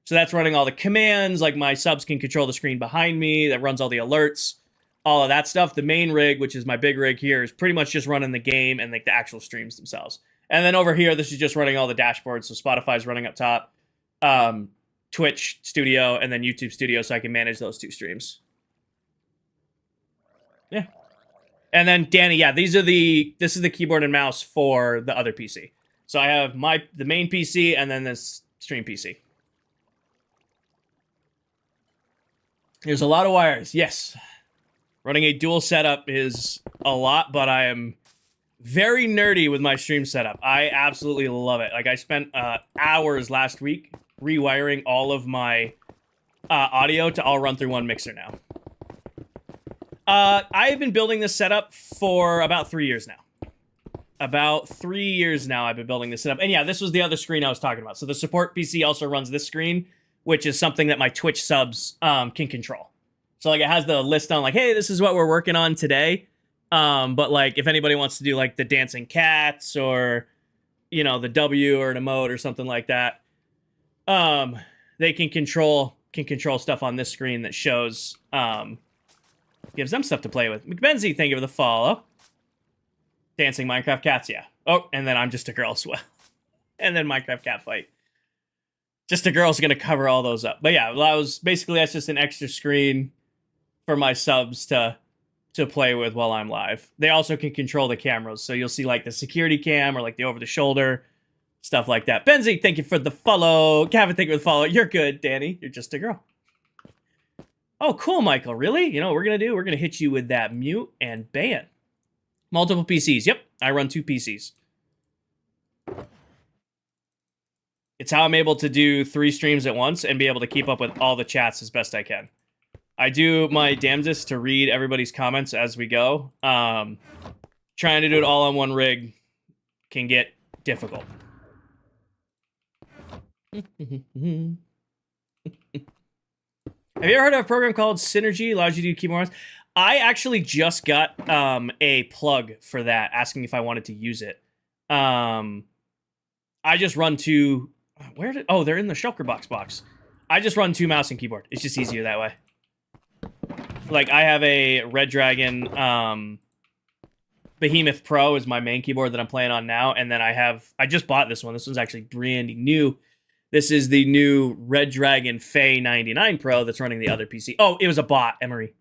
So that's running all the commands, like my subs can control the screen behind me, that runs all the alerts, all of that stuff. The main rig, which is my big rig here, is pretty much just running the game and like the actual streams themselves. And then over here, this is just running all the dashboards. So Spotify's running up top, Twitch Studio, and then YouTube Studio, so I can manage those two streams. Yeah. And then Danny, yeah, this is the keyboard and mouse for the other PC. So I have the main PC and then this stream PC. There's a lot of wires. Yes. Running a dual setup is a lot, but I am very nerdy with my stream setup. I absolutely love it. Like I spent hours last week rewiring all of my audio to all run through one mixer now. I've been building this setup for about 3 years now. About 3 years now I've been building this setup. And yeah, this was the other screen I was talking about. So the support PC also runs this screen, which is something that my Twitch subs can control. So like it has the list on like, hey, this is what we're working on today. But like if anybody wants to do like the dancing cats or, you know, the W or an emote or something like that, they can control stuff on this screen that shows, gives them stuff to play with. McBenzie, thank you for the follow. Dancing Minecraft cats, yeah. Oh, and then I'm just a girl as well. And then Minecraft cat fight. Just a girl's gonna cover all those up. But yeah, that's just an extra screen for my subs to play with while I'm live. They also can control the cameras, so you'll see like the security cam or like the over the shoulder stuff like that. Benzie, thank you for the follow. Gavin, thank you for the follow. You're good, Danny. You're just a girl. Oh, cool, Michael. Really? You know what we're gonna do? We're gonna hit you with that mute and ban. Multiple PCs. Yep, I run 2 PCs. It's how I'm able to do 3 streams at once and be able to keep up with all the chats as best I can. I do my damnedest to read everybody's comments as we go. Trying to do it all on one rig can get difficult. Have you ever heard of a program called Synergy? Allows you to do keyboards. I actually just got a plug for that, asking if I wanted to use it. I just run 2. They're in the Shulker box. I just run 2 mouse and keyboard. It's just easier that way. Like I have a Red Dragon Behemoth Pro is my main keyboard that I'm playing on now, and then I just bought this one. This one's actually brand new. This is the new Red Dragon Fey 99 Pro that's running the other PC. Oh, it was a bot, Emery.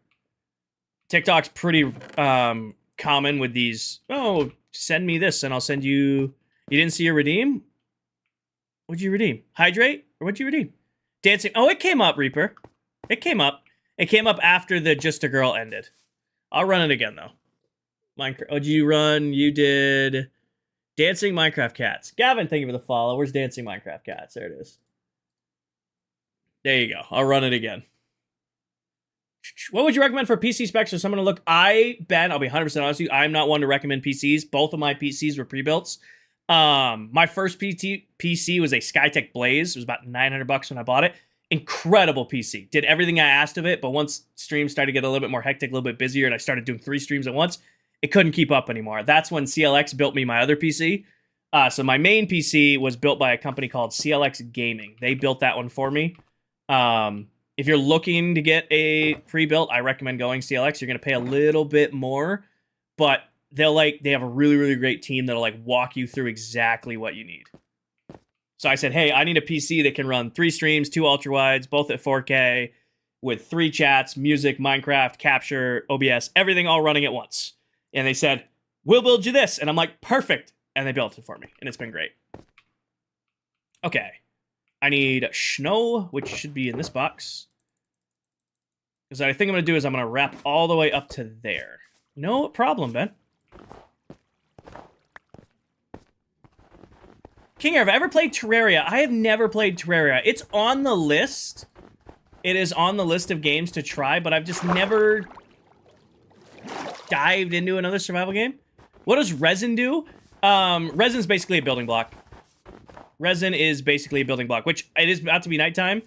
TikTok's pretty common with these. Oh, send me this and I'll send you. You didn't see your redeem? What'd you redeem? Hydrate? Or what'd you redeem? Dancing. Oh, it came up, Reaper. It came up. It came up after the Just a Girl ended. I'll run it again, though. Minecraft. Oh, did you run? You did. Dancing Minecraft Cats. Gavin, thank you for the follow. Where's Dancing Minecraft Cats? There it is. There you go. I'll run it again. What would you recommend for PC specs for someone to look? Ben, I'll be 100% honest with you. I'm not one to recommend PCs. Both of my PCs were pre-built. My first PC was a Skytech Blaze. It was about $900 when I bought it. Incredible PC. Did everything I asked of it, but once streams started to get a little bit more hectic, a little bit busier, and I started doing 3 streams at once, it couldn't keep up anymore. That's when CLX built me my other PC. So my main PC was built by a company called CLX Gaming. They built that one for me. If you're looking to get a pre-built, I recommend going CLX. You're going to pay a little bit more, but they have a really, really great team that'll walk you through exactly what you need. So I said, hey, I need a PC that can run 3 streams, 2 ultra-wides, both at 4K, with 3 chats, music, Minecraft, Capture, OBS, everything all running at once. And they said, we'll build you this. And I'm like, perfect. And they built it for me. And it's been great. Okay. I need snow, which should be in this box. Because I think I'm going to do is I'm going to wrap all the way up to there. No problem, Ben. King Air, have I ever played Terraria? I have never played Terraria. It's on the list. It is on the list of games to try, but I've just never dived into another survival game. What does Resin do? Resin's basically a building block. Resin is basically a building block, which it is about to be nighttime.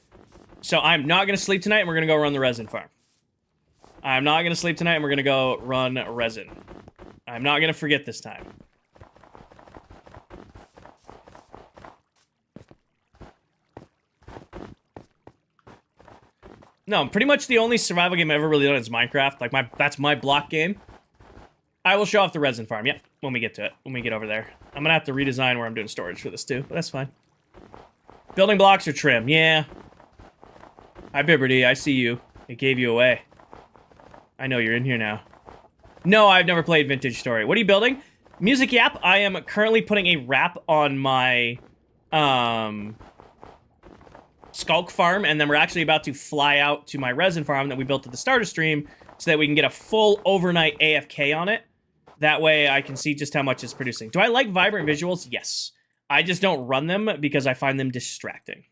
So I'm not going to sleep tonight, and we're going to go run the Resin farm. I'm not going to sleep tonight, and we're going to go run Resin. I'm not going to forget this time. No, pretty much the only survival game I've ever really done is Minecraft. Like, that's my block game. I will show off the Resin farm, yep, when we get to it, when we get over there. I'm gonna have to redesign where I'm doing storage for this too, but that's fine. Building blocks or trim, yeah. Hi, Bibberty, I see you. It gave you away. I know you're in here now. No, I've never played Vintage Story. What are you building? Music Yap, I am currently putting a wrap on my, Skulk farm, and then we're actually about to fly out to my Resin farm that we built at the start of stream so that we can get a full overnight AFK on it. That way I can see just how much it's producing. Do I like vibrant visuals? Yes. I just don't run them because I find them distracting.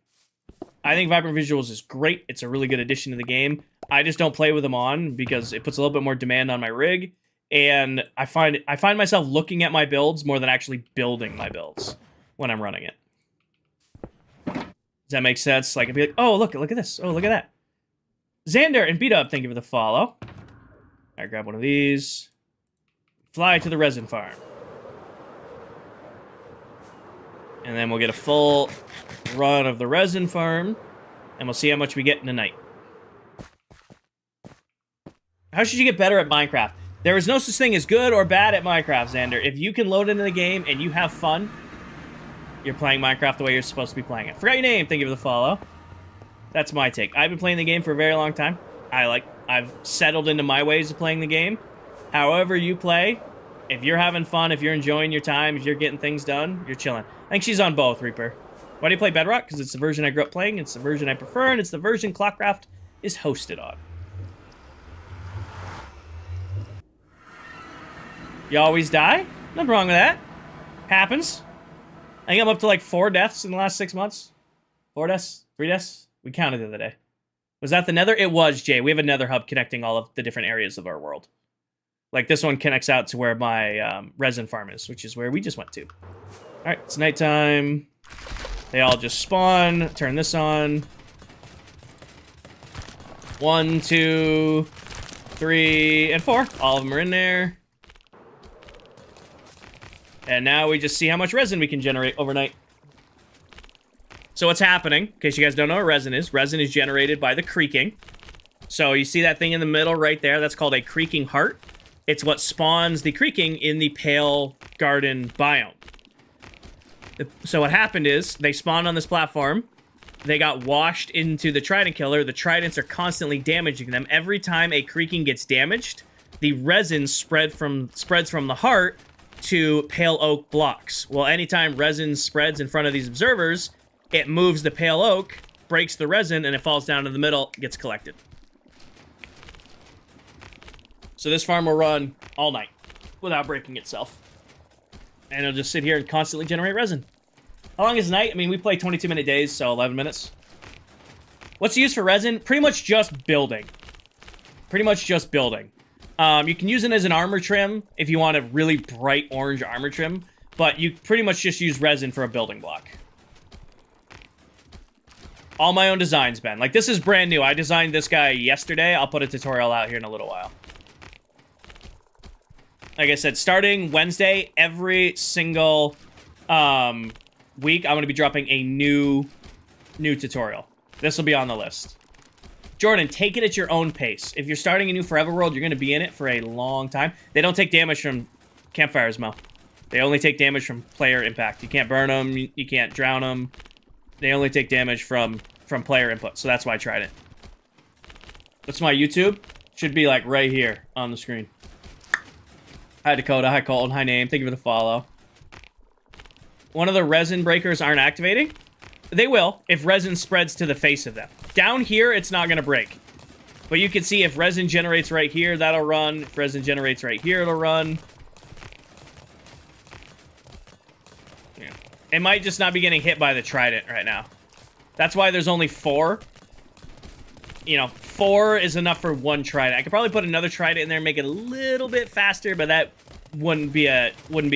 I think vibrant visuals is great. It's a really good addition to the game. I just don't play with them on because it puts a little bit more demand on my rig, and I find myself looking at my builds more than actually building my builds when I'm running it. Does that make sense? Like, I'd be like, oh, look at this. Oh, look at that. Xander and Beat-Up, thank you for the follow. I grab one of these. Fly to the Resin farm. And then we'll get a full run of the Resin farm, and we'll see how much we get in a night. How should you get better at Minecraft? There is no such thing as good or bad at Minecraft, Xander. If you can load into the game and you have fun, you're playing Minecraft the way you're supposed to be playing it. Forgot your name, thank you for the follow. That's my take. I've been playing the game for a very long time. I've settled into my ways of playing the game. However you play, if you're having fun, if you're enjoying your time, if you're getting things done, you're chilling. I think she's on both, Reaper. Why do you play Bedrock? Because it's the version I grew up playing, it's the version I prefer, and it's the version ClockCraft is hosted on. You always die? Nothing wrong with that. Happens. I think I'm up to like 4 deaths in the last 6 months. 4 deaths? 3 deaths? We counted the other day. Was that the Nether? It was, Jay. We have a Nether hub connecting all of the different areas of our world. Like, this one connects out to where my Resin farm is, which is where we just went to. Alright, it's nighttime. They all just spawn. Turn this on. 1, 2, 3, and 4. All of them are in there. And now we just see how much resin we can generate overnight. So what's happening, in case you guys don't know what resin is generated by the creaking. So you see that thing in the middle right there? That's called a creaking heart. It's what spawns the creaking in the pale garden biome. So what happened is, they spawned on this platform. They got washed into the trident killer. The tridents are constantly damaging them. Every time a creaking gets damaged, the resin spreads from the heart to pale oak blocks. Well, anytime resin spreads in front of these observers, it moves the pale oak, breaks the resin, and it falls down to the middle, gets collected. So this farm will run all night without breaking itself. And it'll just sit here and constantly generate resin. How long is night? I mean, we play 22-minute days, so 11 minutes. What's used for resin? Pretty much just building. Pretty much just building. You can use it as an armor trim if you want a really bright orange armor trim, but you pretty much just use resin for a building block. All my own designs, Ben. Like, this is brand new. I designed this guy yesterday. I'll put a tutorial out here in a little while. Like I said, starting Wednesday, every single week, I'm going to be dropping a new tutorial. This will be on the list. Jordan, take it at your own pace. If you're starting a new Forever World, you're going to be in it for a long time. They don't take damage from campfires, Mo. They only take damage from player impact. You can't burn them. You can't drown them. They only take damage from player input. So that's why I tried it. That's my YouTube. Should be like right here on the screen. Hi, Dakota. Hi, Colton. Hi, Name. Thank you for the follow. One of the resin breakers aren't activating? They will if resin spreads to the face of them. Down here, it's not going to break. But you can see if resin generates right here, that'll run. If resin generates right here, it'll run. Yeah. It might just not be getting hit by the trident right now. That's why there's only 4. You know, 4 is enough for 1 trident. I could probably put another trident in there and make it a little bit faster, but that wouldn't be a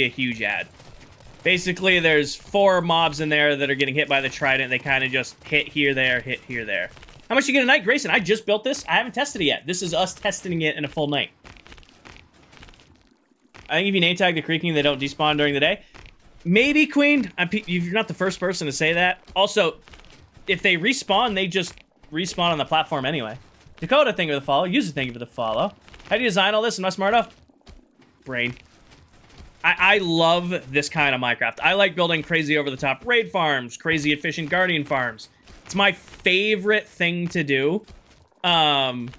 huge add. Basically, there's 4 mobs in there that are getting hit by the trident. They kind of just hit here, there, hit here, there. How much you get a night, Grayson? I just built this. I haven't tested it yet. This is us testing it in a full night. I think if you name tag the creaking, they don't despawn during the day. Maybe, Queen. You're not the first person to say that. Also, if they respawn, they just respawn on the platform anyway. Dakota, thank you for the follow. User, thank you for the follow. How do you design all this? Am I smart enough? Brain. I love this kind of Minecraft. I like building crazy over-the-top raid farms, crazy efficient guardian farms. It's my favorite thing to do in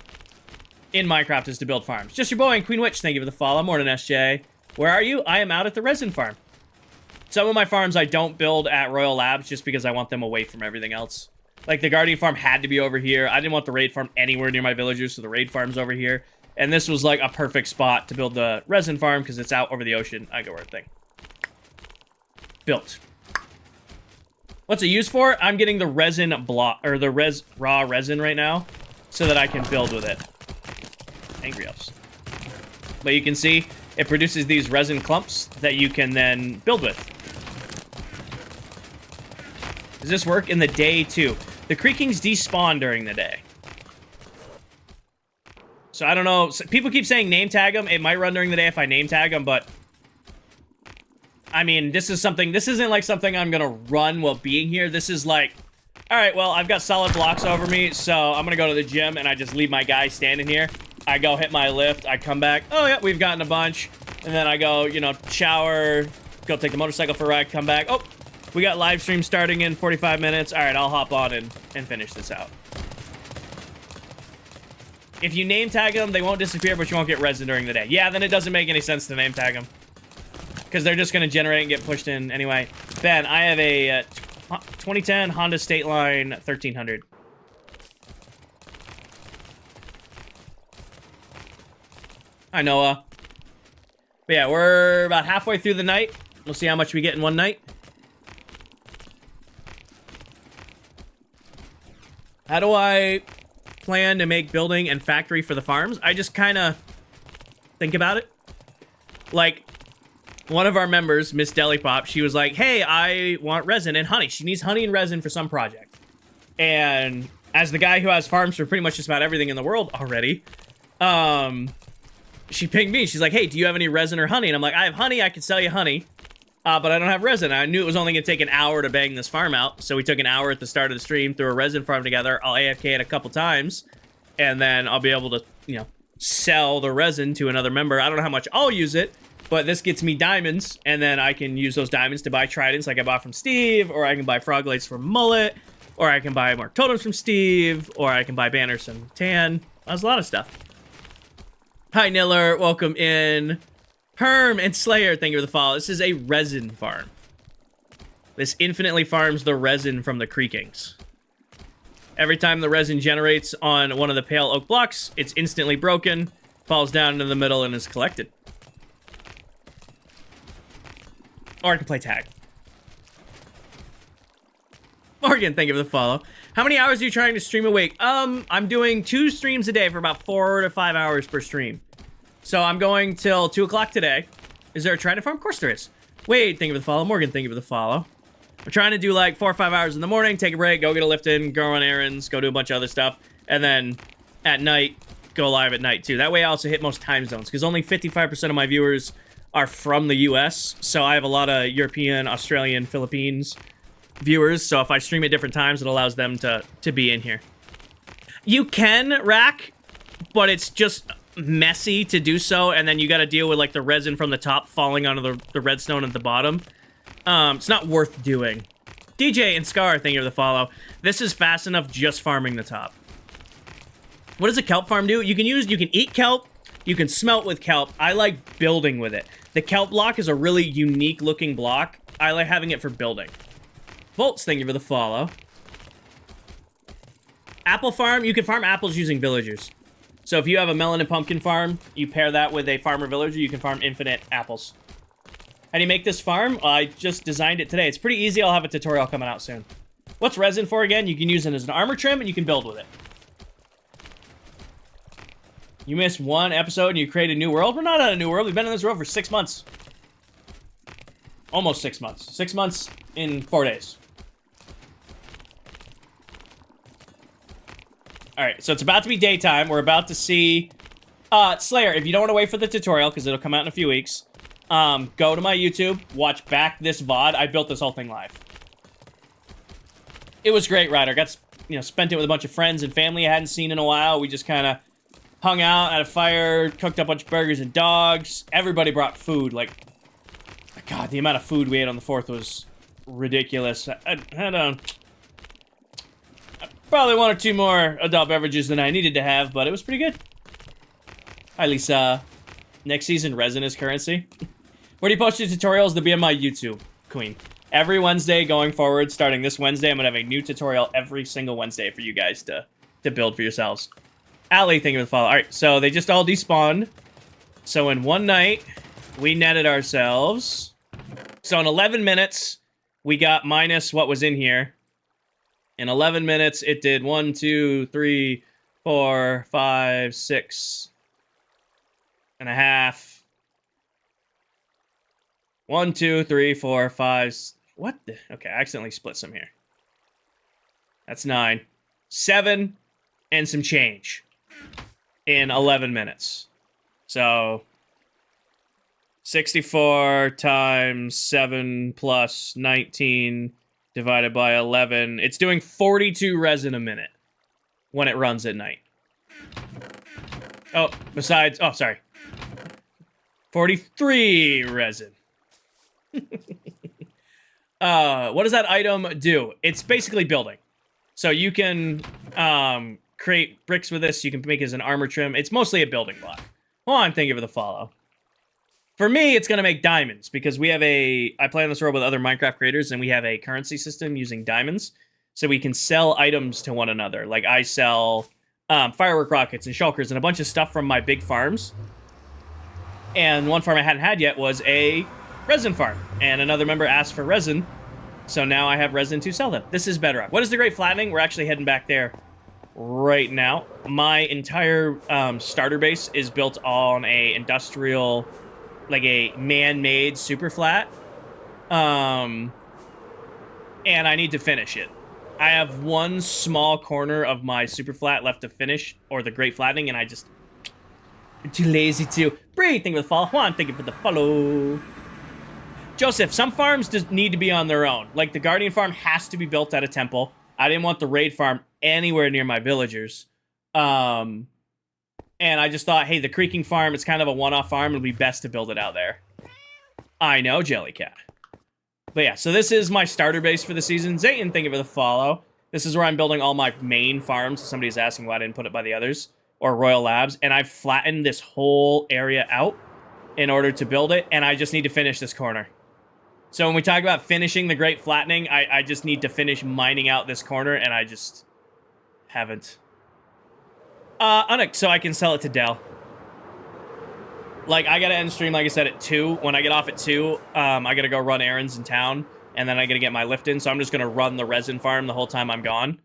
Minecraft is to build farms. Just your boy and Queen Witch, thank you for the follow. Morning, SJ. Where are you? I am out at the resin farm. Some of my farms I don't build at Royal Labs just because I want them away from everything else. Like, the Guardian farm had to be over here. I didn't want the raid farm anywhere near my villagers, so the raid farm's over here. And this was, like, a perfect spot to build the resin farm because it's out over the ocean. I go word thing. Built. What's it used for? I'm getting the resin block, or the raw resin right now, so that I can build with it. Angry Elves. But you can see, it produces these resin clumps that you can then build with. Does this work in the day, too? The creakings despawn during the day. So I don't know. People keep saying name tag them. It might run during the day if I name tag them, but... I mean, this isn't like something I'm gonna run while being here. This is like, alright, well, I've got solid blocks over me, so I'm gonna go to the gym and I just leave my guy standing here. I go hit my lift, I come back, oh yeah, we've gotten a bunch. And then I go, you know, shower, go take the motorcycle for a ride, come back. Oh, we got live stream starting in 45 minutes. Alright, I'll hop on and finish this out. If you name tag them, they won't disappear, but you won't get resin during the day. Yeah, then it doesn't make any sense to name tag them. Because they're just going to generate and get pushed in anyway. Ben, I have a 2010 Honda State Line 1300. Hi, Noah. But yeah, we're about halfway through the night. We'll see how much we get in one night. How do I plan to make building and factory for the farms? I just kind of think about it. Like... one of our members, Miss Deli Pop, she was like, hey, I want resin and honey. She needs honey and resin for some project. And as the guy who has farms for pretty much just about everything in the world already, she pinged me. She's like, hey, do you have any resin or honey? And I'm like, I have honey. I can sell you honey, but I don't have resin. I knew it was only going to take an hour to bang this farm out. So we took an hour at the start of the stream, threw a resin farm together. I'll AFK it a couple times, and then I'll be able to, you know, sell the resin to another member. I don't know how much I'll use it. But this gets me diamonds, and then I can use those diamonds to buy tridents like I bought from Steve, or I can buy frog lights from Mullet, or I can buy more totems from Steve, or I can buy banners from Tan. That's a lot of stuff. Hi, Niller. Welcome in. Herm and Slayer, thank you for the follow. This is a resin farm. This infinitely farms the resin from the creakings. Every time the resin generates on one of the pale oak blocks, it's instantly broken, falls down into the middle, and is collected. Or I can play tag. Morgan, thank you for the follow. How many hours are you trying to stream a week? I'm doing 2 streams a day for about 4 to 5 hours per stream. So I'm going till 2 o'clock today. Is there a trident farm? Of course there is. Wade, thank you for the follow. Morgan, thank you for the follow. I'm trying to do like 4 or 5 hours in the morning, take a break, go get a lift in, go run errands, go do a bunch of other stuff. And then at night, go live at night too. That way I also hit most time zones because only 55% of my viewers are from the US, so I have a lot of European, Australian, Philippines viewers, so if I stream at different times, it allows them to be in here. You can rack, but it's just messy to do so, and then you gotta deal with like the resin from the top falling onto the redstone at the bottom. It's not worth doing. DJ and Scar, thank you for the follow. This is fast enough just farming the top. What does a kelp farm do? You can eat kelp, You can smelt with kelp. I like building with it. The kelp block is a really unique looking block. I like having it for building. Volts, thank you for the follow. Apple farm, you can farm apples using villagers. So if you have a melon and pumpkin farm, you pair that with a farmer villager, you can farm infinite apples. How do you make this farm? I just designed it today. It's pretty easy. I'll have a tutorial coming out soon. What's resin for again? You can use it as an armor trim and you can build with it. You missed one episode and you create a new world? We're not on a new world. We've been in this world for 6 months. Almost 6 months. 6 months in 4 days. Alright, so it's about to be daytime. We're about to see... Slayer, if you don't want to wait for the tutorial, because it'll come out in a few weeks, go to my YouTube, watch back this VOD. I built this whole thing live. It was great, Ryder. Got, spent it with a bunch of friends and family I hadn't seen in a while. We just kind of hung out, had a fire, cooked up a bunch of burgers and dogs. Everybody brought food. Like, God, the amount of food we ate on the 4th was ridiculous. I probably 1 or 2 more adult beverages than I needed to have, but it was pretty good. Hi, Lisa. Next season, resin is currency. Where do you post your tutorials? They'll be on my YouTube, Queen. Every Wednesday going forward, starting this Wednesday, I'm going to have a new tutorial every single Wednesday for you guys to build for yourselves. Allie, thank you for the follow. Alright, so they just all despawned. So in one night, we netted ourselves. So in 11 minutes, we got minus what was in here. In 11 minutes, it did 1, 2, 3, 4, 5, 6 and a half. 1, 2, 3, 4, 5. What the? Okay, I accidentally split some here. That's 9. 7 and some change in 11 minutes. So 64 times 7 plus 19 divided by 11. It's doing 42 resin a minute when it runs at night. Oh, besides... Oh, sorry. 43 resin. What does that item do? It's basically building. So you can create bricks with this. You can make it as an armor trim. It's mostly a building block. Hold on, thank you for the follow. For me, it's going to make diamonds, because we have I play on this world with other Minecraft creators, and we have a currency system using diamonds, so we can sell items to one another. Like, I sell firework rockets and shulkers and a bunch of stuff from my big farms. And one farm I hadn't had yet was a resin farm, and another member asked for resin, so now I have resin to sell them. This is Bedrock. What is the Great Flattening? We're actually heading back there right now. My entire starter base is built on a industrial... like a man-made super flat. And I need to finish it. I have one small corner of my super flat left to finish, or the Great Flattening, and I'm too lazy to. Bree, thank you for the follow. Juan, thank you for the follow. Joseph, some farms just need to be on their own. Like, the Guardian farm has to be built at a temple. I didn't want the Raid farm anywhere near my villagers. And I just thought, hey, the Creaking farm, it's kind of a one-off farm. It'd be best to build it out there. I know, Jellycat. But yeah, so this is my starter base for the season. Zayton, thank you for the follow. This is where I'm building all my main farms. Somebody's asking why I didn't put it by the others. Or Royal Labs. And I've flattened this whole area out in order to build it. And I just need to finish this corner. So when we talk about finishing the Great Flattening, I just need to finish mining out this corner. And I just haven't. So I can sell it to Dell. Like, I gotta end stream, like I said, at 2. When I get off at 2, I gotta go run errands in town, and then I gotta get my lift in, so I'm just gonna run the resin farm the whole time I'm gone.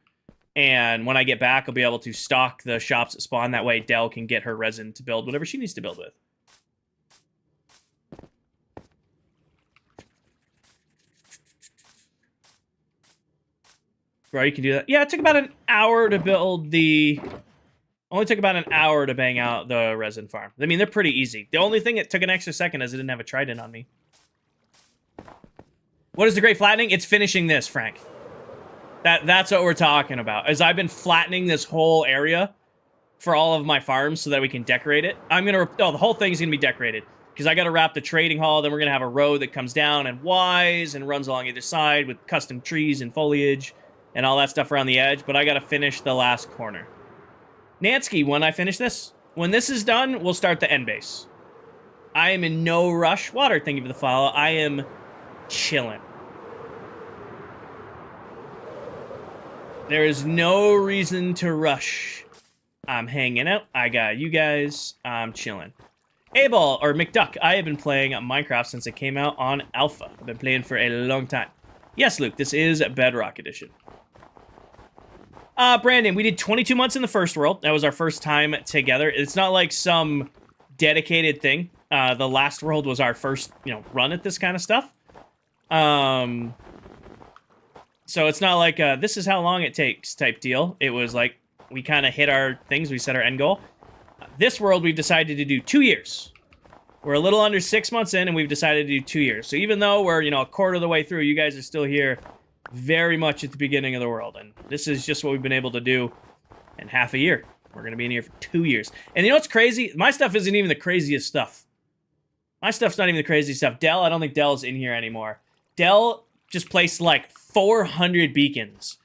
And when I get back, I'll be able to stock the shops at spawn. That way Dell can get her resin to build whatever she needs to build with. Bro, you can do that. Yeah, it took about an hour to build the... Only took about an hour to bang out the resin farm. I mean, they're pretty easy. The only thing that took an extra second is I didn't have a trident on me. What is the Great Flattening? It's finishing this, Frank. That's what we're talking about. As I've been flattening this whole area for all of my farms so that we can decorate it. The whole thing's gonna be decorated. Because I gotta wrap the trading hall, then we're gonna have a road that comes down and Ys and runs along either side with custom trees and foliage and all that stuff around the edge. But I gotta finish the last corner. Nansky, when I finish this, When this is done, we'll start the end base. I am in no rush. Water, thank you for the follow. I am chilling. There is no reason to rush. I'm hanging out. I got you guys. I'm chilling. A-Ball, or McDuck, I have been playing Minecraft since it came out on Alpha. I've been playing for a long time. Yes, Luke, this is Bedrock Edition. Brandon, we did 22 months in the first world. That was our first time together. It's not like some dedicated thing. The last world was our first, run at this kind of stuff. So it's not like this is how long it takes type deal. It was like we kind of hit our things. We set our end goal. This world, we've decided to do 2 years. We're a little under 6 months in, and we've decided to do 2 years. So even though we're, a quarter of the way through, you guys are still here very much at the beginning of the world. And this is just what we've been able to do in half a year. We're going to be in here for 2 years. And you know what's crazy? My stuff isn't even the craziest stuff. My stuff's not even the craziest stuff. Dell, I don't think Dell's in here anymore. Dell just placed like 400 beacons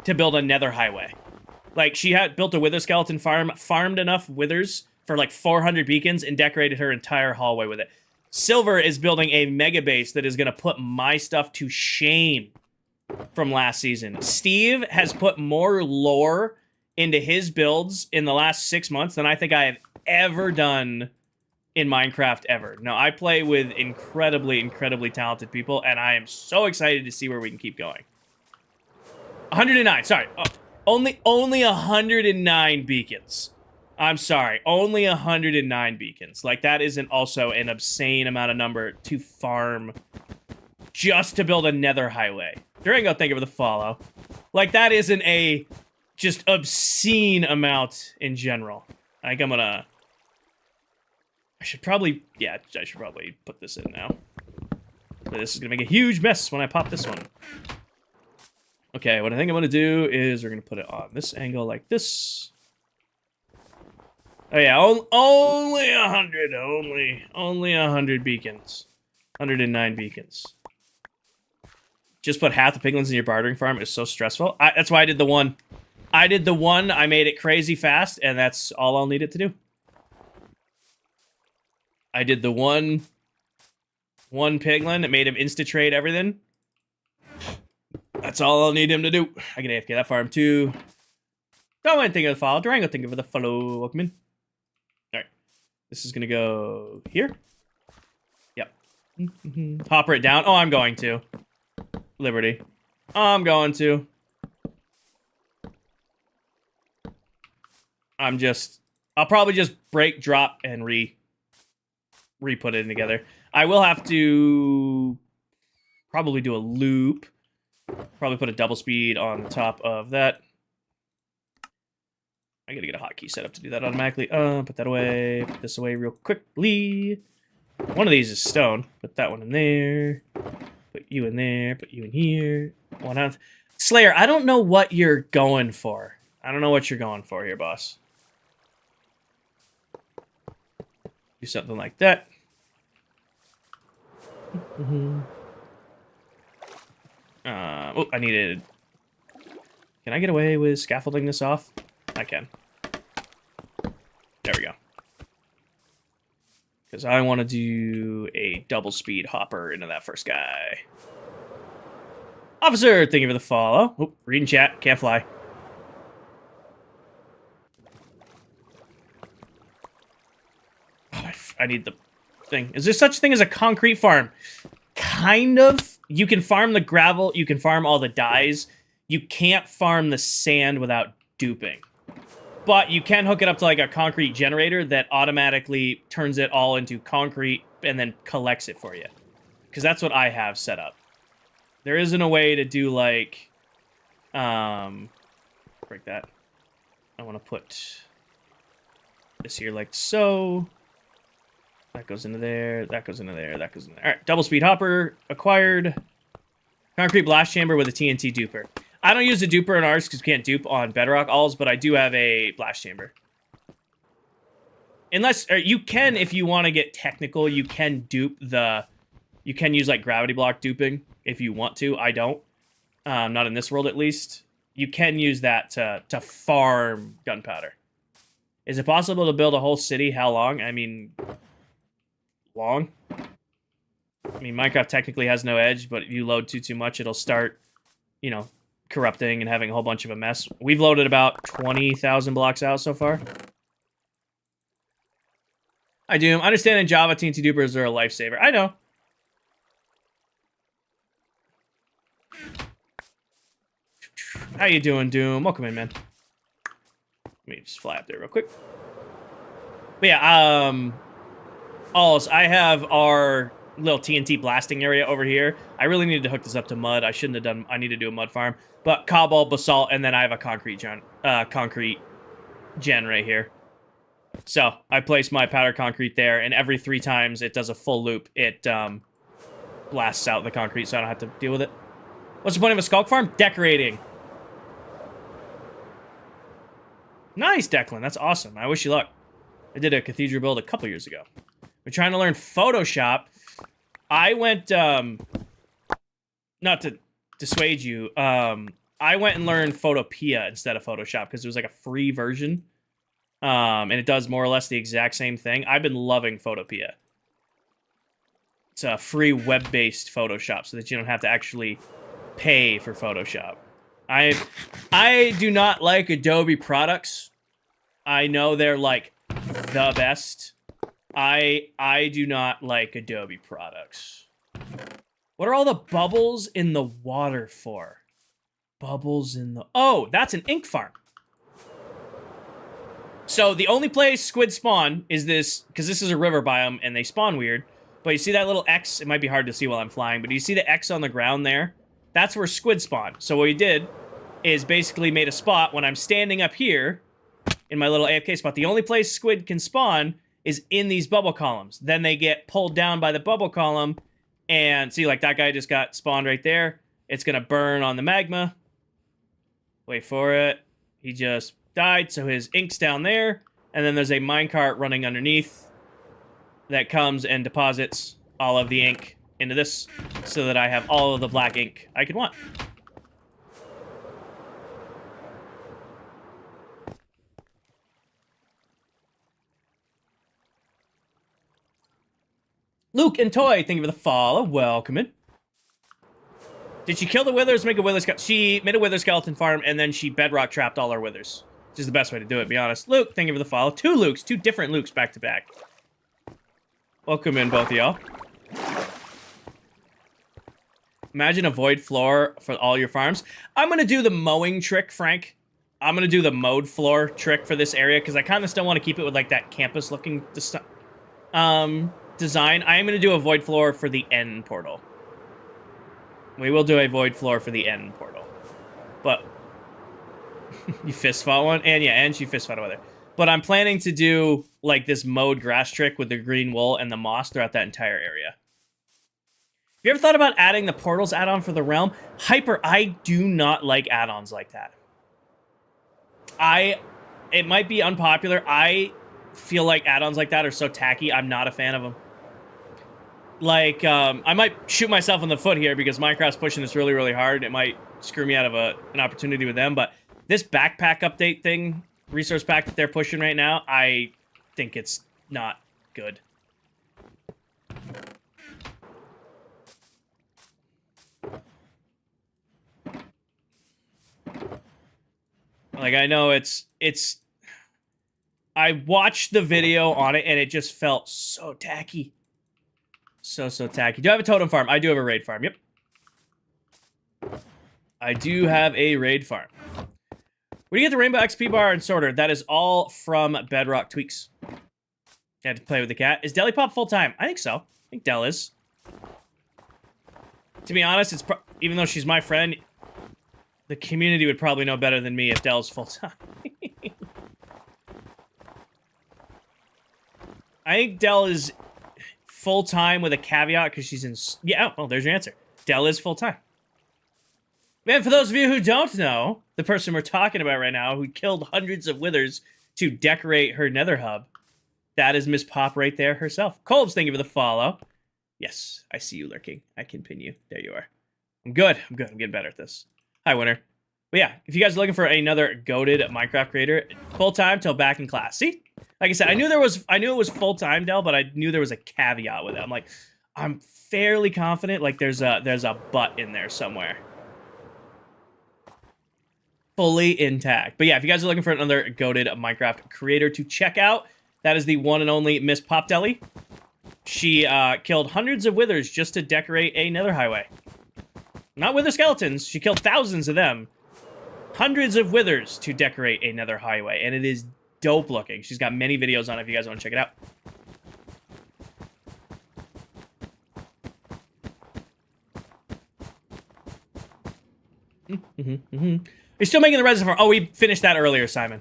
to build a nether highway. Like, she had built a wither skeleton farm, farmed enough withers for like 400 beacons, and decorated her entire hallway with it. Silver is building a mega base that is going to put my stuff to shame from last season. Steve has put more lore into his builds in the last 6 months than I think I have ever done in Minecraft ever. No, I play with incredibly, incredibly talented people, and I am so excited to see where we can keep going. 109, sorry. Oh. Only 109 beacons. I'm sorry. Only 109 beacons. Like, that isn't also an obscene amount of number to farm just to build a nether highway. Durango, thank you for the follow. Like, that isn't a just obscene amount in general. I think I'm gonna... I should probably put this in now. But this is gonna make a huge mess when I pop this one. Okay, what I think I'm going to do is we're going to put it on this angle like this. Oh yeah, only 100, only 100 beacons. 109 beacons. Just put half the piglins in your bartering farm is so stressful. That's why I did the one. I made it crazy fast, and that's all I'll need it to do. I did the one piglin. It made him insta-trade everything. That's all I'll need him to do. I can AFK that farm too. Don't mind thinking of the follow. Durango, thank you for the follow. Welcome in. Alright. This is gonna go here. Yep. Hopper it down. Oh, I'm going to. Liberty. I'm going to. I'll probably just break, drop, and re-put it in together. I will have to probably do a loop. Probably put a double speed on the top of that. I gotta get a hotkey set up to do that automatically. Put that away. Put this away real quickly. One of these is stone. Put that one in there. Put you in there. Put you in here. One out. Slayer, I don't know what you're going for. I don't know what you're going for here, boss. Do something like that. Oh, I needed... Can I get away with scaffolding this off? I can. There we go. Because I want to do a double speed hopper into that first guy. Officer, thank you for the follow. Oh, reading chat, can't fly. Oh, I need the thing. Is there such thing as a concrete farm? Kind of. You can farm the gravel, you can farm all the dyes. You can't farm the sand without duping. But you can hook it up to like a concrete generator that automatically turns it all into concrete and then collects it for you. Because that's what I have set up. There isn't a way to do like... break that. I want to put this here like so. That goes into there, that goes into there, that goes in there. Alright, double speed hopper acquired. Concrete blast chamber with a TNT duper. I don't use a duper in ours because we can't dupe on bedrock alls, but I do have a blast chamber. Unless, or you can, if you want to get technical, you can dupe the... You can use like gravity block duping if you want to. I don't. Not in this world at least. You can use that to farm gunpowder. Is it possible to build a whole city? How long? I mean, long. I mean, Minecraft technically has no edge, but if you load too much, it'll start, you know, corrupting and having a whole bunch of a mess. We've loaded about 20,000 blocks out so far. I do. Understand in Java, TNT dupers are a lifesaver. I know. How you doing, Doom? Welcome in, man. Let me just fly up there real quick. But yeah, also, I have our little TNT blasting area over here. I really needed to hook this up to mud. I shouldn't have done. I need to do a mud farm. But cobalt, basalt, and then I have a concrete gen right here. So I place my powder concrete there, and every 3 times it does a full loop. It blasts out the concrete, so I don't have to deal with it. What's the point of a skulk farm? Decorating. Nice, Declan. That's awesome. I wish you luck. I did a cathedral build a couple years ago. We're trying to learn Photoshop. I went, not to dissuade you, I went and learned Photopea instead of Photoshop because it was like a free version. And it does more or less the exact same thing. I've been loving Photopea. It's a free web-based Photoshop so that you don't have to actually pay for Photoshop. I do not like Adobe products. I know they're like the best. I do not like Adobe products. What are all the bubbles in the water for? Bubbles in the... Oh, that's an ink farm. So the only place squid spawn is this, because this is a river biome and they spawn weird. But you see that little X? It might be hard to see while I'm flying, but you see the X on the ground there? That's where squid spawn. So what we did is basically made a spot when I'm standing up here in my little AFK spot. The only place squid can spawn is in these bubble columns. Then they get pulled down by the bubble column, and see, like, that guy just got spawned right there. It's gonna burn on the magma. Wait for it. He just died, so his ink's down there, and then there's a minecart running underneath that comes and deposits all of the ink into this, so that I have all of the black ink I could want. Luke and Toy, thank you for the follow. Welcome in. Did she kill the withers, make a wither skeleton? She made a wither skeleton farm, and then she bedrock trapped all our withers. Which is the best way to do it, to be honest. Luke, thank you for the follow. 2 Lukes, 2 different Lukes back to back. Welcome in, both of y'all. Imagine a void floor for all your farms. I'm going to do the mowing trick, Frank. I'm going to do the mowed floor trick for this area, because I kind of still want to keep it with, like, that campus-looking design. I am going to do a void floor for the end portal. We will do a void floor for the end portal. But you fist fought one? And yeah, and she fist fought another. But I'm planning to do, like, this mowed grass trick with the green wool and the moss throughout that entire area. Have you ever thought about adding the portals add-on for the realm? Hyper, I do not like add-ons like that. It might be unpopular. I feel like add-ons like that are so tacky. I'm not a fan of them. Like, I might shoot myself in the foot here because Minecraft's pushing this really, really hard. It might screw me out of an opportunity with them, but this backpack update thing, resource pack that they're pushing right now, I think it's not good. Like, I know it's... I watched the video on it, and it just felt so tacky. So tacky. Do I have a totem farm? I do have a raid farm, yep. I do have a raid farm. Where do you get the rainbow XP bar and sorter? That is all from Bedrock Tweaks. You had to play with the cat. Is Delipop full-time? I think so. I think Del is. To be honest, it's even though she's my friend, the community would probably know better than me if Del's full-time. I think Del is full-time with a caveat because she's in... Yeah, well, there's your answer. Del is full-time. Man, for those of you who don't know, the person we're talking about right now who killed hundreds of withers to decorate her nether hub, that is Miss Pop right there herself. Colbs, thank you for the follow. Yes, I see you lurking. I can pin you. There you are. I'm good. I'm getting better at this. Hi, Winter. But yeah, if you guys are looking for another goated Minecraft creator, full-time till back in class. See? Like I said, I knew it was full-time, Del, but I knew there was a caveat with it. I'm like, I'm fairly confident like there's a but in there somewhere. Fully intact. But yeah, if you guys are looking for another goated Minecraft creator to check out, that is the one and only Miss Popdelly. She killed hundreds of withers just to decorate a nether highway. Not wither skeletons. She killed thousands of them. Hundreds of withers to decorate a nether highway. And it is dope looking. She's got many videos on it if you guys want to check it out. You're still making the resin farm. Oh, we finished that earlier, Simon.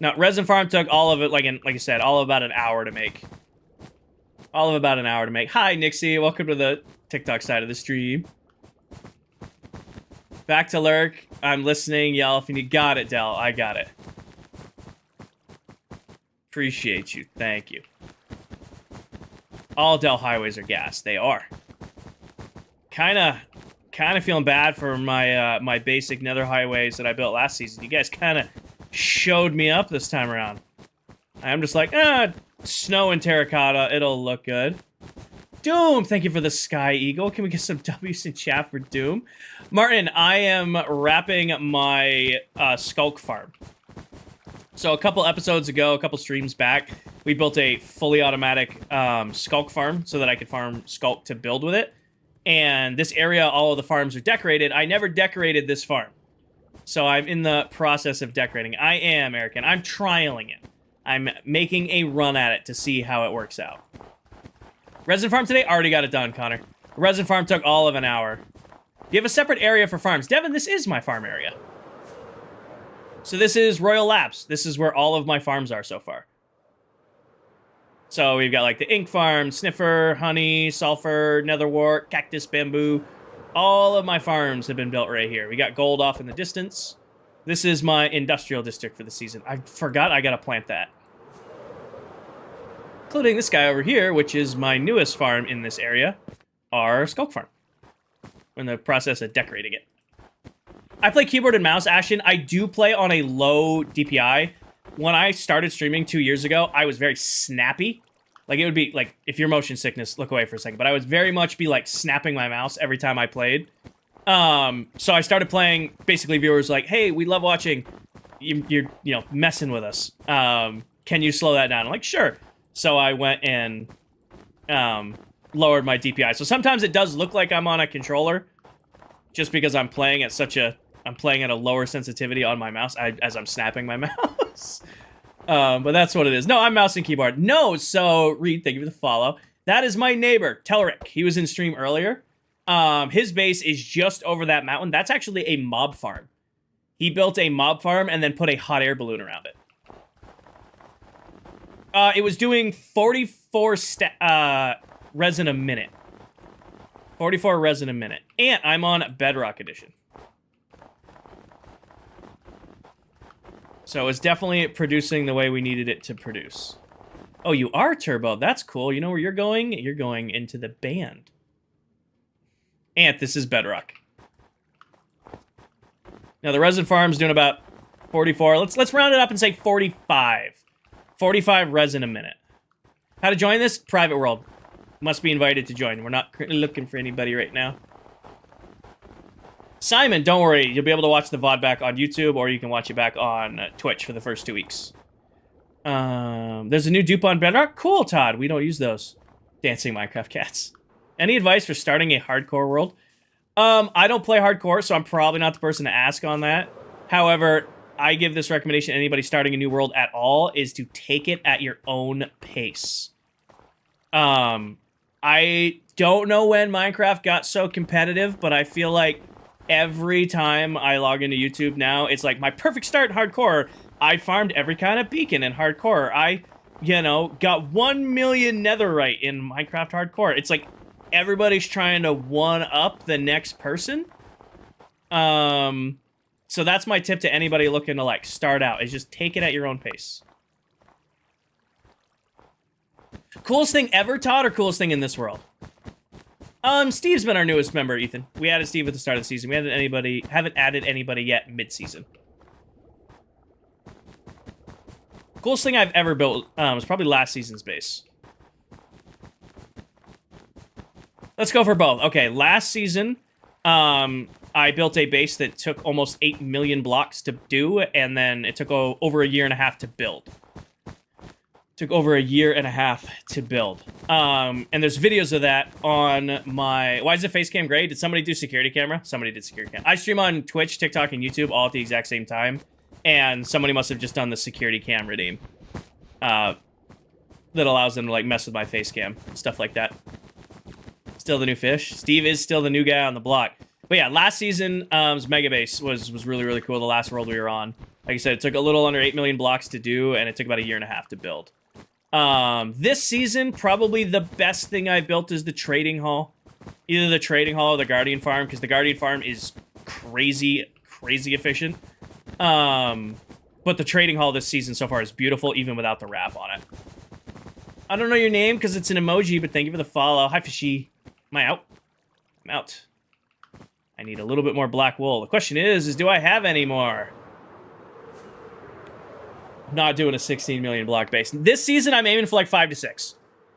No, resin farm took all of it, like I said, all of about an hour to make. All of about an hour to make. Hi, Nixie. Welcome to the TikTok side of the stream. Back to lurk. I'm listening. Yell if you need. Got it, Del. I got it. Appreciate you. Thank you. All Del highways are gas. They are. Kind of feeling bad for my my basic nether highways that I built last season. You guys kind of showed me up this time around. I'm just like, snow and terracotta. It'll look good. Doom, thank you for the Sky Eagle. Can we get some W's in chat for Doom? Martin, I am wrapping my skulk farm. So a couple episodes ago, a couple streams back, we built a fully automatic skulk farm so that I could farm skulk to build with it. And this area, all of the farms are decorated. I never decorated this farm. So I'm in the process of decorating. I am, Eric, and I'm trialing it. I'm making a run at it to see how it works out. Resin farm today? Already got it done, Connor. Resin farm took all of an hour. You have a separate area for farms. Devin, this is my farm area. So this is Royal Labs. This is where all of my farms are so far. So we've got like the ink farm, sniffer, honey, sulfur, netherwort, cactus, bamboo. All of my farms have been built right here. We got gold off in the distance. This is my industrial district for the season. I forgot I gotta plant that. Including this guy over here, which is my newest farm in this area, our skulk farm. We're in the process of decorating it. I play keyboard and mouse, Ashton. I do play on a low DPI. When I started streaming 2 years ago, I was very snappy. Like, it would be, like, if you're motion sickness, look away for a second. But I would very much be, like, snapping my mouse every time I played. So I started playing, basically, viewers like, hey, we love watching. You're you know, messing with us. Can you slow that down? I'm like, sure. So I went and lowered my DPI. So sometimes it does look like I'm on a controller, just because I'm playing at a lower sensitivity on my mouse as I'm snapping my mouse. But that's what it is. No, I'm mouse and keyboard. No, so Reed, thank you for the follow. That is my neighbor, Telric. He was in stream earlier. His base is just over that mountain. That's actually a mob farm. He built a mob farm and then put a hot air balloon around it. It was doing 44 resin a minute. 44 resin a minute. And I'm on Bedrock Edition. So it's definitely producing the way we needed it to produce. Oh, you are Turbo. That's cool. You know where you're going? You're going into the band. Ant, this is Bedrock. Now the resin farm's doing about 44. Let's round it up and say 45. 45 resin a minute. How to join this? Private world. Must be invited to join. We're not currently looking for anybody right now. Simon, don't worry. You'll be able to watch the VOD back on YouTube, or you can watch it back on Twitch for the first 2 weeks. There's a new dupe on Bedrock? Cool, Todd. We don't use those. Dancing Minecraft cats. Any advice for starting a hardcore world? I don't play hardcore, so I'm probably not the person to ask on that. However, I give this recommendation to anybody starting a new world at all, is to take it at your own pace. I don't know when Minecraft got so competitive, but I feel like every time I log into YouTube now, it's like my perfect start in hardcore. I farmed every kind of beacon in hardcore. I, got 1 million netherite in Minecraft hardcore. It's like everybody's trying to one-up the next person. So that's my tip to anybody looking to, like, start out, is just take it at your own pace. Coolest thing ever, Todd, or coolest thing in this world? Steve's been our newest member, Ethan. We added Steve at the start of the season. We haven't added anybody yet mid-season. Coolest thing I've ever built was probably last season's base. Let's go for both. Okay, last season, I built a base that took almost 8 million blocks to do, and then it took over a year and a half to build. Took over a year and a half to build. And there's videos of that on my... Why is the face cam gray? Did somebody do security camera? Somebody did security camera. I stream on Twitch, TikTok, and YouTube all at the exact same time. And somebody must have just done the security cam redeem. That allows them to, like, mess with my face cam. Stuff like that. Still the new fish. Steve is still the new guy on the block. But yeah, last season's Mega Base was really, really cool. The last world we were on. Like I said, it took a little under 8 million blocks to do, and it took about a year and a half to build. This season, probably the best thing I built is the trading hall. Either the trading hall or the Guardian Farm, because the Guardian Farm is crazy, crazy efficient. But the trading hall this season so far is beautiful, even without the wrap on it. I don't know your name because it's an emoji, but thank you for the follow. Hi, Fishy. Am I out? I'm out. I need a little bit more black wool. The question is do I have any more? I'm not doing a 16 million block base. This season, I'm aiming for like 5 to 6.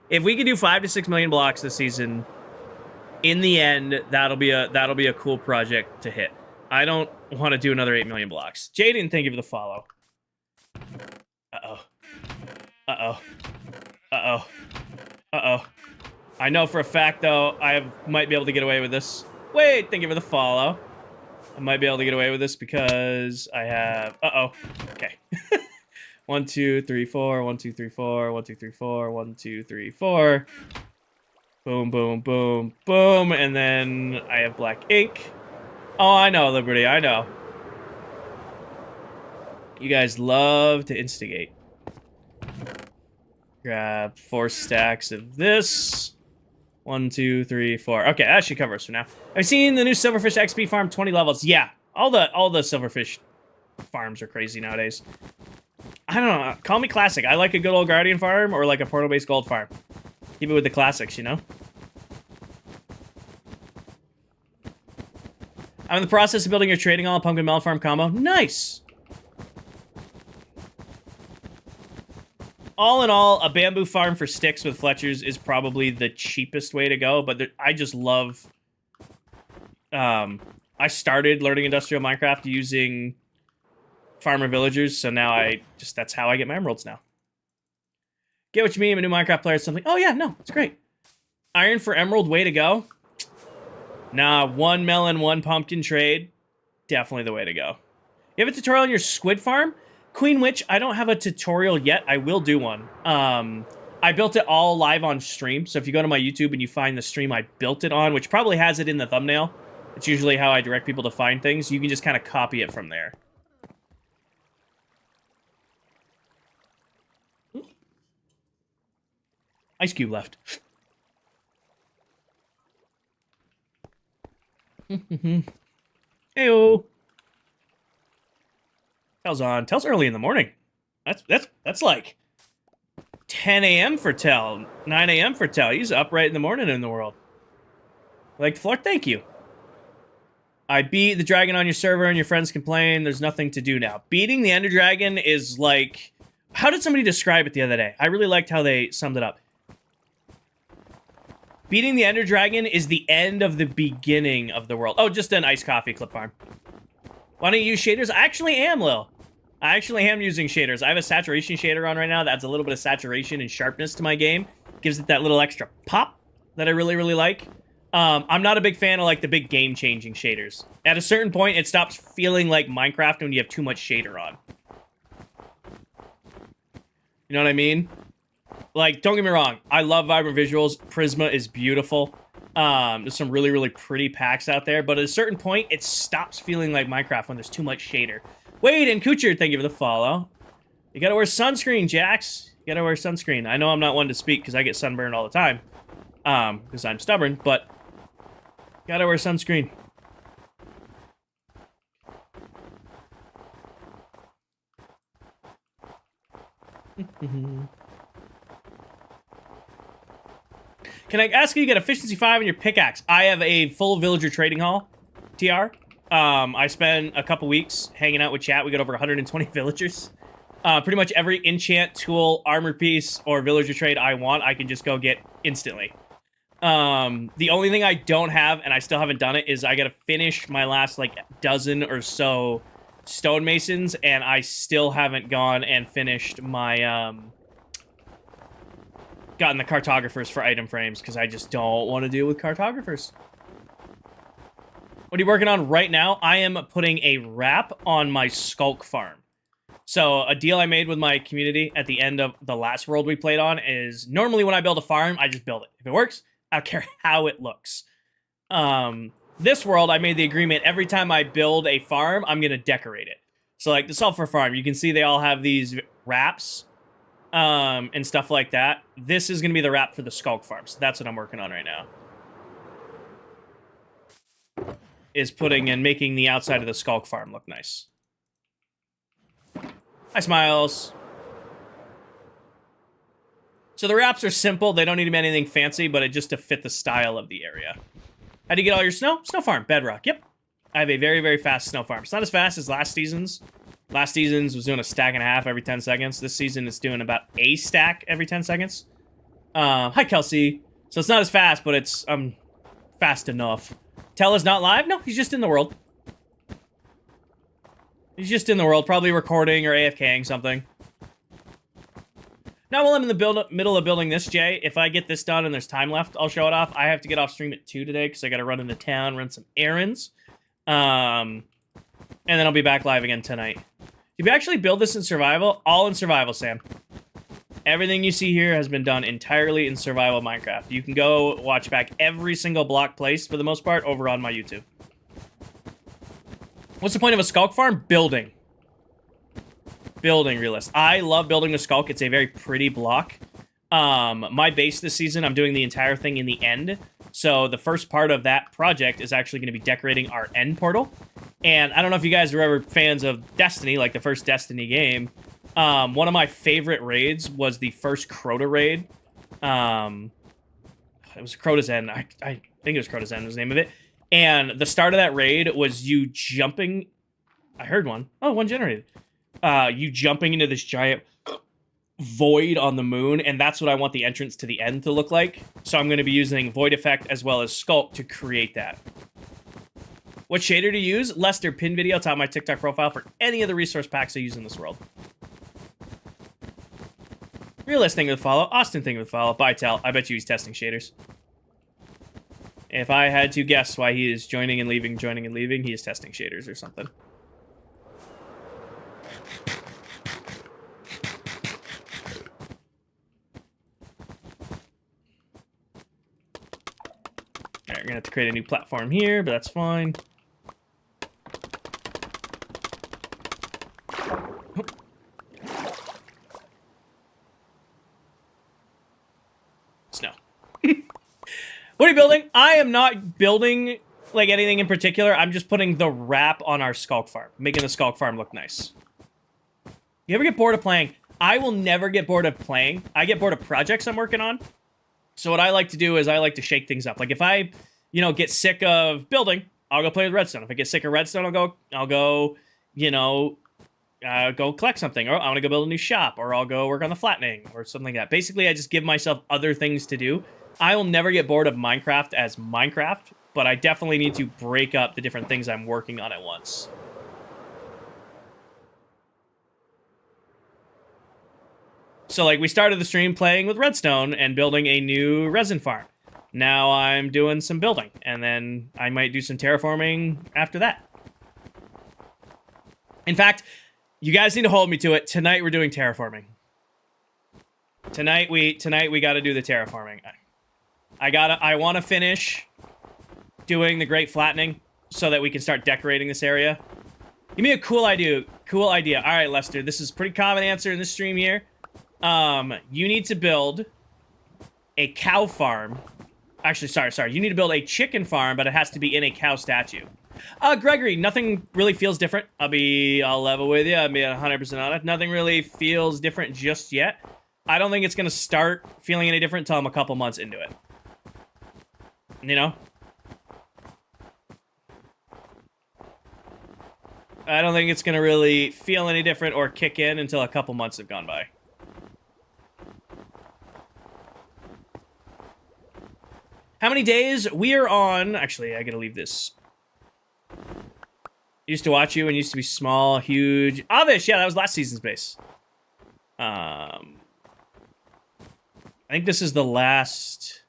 If we can do 5 to 6 million blocks this season, in the end, that'll be a cool project to hit. I don't want to do another 8 million blocks. Jaden, thank you for the follow. Uh-oh. Uh-oh. Uh-oh. Uh-oh. I know for a fact, though, I might be able to get away with this. Wait, thank you for the follow. I might be able to get away with this because I have... Uh-oh. Okay. 1, 2, 3, 4. 1, 2, 3, 4. 1, 2, 3, 4. 1, 2, 3, 4. Boom, boom, boom, boom. And then I have black ink. Oh, I know, Liberty. I know. You guys love to instigate. Grab 4 stacks of this. 1, 2, 3, 4. Okay, that should cover us for now. I've seen the new Silverfish XP farm, 20 levels. Yeah, all the Silverfish farms are crazy nowadays. I don't know. Call me classic. I like a good old Guardian farm or like a portal-based gold farm. Keep it with the classics, you know? I'm in the process of building your trading hall pumpkin melon farm combo. Nice! All in all, a bamboo farm for sticks with Fletchers is probably the cheapest way to go, but I just love... I started learning industrial Minecraft using farmer villagers, so now that's how I get my emeralds now. Get what you mean, I'm a new Minecraft player or something. Oh yeah, no, it's great. Iron for emerald, way to go. Nah, 1 melon, 1 pumpkin trade. Definitely the way to go. You have a tutorial on your squid farm? Queen Witch, I don't have a tutorial yet. I will do one. I built it all live on stream. So if you go to my YouTube and you find the stream I built it on, which probably has it in the thumbnail, it's usually how I direct people to find things, you can just kind of copy it from there. Ice cube left. Heyo. Tel's on. Tel's early in the morning. That's like 10 a.m. for Tel. 9 a.m. for Tel. He's up right in the morning in the world. Like the floor, thank you. I beat the dragon on your server and your friends complain. There's nothing to do now. Beating the Ender Dragon is like... How did somebody describe it the other day? I really liked how they summed it up. Beating the Ender Dragon is the end of the beginning of the world. Oh, just an iced coffee clip farm. Why don't you use shaders? I actually am, Lil. I actually am using shaders. I have a saturation shader on right now that adds a little bit of saturation and sharpness to my game. Gives it that little extra pop that I really, really like. I'm not a big fan of, like, the big game-changing shaders. At a certain point, it stops feeling like Minecraft when you have too much shader on. You know what I mean? Like, don't get me wrong. I love vibrant visuals. Prisma is beautiful. There's some really, really pretty packs out there. But at a certain point, it stops feeling like Minecraft when there's too much shader. Wade and Kucher, thank you for the follow. You gotta wear sunscreen, Jax. You gotta wear sunscreen. I know I'm not one to speak because I get sunburned all the time. Because I'm stubborn, but... Gotta wear sunscreen. Can I ask you get efficiency 5 in your pickaxe? I have a full villager trading hall, TR. I spent a couple weeks hanging out with chat. We got over 120 villagers. Pretty much every enchant, tool, armor piece, or villager trade I want, I can just go get instantly. The only thing I don't have, and I still haven't done it, is I gotta finish my last, like, dozen or so stonemasons, and I still haven't gone and finished my, gotten the cartographers for item frames, because I just don't want to deal with cartographers. What are you working on right now? I am putting a wrap on my skulk farm. So a deal I made with my community at the end of the last world we played on is normally when I build a farm, I just build it. If it works, I don't care how it looks. This world, I made the agreement every time I build a farm, I'm going to decorate it. So like the sulfur farm, you can see they all have these wraps and stuff like that. This is going to be the wrap for the skulk farm. So that's what I'm working on right now. Is putting and making the outside of the skulk farm look nice. Hi, Smiles. So the wraps are simple. They don't need to be anything fancy, but it just to fit the style of the area. How do you get all your snow? Snow farm, bedrock. Yep. I have a very, very fast snow farm. It's not as fast as last season's. Last season's was doing a stack and a half every 10 seconds. This season it's doing about a stack every 10 seconds. Hi, Kelsey. So it's not as fast, but it's fast enough. Tella's not live? No, he's just in the world. He's just in the world, probably recording or AFKing something. Now, while I'm in the middle of building this, Jay, if I get this done and there's time left, I'll show it off. I have to get off stream at 2 today because I got to run into town, run some errands. And then I'll be back live again tonight. Did we actually build this in survival? All in survival, Sam. Everything you see here has been done entirely in survival Minecraft. You can go watch back every single block placed, for the most part, over on my YouTube. What's the point of a skulk farm? Building. Building, realist. I love building the skulk. It's a very pretty block. My base this season, I'm doing the entire thing in the end. So the first part of that project is actually going to be decorating our end portal. And I don't know if you guys are ever fans of Destiny, like the first Destiny game. One of my favorite raids was the first Crota raid. It was Crota's End. I think it was Crota's End was the name of it. And the start of that raid was you jumping... I heard one. Oh, one generated. You jumping into this giant void on the moon, and that's what I want the entrance to the end to look like. So I'm going to be using Void Effect as well as Sculpt to create that. What shader to use? Lester, pin video, top of my TikTok profile for any of the resource packs I use in this world. Realist thing with follow. Austin thing with follow. Bytel. I bet you he's testing shaders. If I had to guess why he is joining and leaving, he is testing shaders or something. Alright, we're gonna have to create a new platform here, but that's fine. Snow. What are you building? I am not building like anything in particular. I'm just putting the wrap on our skulk farm, making the skulk farm look nice. You ever get bored of playing? I will never get bored of playing. I get bored of projects I'm working on. So what I like to do is I like to shake things up. Like if I, get sick of building, I'll go play with redstone. If I get sick of redstone, I'll go, go collect something, or I want to go build a new shop, or I'll go work on the flattening, or something like that. Basically, I just give myself other things to do. I will never get bored of Minecraft as Minecraft, but I definitely need to break up the different things I'm working on at once. So, like, we started the stream playing with redstone and building a new resin farm. Now I'm doing some building, and then I might do some terraforming after that. In fact, you guys need to hold me to it. Tonight we're doing terraforming. Tonight we got to do the terraforming. I want to finish doing the great flattening so that we can start decorating this area. Give me a cool idea. Cool idea. All right, Lester, this is a pretty common answer in this stream here. You need to build a cow farm. Actually, sorry. You need to build a chicken farm, but it has to be in a cow statue. Gregory, nothing really feels different. I'll level with you. I'll be 100% honest. Nothing really feels different just yet. I don't think it's going to start feeling any different until I'm a couple months into it. You know? I don't think it's going to really feel any different or kick in until a couple months have gone by. How many days? We are on... Actually, I gotta leave this. Used to watch you and used to be small, huge. Avish, yeah, that was last season's base. I think this is the last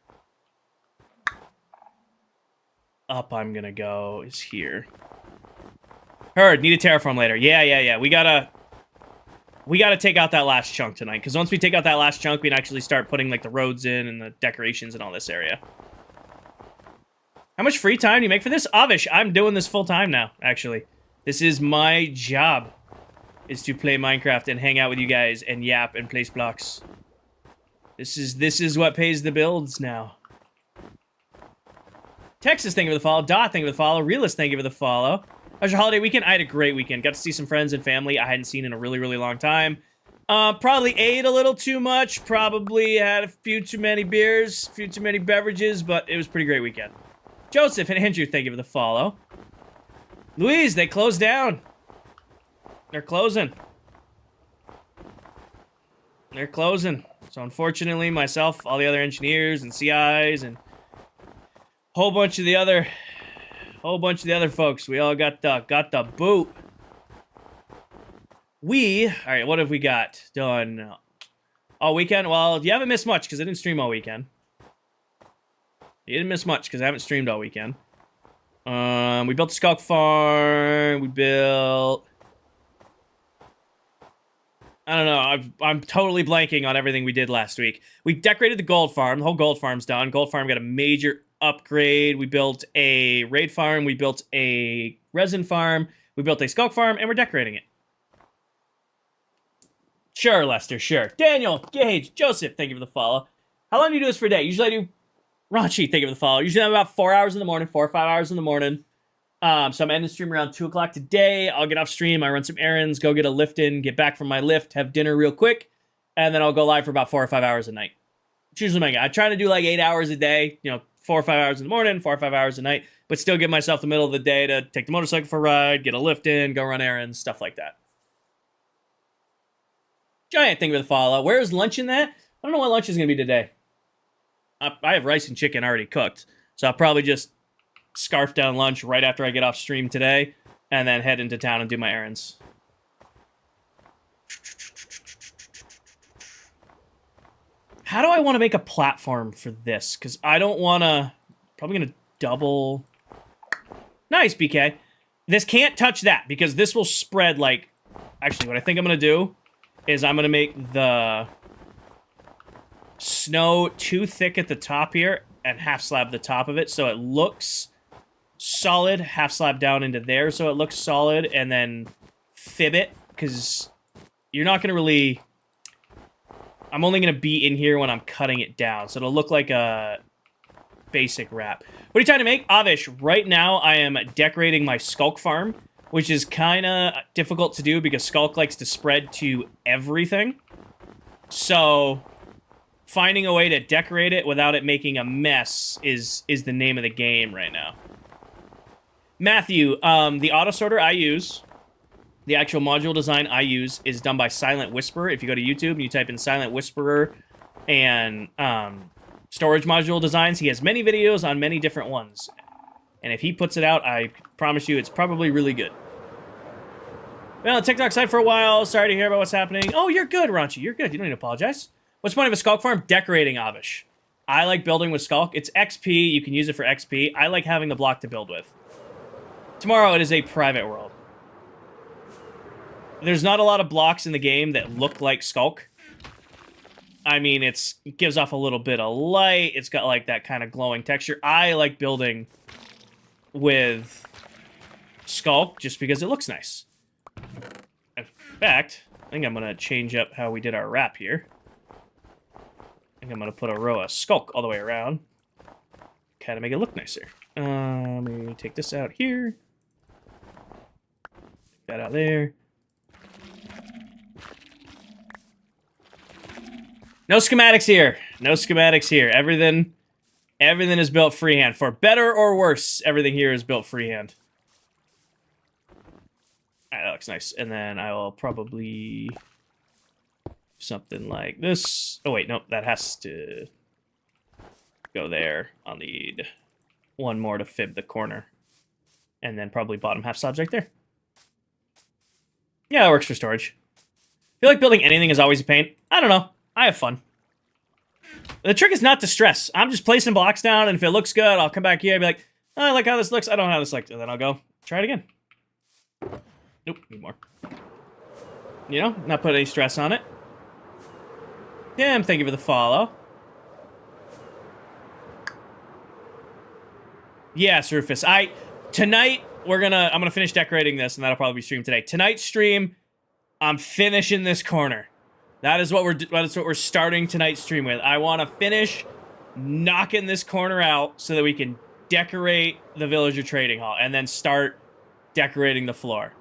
up I'm gonna go is here. Heard, need a terraform later. Yeah. We gotta take out that last chunk tonight, because once we take out that last chunk, we can actually start putting, like, the roads in and the decorations and all this area. How much free time do you make for this? Avish, I'm doing this full time now, actually. This is my job, is to play Minecraft and hang out with you guys and yap and place blocks. This is what pays the bills now. Texas, thank you for the follow. Dot, thank you for the follow. Realist, thank you for the follow. How was your holiday weekend? I had a great weekend. Got to see some friends and family I hadn't seen in a really, really long time. Probably ate a little too much. Probably had a few too many beers, a few too many beverages, but it was a pretty great weekend. Joseph and Andrew, thank you for the follow. Louise, they closed down. They're closing. They're closing. So unfortunately, myself, all the other engineers and CIs, and a whole bunch of the other folks, we all got the boot. All right, what have we got done all weekend? Well, you haven't missed much because I didn't stream all weekend. You didn't miss much because I haven't streamed all weekend. We built a skulk farm. We built... I don't know. I'm totally blanking on everything we did last week. We decorated the gold farm. The whole gold farm's done. Gold farm got a major upgrade. We built a raid farm. We built a resin farm. We built a skulk farm, and we're decorating it. Sure, Lester, sure. Daniel, Gage, Joseph, thank you for the follow. How long do you do this for a day? Usually I do... Raunchy, thank you for the follow. Usually I'm about 4 hours in the morning, 4 or 5 hours in the morning. So I'm ending the stream around 2 o'clock today. I'll get off stream, I run some errands, go get a lift in, get back from my lift, have dinner real quick, and then I'll go live for about 4 or 5 hours a night. It's usually my guy. I try to do like 8 hours a day, 4 or 5 hours in the morning, 4 or 5 hours a night, but still give myself the middle of the day to take the motorcycle for a ride, get a lift in, go run errands, stuff like that. Giant, thank you for the follow. Where's lunch in that? I don't know what lunch is going to be today. I have rice and chicken already cooked, so I'll probably just scarf down lunch right after I get off stream today, and then head into town and do my errands. How do I want to make a platform for this? Because I don't want to... Probably going to double... Nice, BK. This can't touch that, because this will spread like... Actually, what I think I'm going to do is I'm going to make the snow too thick at the top here and half slab the top of it so it looks solid, half slab down into there so it looks solid, and then fib it, because you're not going to really... I'm only going to be in here when I'm cutting it down, so it'll look like a basic wrap. What are you trying to make? Avish, right now I am decorating my skulk farm, which is kind of difficult to do because skulk likes to spread to everything. So finding a way to decorate it without it making a mess is the name of the game right now. Matthew, the auto sorter I use, the actual module design I use, is done by Silent Whisperer. If you go to YouTube and you type in Silent Whisperer and storage module designs, he has many videos on many different ones. And if he puts it out, I promise you it's probably really good. Been on the TikTok site for a while. Sorry to hear about what's happening. Oh, you're good, Raunchy. You're good. You don't need to apologize. What's the point of a skulk farm? Decorating, Avish. I like building with skulk. It's XP. You can use it for XP. I like having the block to build with. Tomorrow, it is a private world. There's not a lot of blocks in the game that look like skulk. I mean, it gives off a little bit of light. It's got, like, that kind of glowing texture. I like building with skulk just because it looks nice. In fact, I think I'm going to change up how we did our wrap here. I think I'm going to put a row of skulk all the way around. Kind of make it look nicer. Let me take this out here. Take that out there. No schematics here. No schematics here. Everything Everything is built freehand. For better or worse, everything here is built freehand. Alright, that looks nice. And then I will probably... something like this. Oh, wait, nope. That has to go there. I'll need one more to fib the corner. And then probably bottom half slabs right there. Yeah, that works for storage. I feel like building anything is always a pain. I don't know. I have fun. The trick is not to stress. I'm just placing blocks down, and if it looks good, I'll come back here and be like, oh, I like how this looks. I don't know how this looks. And then I'll go try it again. Nope, need more. You know, not put any stress on it. Damn, thank you for the follow. Yes, Rufus. Tonight, I'm gonna finish decorating this, and that'll probably be streamed today. Tonight's stream, I'm finishing this corner. That is what we're starting tonight's stream with. I want to finish knocking this corner out so that we can decorate the villager trading hall and then start decorating the floor.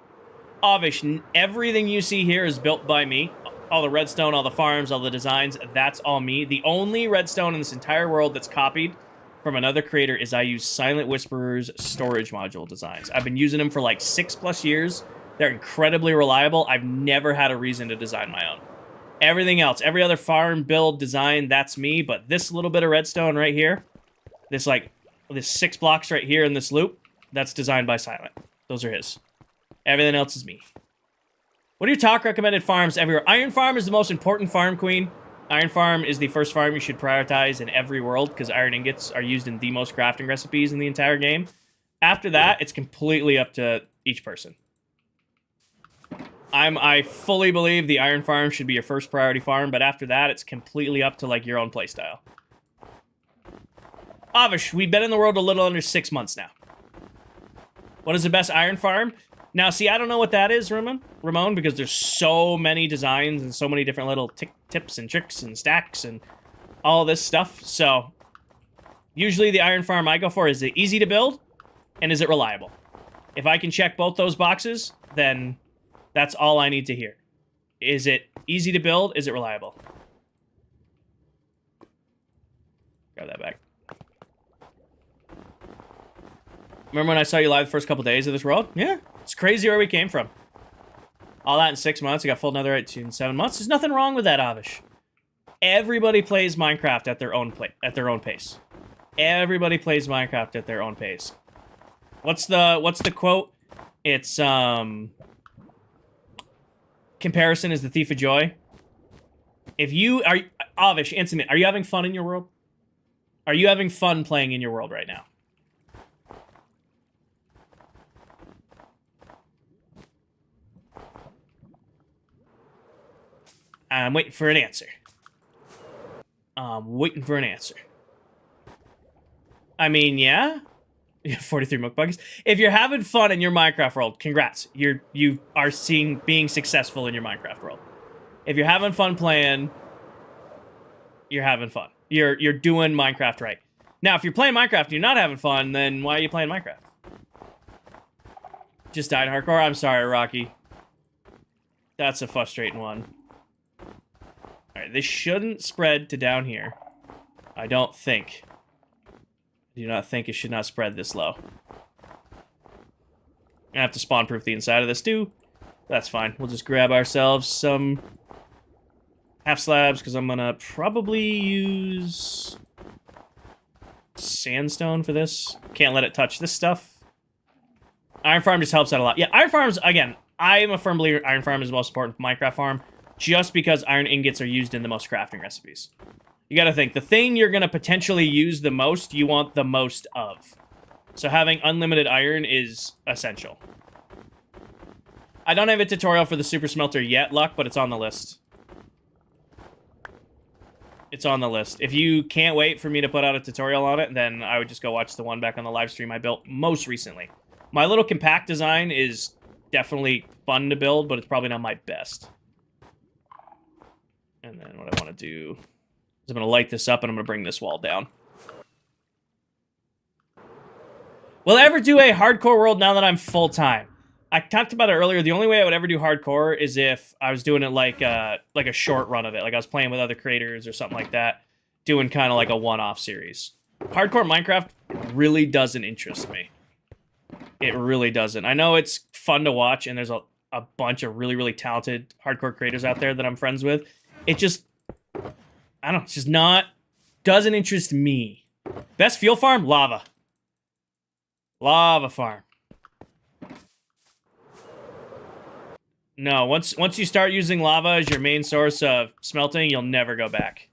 Avish, everything you see here is built by me. All the redstone, all the farms, all the designs, that's all me. The only redstone in this entire world that's copied from another creator is I use Silent Whisperer's storage module designs. I've been using them for like 6+ years. They're incredibly reliable. I've never had a reason to design my own. Everything else, every other farm, build, design, that's me. But this little bit of redstone right here, this 6 blocks right here in this loop, that's designed by Silent. Those are his. Everything else is me. What are your top recommended farms everywhere? Iron Farm is the most important farm, Queen. Iron Farm is the first farm you should prioritize in every world because iron ingots are used in the most crafting recipes in the entire game. After that, it's completely up to each person. I fully believe the Iron Farm should be your first priority farm, but after that, it's completely up to like your own playstyle. Avish, we've been in the world a little under 6 months now. What is the best Iron Farm? Now, see, I don't know what that is, Ramon, because there's so many designs and so many different little tips and tricks and stacks and all this stuff. So, usually the Iron Farm I go for is it easy to build and is it reliable? If I can check both those boxes, then that's all I need to hear. Is it easy to build? Is it reliable? Grab that back. Remember when I saw you live the first couple days of this world? Yeah. It's crazy where we came from. All that in 6 months. I got full netherite in 7 months. There's nothing wrong with that, Avish. Everybody plays Minecraft at their own pace. Everybody plays Minecraft at their own pace. What's the quote? It's comparison is the thief of joy. If you are Avish, answer me. Are you having fun in your world? Are you having fun playing in your world right now? I'm waiting for an answer. I mean, yeah. 43 mukbangs. If you're having fun in your Minecraft world, congrats. You are being successful in your Minecraft world. If you're having fun playing, you're having fun. You're doing Minecraft right. Now, if you're playing Minecraft and you're not having fun, then why are you playing Minecraft? Just died hardcore? I'm sorry, Rocky. That's a frustrating one. Alright, this shouldn't spread to down here. I don't think. I do not think it should not spread this low. I have to spawn-proof the inside of this too. That's fine. We'll just grab ourselves some half slabs, because I'm gonna probably use sandstone for this. Can't let it touch this stuff. Iron Farm just helps out a lot. Yeah, Iron Farms, again, I am a firm believer Iron Farm is the most important Minecraft farm, just because iron ingots are used in the most crafting recipes. You gotta think, the thing you're gonna potentially use the most, you want the most of. So having unlimited iron is essential. I don't have a tutorial for the super smelter yet, Luck, but it's on the list. It's on the list. If you can't wait for me to put out a tutorial on it, then I would just go watch the one back on the live stream I built most recently. My little compact design is definitely fun to build, but it's probably not my best. And then what I want to do is I'm going to light this up and I'm going to bring this wall down. Will I ever do a hardcore world now that I'm full-time? I talked about it earlier. The only way I would ever do hardcore is if I was doing it like a short run of it. Like I was playing with other creators or something like that. Doing kind of like a one-off series. Hardcore Minecraft really doesn't interest me. It really doesn't. I know it's fun to watch, and there's a bunch of really, really talented hardcore creators out there that I'm friends with. It just, I don't know, it's just not, doesn't interest me. Best fuel farm? Lava. Lava farm. No, once you start using lava as your main source of smelting, you'll never go back.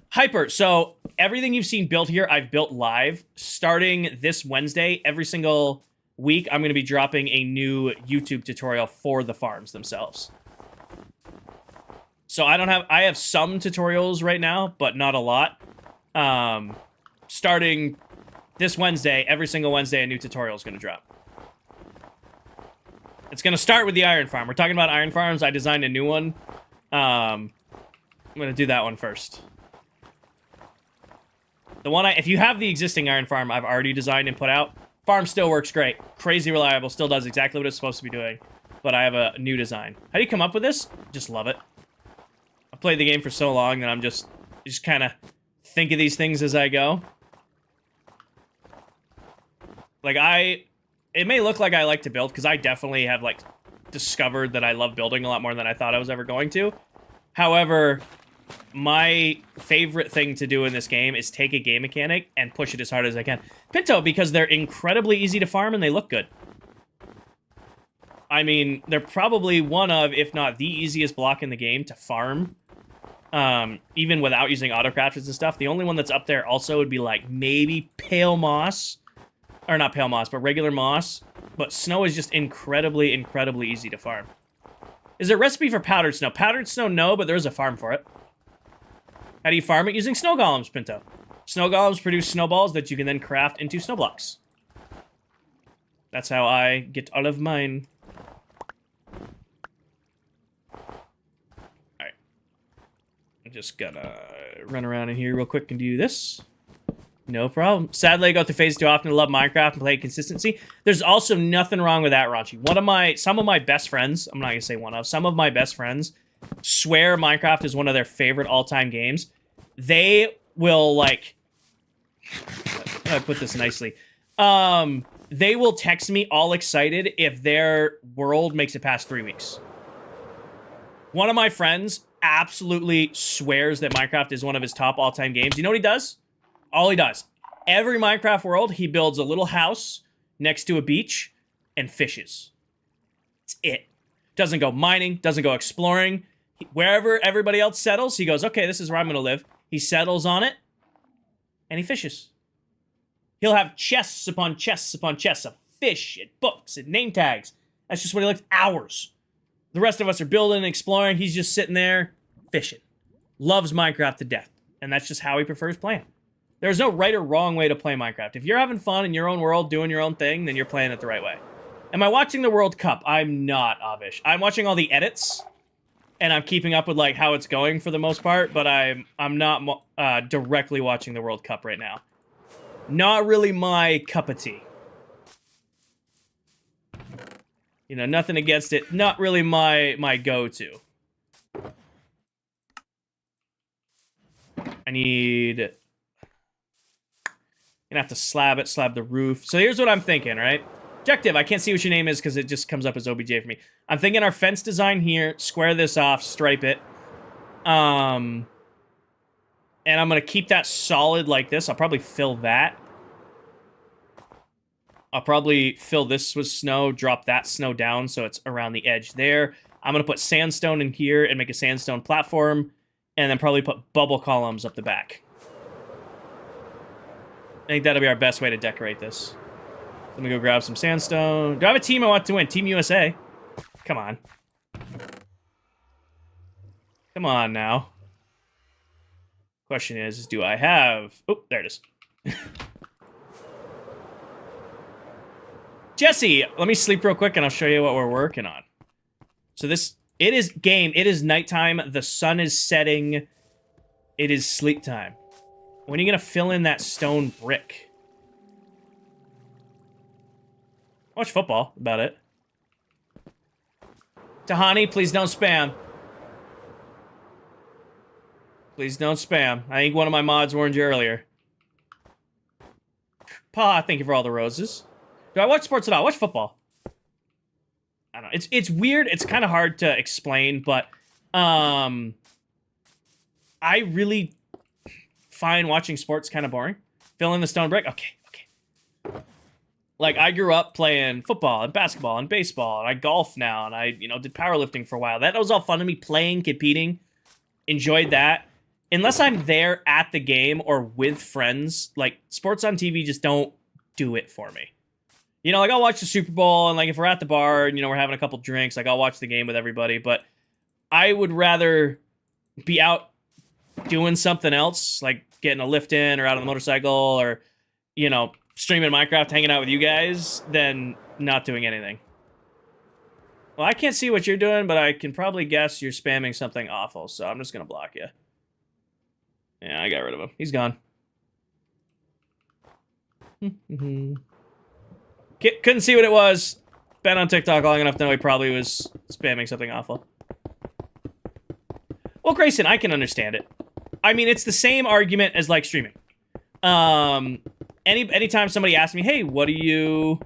Hyper, so everything you've seen built here, I've built live. Starting this Wednesday, every single week, I'm going to be dropping a new YouTube tutorial for the farms themselves. So I have some tutorials right now, but not a lot. Starting this Wednesday, every single Wednesday, a new tutorial is going to drop. It's going to start with the iron farm. We're talking about iron farms. I designed a new one. I'm going to do that one first. The one if you have the existing iron farm I've already designed and put out, farm still works great. Crazy reliable, still does exactly what it's supposed to be doing. But I have a new design. How do you come up with this? Just love it. I've played the game for so long that I'm just kind of think of these things as I go. Like it may look like I like to build, because I definitely have like discovered that I love building a lot more than I thought I was ever going to. However, my favorite thing to do in this game is take a game mechanic and push it as hard as I can. Pinto, because they're incredibly easy to farm and they look good. I mean, they're probably one of, if not the easiest block in the game to farm. Even without using autocrafters and stuff. The only one that's up there also would be like maybe pale moss. Or not pale moss, but regular moss. But snow is just incredibly, incredibly easy to farm. Is there a recipe for powdered snow? Powdered snow, no, but there is a farm for it. How do you farm it? Using snow golems, Pinto. Snow golems produce snowballs that you can then craft into snow blocks. That's how I get all of mine. Alright. I'm just gonna run around in here real quick and do this. No problem. Sadly, I go through phases too often to love Minecraft and play consistency. There's also nothing wrong with that, Raunchy. Some of my best friends, I'm not gonna say one of, some of my best friends swear Minecraft is one of their favorite all-time games. They will, like, how do I put this nicely? They will text me all excited if their world makes it past 3 weeks. One of my friends absolutely swears that Minecraft is one of his top all-time games. You know what he does? All he does. Every Minecraft world, he builds a little house next to a beach and fishes. It's it. Doesn't go mining, doesn't go exploring. Wherever everybody else settles, he goes, okay, this is where I'm going to live. He settles on it, and he fishes. He'll have chests upon chests upon chests of fish and books and name tags. That's just what he likes. Hours. The rest of us are building and exploring. He's just sitting there fishing. Loves Minecraft to death. And that's just how he prefers playing. There's no right or wrong way to play Minecraft. If you're having fun in your own world, doing your own thing, then you're playing it the right way. Am I watching the World Cup? I'm not, Avish. I'm watching all the edits, and I'm keeping up with like how it's going for the most part, but I'm not directly watching the World Cup right now. Not really my cup of tea. You know, nothing against it. Not really my go-to. I need... Gonna have to slab the roof. So here's what I'm thinking, right? Objective, I can't see what your name is because it just comes up as OBJ for me. I'm thinking our fence design here, square this off, stripe it. And I'm gonna keep that solid like this. I'll probably fill that. I'll probably fill this with snow, drop that snow down so it's around the edge there. I'm gonna put sandstone in here and make a sandstone platform, and then probably put bubble columns up the back. I think that'll be our best way to decorate this. Let me go grab some sandstone. Do I have a team I want to win? Team USA. Come on. Come on now. Question is do I have... Oh, there it is. Jesse, let me sleep real quick and I'll show you what we're working on. So this... It is game. It is nighttime. The sun is setting. It is sleep time. When are you going to fill in that stone brick? Watch football, about it. Tahani, please don't spam. Please don't spam. I think one of my mods warned you earlier. Pa, thank you for all the roses. Do I watch sports at all? I watch football. I don't know. It's weird. It's kind of hard to explain, but I really find watching sports kind of boring. Fill in the stone break. Okay. Like, I grew up playing football and basketball and baseball, and I golf now, and I, did powerlifting for a while. That was all fun to me, playing, competing. Enjoyed that. Unless I'm there at the game or with friends, like, sports on TV just don't do it for me. Like, I'll watch the Super Bowl, and, like, if we're at the bar and, we're having a couple drinks, like, I'll watch the game with everybody, but I would rather be out doing something else, like getting a lift in or out on the motorcycle or, streaming Minecraft, hanging out with you guys, than not doing anything. Well, I can't see what you're doing, but I can probably guess you're spamming something awful, so I'm just going to block you. Yeah, I got rid of him. He's gone. Couldn't see what it was. Been on TikTok long enough to know he probably was spamming something awful. Well, Grayson, I can understand it. I mean, it's the same argument as, like, streaming. Anytime somebody asks me, hey, what do you...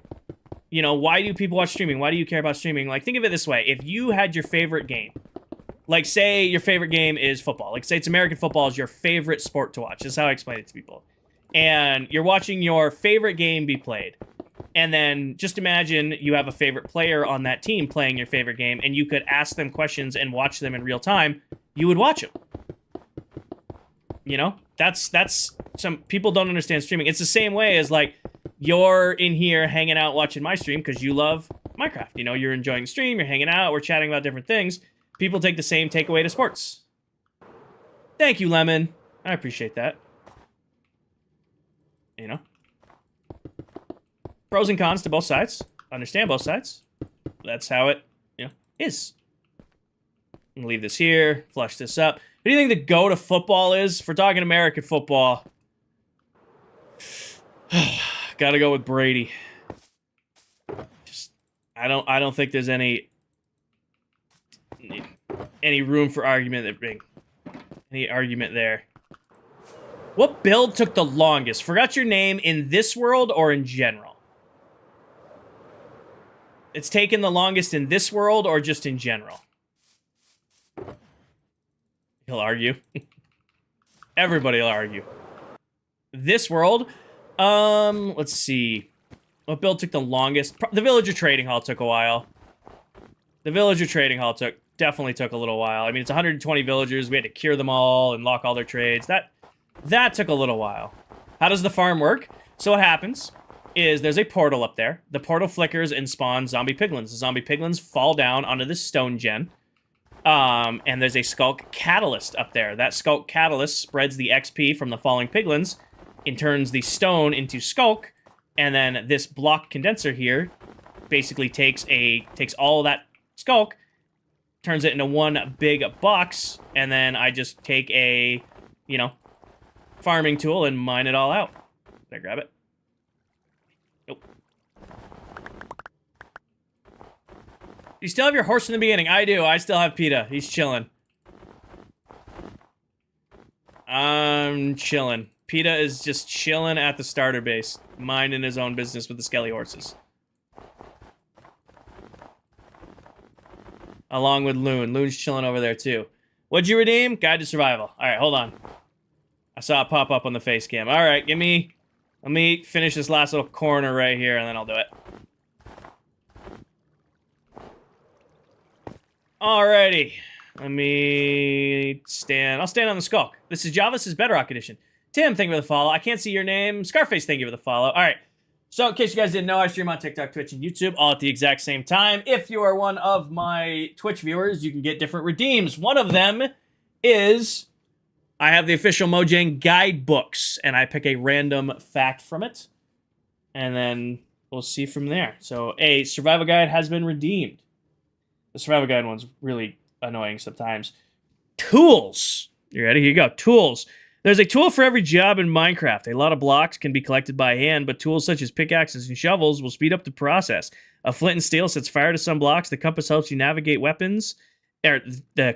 why do people watch streaming? Why do you care about streaming? Like, think of it this way. If you had your favorite game, like, say your favorite game is football. Like, say it's American football is your favorite sport to watch. That's how I explain it to people. And you're watching your favorite game be played. And then just imagine you have a favorite player on that team playing your favorite game, and you could ask them questions and watch them in real time. You would watch them. That's some people don't understand streaming. It's the same way as, like, you're in here hanging out watching my stream because you love Minecraft. You're enjoying the stream, you're hanging out, we're chatting about different things. People take the same takeaway to sports. Thank you, Lemon. I appreciate that. Pros and cons to both sides. Understand both sides. That's how it, is. I'm gonna leave this here, flush this up. What do you think the go to football is? If we're talking American football, gotta go with Brady. I don't think there's any room for argument there. What build took the longest? Forgot your name in this world or in general? It's taken the longest in this world or just in general? He'll argue. Everybody will argue. This world? Let's see. What build took the longest? The Villager Trading Hall took a while. The Villager Trading Hall definitely took a little while. I mean, it's 120 villagers. We had to cure them all and lock all their trades. That took a little while. How does the farm work? So what happens is there's a portal up there. The portal flickers and spawns zombie piglins. The zombie piglins fall down onto this stone gen. And there's a Skulk Catalyst up there. That Skulk Catalyst spreads the XP from the falling piglins and turns the stone into Skulk. And then this block condenser here basically takes all that Skulk, turns it into one big box, and then I just take a, farming tool and mine it all out. Did I grab it? Nope. You still have your horse in the beginning. I do. I still have PETA. He's chilling. I'm chilling. PETA is just chilling at the starter base, minding his own business with the skelly horses. Along with Loon. Loon's chilling over there, too. What'd you redeem? Guide to Survival. All right, hold on. I saw it pop up on the face cam. All right, let me finish this last little corner right here, and then I'll do it. Alrighty. I'll stand on the Skulk. This is Java. This is Bedrock Edition. Tim, thank you for the follow. I can't see your name. Scarface, thank you for the follow. All right. So, in case you guys didn't know, I stream on TikTok, Twitch, and YouTube all at the exact same time. If you are one of my Twitch viewers, you can get different redeems. One of them is I have the official Mojang guidebooks, and I pick a random fact from it, and then we'll see from there. So, a survival guide has been redeemed. The survival guide one's really annoying sometimes. Tools. You ready? Here you go. Tools. There's a tool for every job in Minecraft. A lot of blocks can be collected by hand, but tools such as pickaxes and shovels will speed up the process. A flint and steel sets fire to some blocks. The compass helps you navigate weapons. The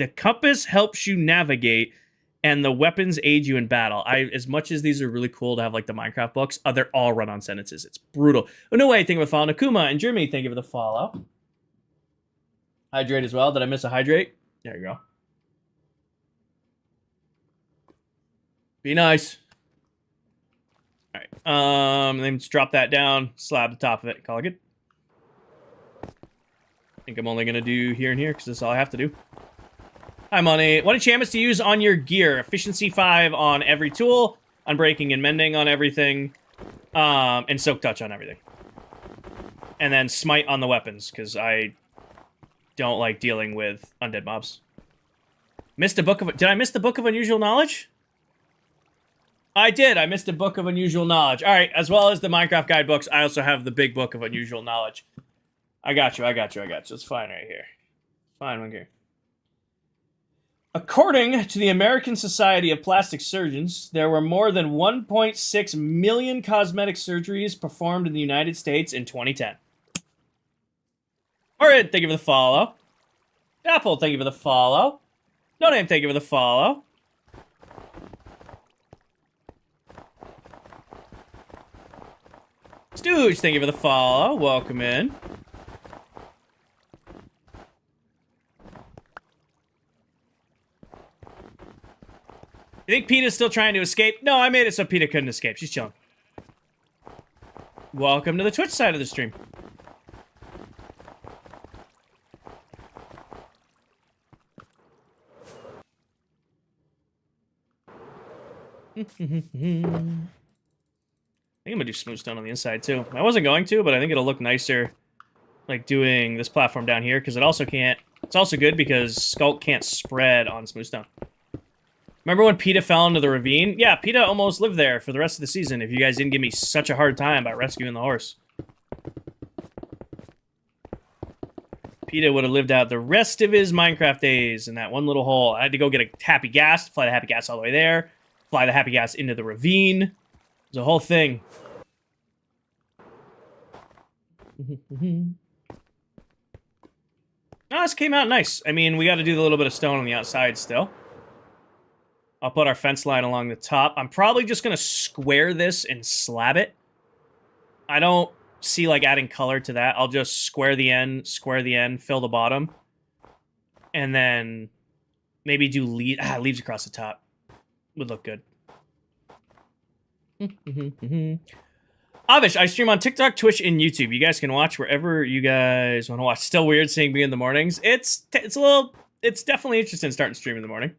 The compass helps you navigate, and the weapons aid you in battle. As much as these are really cool to have like the Minecraft books, they're all run on sentences. It's brutal. Oh, no way, thank you for the follow. Nakuma and Jeremy, thank you for the follow. Hydrate as well. Did I miss a hydrate? There you go. Be nice. All right. Then just drop that down, slab the top of it, call it good. I think I'm only gonna do here and here because that's all I have to do. Hi, Money. What enchantments to use on your gear? Efficiency 5 on every tool, unbreaking and mending on everything, and soak touch on everything. And then smite on the weapons, because I don't like dealing with undead mobs. Missed a book of... Did I miss the Book of Unusual Knowledge? I did. I missed a Book of Unusual Knowledge. All right, as well as the Minecraft guidebooks, I also have the big Book of Unusual Knowledge. I got you. It's fine right here. Fine right here. According to the American Society of Plastic Surgeons, there were more than 1.6 million cosmetic surgeries performed in the United States in 2010. Alright, thank you for the follow. Apple, thank you for the follow. No Name, thank you for the follow. Stooge, thank you for the follow. Welcome in. You think PETA's still trying to escape? No, I made it so PETA couldn't escape. She's chilling. Welcome to the Twitch side of the stream. I think I'm gonna do smooth stone on the inside too. I wasn't going to, but I think it'll look nicer like doing this platform down here, because it also can't... It's also good because Skulk can't spread on smooth stone. Remember when PETA fell into the ravine? Yeah, PETA almost lived there for the rest of the season if you guys didn't give me such a hard time by rescuing the horse. PETA would have lived out the rest of his Minecraft days in that one little hole. I had to go get a happy gas, fly the happy gas all the way there, fly the happy gas into the ravine. It was a whole thing. Oh, this came out nice. I mean, we got to do the little bit of stone on the outside still. I'll put our fence line along the top. I'm probably just going to square this and slab it. I don't see, like, adding color to that. I'll just square the end, fill the bottom. And then maybe do leaves across the top. Would look good. Avish, I stream on TikTok, Twitch, and YouTube. You guys can watch wherever you guys want to watch. Still weird seeing me in the mornings. It's definitely interesting starting to stream in the morning.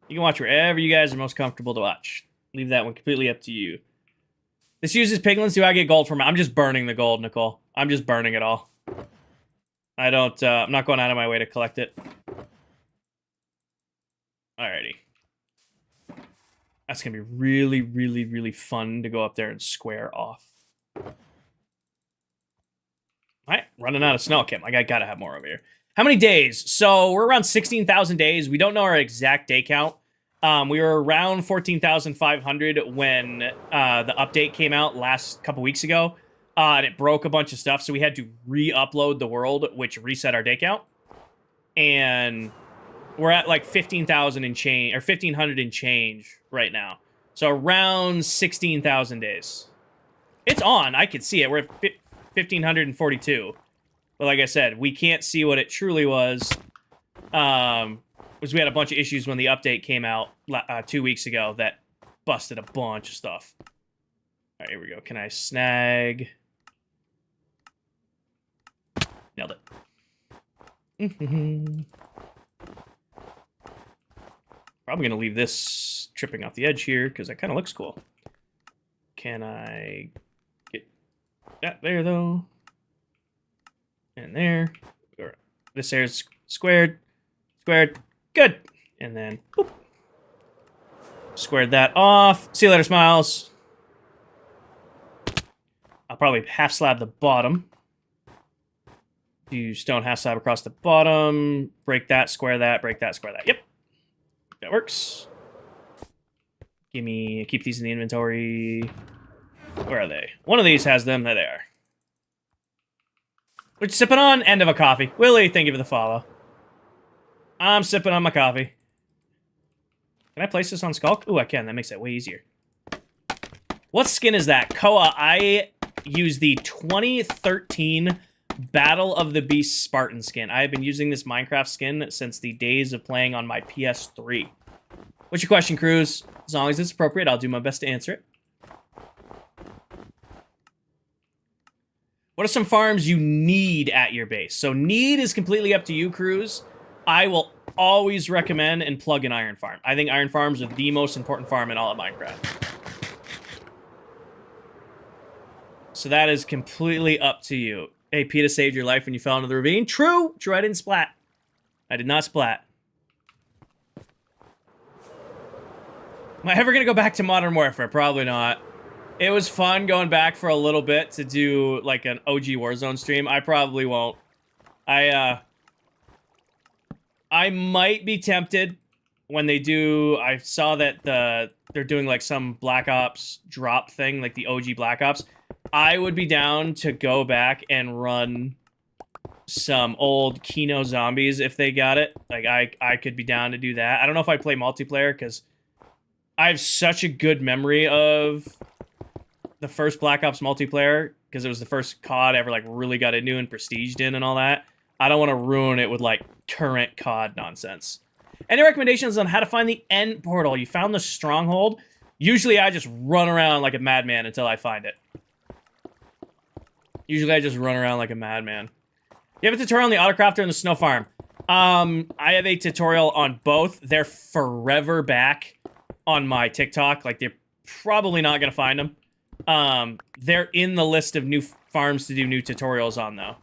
You can watch wherever you guys are most comfortable to watch. Leave that one completely up to you. This uses piglins. Do I get gold from it? I'm just burning the gold, Nicole. I'm just burning it all. I'm not going out of my way to collect it. Alrighty. That's going to be really, really, really fun to go up there and square off. Alright, running out of snow. Okay, I gotta have more over here. How many days? So we're around 16,000 days. We don't know our exact day count. We were around 14,500 when the update came out last couple weeks ago. And it broke a bunch of stuff, so we had to re-upload the world, which reset our day count. And we're at like 15,000 and change, or 1,500 and change right now. So around 16,000 days. It's on. I can see it. We're at 1,542. But like I said, we can't see what it truly was. Because we had a bunch of issues when the update came out 2 weeks ago that busted a bunch of stuff. All right, here we go. Can I snag? Nailed it. Probably going to leave this tripping off the edge here because that kind of looks cool. Can I get that there, though? And there. This area's squared. Squared. Good. And then, boop. Squared that off. See you later, Smiles. I'll probably half slab the bottom. Do stone half slab across the bottom. Break that, square that, break that, square that. Yep. That works. Keep these in the inventory. Where are they? One of these has them. There they are. Which sipping on? End of a coffee. Willie, thank you for the follow. I'm sipping on my coffee. Can I place this on Skulk? Ooh, I can. That makes it way easier. What skin is that? Koa, I use the 2013 Battle of the Beast Spartan skin. I have been using this Minecraft skin since the days of playing on my PS3. What's your question, Cruz? As long as it's appropriate, I'll do my best to answer it. What are some farms you need at your base? So need is completely up to you, Cruz. I will always recommend and plug an iron farm. I think iron farms are the most important farm in all of Minecraft. So that is completely up to you. Hey, PETA saved your life when you fell into the ravine. True. True, I didn't splat. I did not splat. Am I ever going to go back to Modern Warfare? Probably not. It was fun going back for a little bit to do, like, an OG Warzone stream. I probably won't. I might be tempted when they do... I saw that they're doing, like, some Black Ops drop thing, like the OG Black Ops. I would be down to go back and run some old Kino Zombies if they got it. Like, I could be down to do that. I don't know if I play multiplayer, because I have such a good memory of the first Black Ops multiplayer, because it was the first COD I ever, like, really got into and prestiged in and all that. I don't want to ruin it with, like, current COD nonsense. Any recommendations on how to find the end portal? You found the stronghold? Usually I just run around like a madman until I find it. Usually I just run around like a madman. You have a tutorial on the autocrafter and the snow farm. I have a tutorial on both. They're forever back on my TikTok. Like, they're probably not going to find them. They're in the list of new farms to do new tutorials on, though.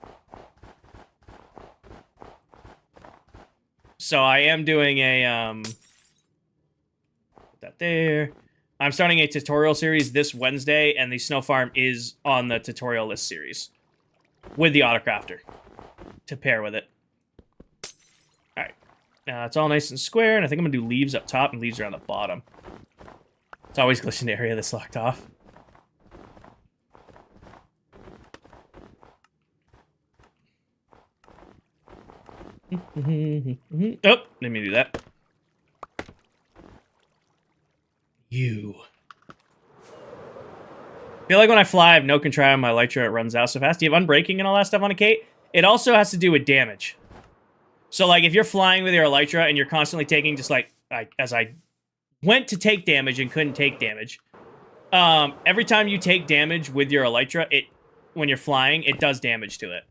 So I am doing a, put that there. I'm starting a tutorial series this Wednesday, and the snow farm is on the tutorial list series with the autocrafter to pair with it. All right. Now it's all nice and square, and I think I'm going to do leaves up top and leaves around the bottom. It's always glistened area that's locked off. Oh, let me do that. You. I feel like when I fly, I have no control on my elytra. It runs out so fast. Do you have unbreaking and all that stuff on a Kate? It also has to do with damage. So, like, if you're flying with your elytra and you're constantly taking, just like, as I went to take damage and couldn't take damage, every time you take damage with your elytra, when you're flying, it does damage to it.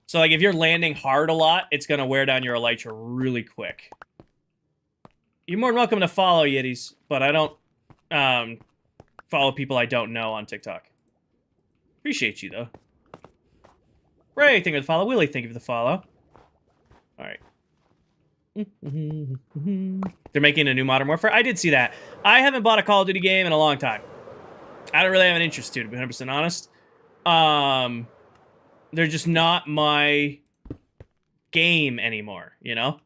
So, like, if you're landing hard a lot, it's going to wear down your elytra really quick. You're more than welcome to follow Yetis, but I don't follow people I don't know on TikTok. Appreciate you, though. Ray, thank you for the follow. Willie, thank you for the follow. All right. They're making a new Modern Warfare. I did see that. I haven't bought a Call of Duty game in a long time. I don't really have an interest to be 100% honest. They're just not my game anymore, you know?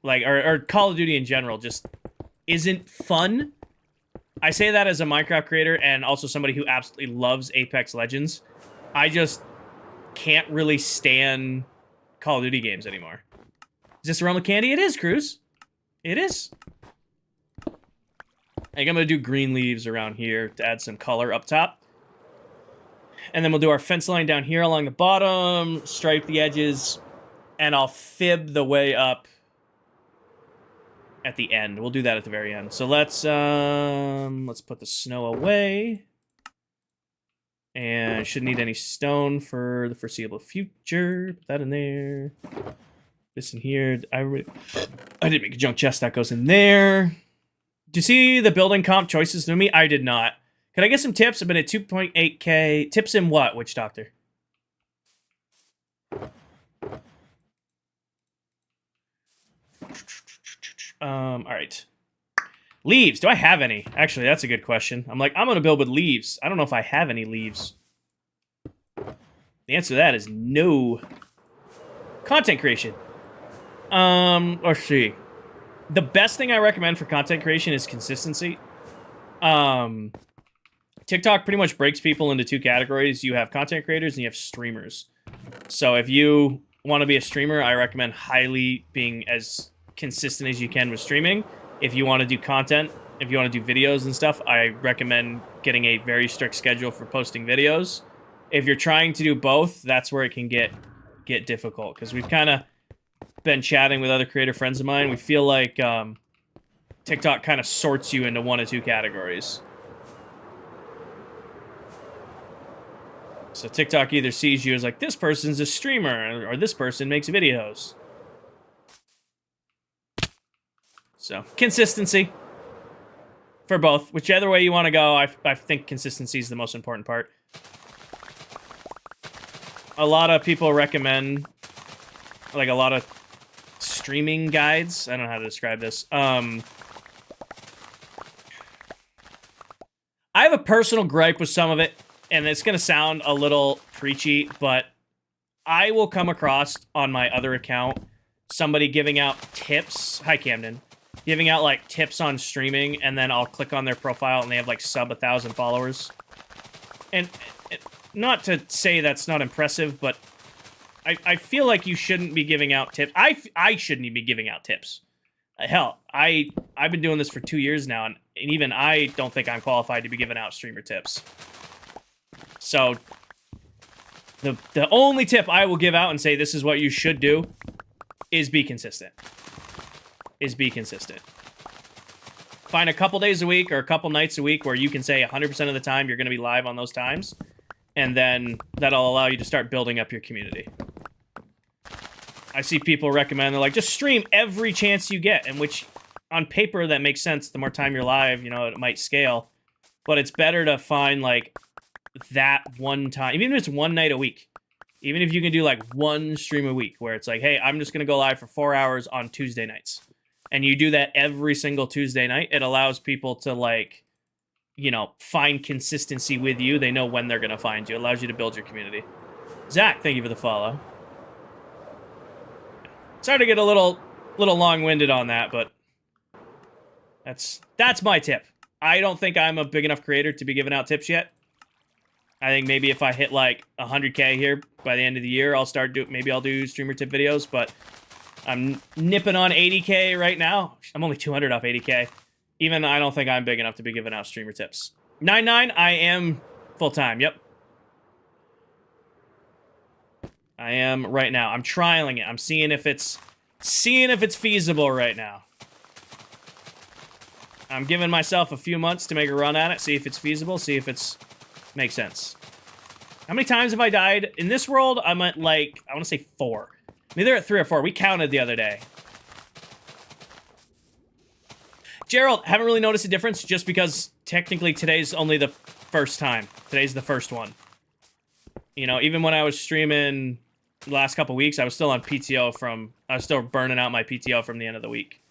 Like, or Call of Duty in general just isn't fun. I say that as a Minecraft creator and also somebody who absolutely loves Apex Legends. I just can't really stand Call of Duty games anymore. Is this a realm of candy? It is, Cruz. It is. I think I'm going to do green leaves around here to add some color up top. And then we'll do our fence line down here along the bottom, stripe the edges, and I'll fib the way up at the end. We'll do that at the very end. So let's put the snow away. And shouldn't need any stone for the foreseeable future. Put that in there. This in here. I did make a junk chest. That goes in there. Do you see the building comp choices to me? I did not. Can I get some tips? I've been at 2.8K. Tips in what, Witch Doctor? All right. Leaves. Do I have any? Actually, that's a good question. I'm going to build with leaves. I don't know if I have any leaves. The answer to that is no. Content creation. Let's see. The best thing I recommend for content creation is consistency. TikTok pretty much breaks people into two categories. You have content creators and you have streamers. So if you want to be a streamer, I recommend highly being as consistent as you can with streaming. If you want to do content, if you want to do videos and stuff, I recommend getting a very strict schedule for posting videos. If you're trying to do both, that's where it can get difficult, because we've kind of been chatting with other creator friends of mine. We feel like TikTok kind of sorts you into one of two categories. So TikTok either sees you as like, this person's a streamer, or this person makes videos. So, consistency for both. Whichever way you want to go, I think consistency is the most important part. A lot of people recommend, like, a lot of streaming guides. I don't know how to describe this. I have a personal gripe with some of it, and it's going to sound a little preachy, but I will come across on my other account somebody giving out tips. Hi, Camden. Giving out, like, tips on streaming, and then I'll click on their profile, and they have, like, sub 1,000 followers. And not to say that's not impressive, but I feel like you shouldn't be giving out tips. I shouldn't even be giving out tips. Hell, I've been doing this for 2 years now, and even I don't think I'm qualified to be giving out streamer tips. So, the only tip I will give out and say this is what you should do is be consistent. Be consistent. Find a couple days a week or a couple nights a week where you can say 100% of the time you're going to be live on those times, and then that'll allow you to start building up your community. I see people recommend, they're like, just stream every chance you get, and which, on paper, that makes sense. The more time you're live, you know, it might scale. But it's better to find, like, that one time, even if it's one night a week. Even if you can do, like, one stream a week, where it's like, hey, I'm just going to go live for 4 hours on Tuesday nights. And you do that every single Tuesday night, it allows people to, like, you know, find consistency with you. They know when they're going to find you. It allows you to build your community. Zach, thank you for the follow. Sorry to get a little long-winded on that, but that's my tip. I don't think I'm a big enough creator to be giving out tips yet. I think maybe if I hit like 100K here by the end of the year, maybe I'll do streamer tip videos, but I'm nipping on 80K right now. I'm only 200 off 80K. Even I don't think I'm big enough to be giving out streamer tips. 99, I am full-time, yep. I am right now. I'm trialing it. I'm seeing if it's feasible right now. I'm giving myself a few months to make a run at it, see if it's feasible, see if it's makes sense. How many times have I died? In this world, I'm at, like, I want to say 4. Maybe they're at 3 or 4. We counted the other day. Gerald, haven't really noticed a difference just because technically today's only the first time. Today's the first one. You know, even when I was streaming the last couple weeks, I was still on PTO I was still burning out my PTO from the end of the week.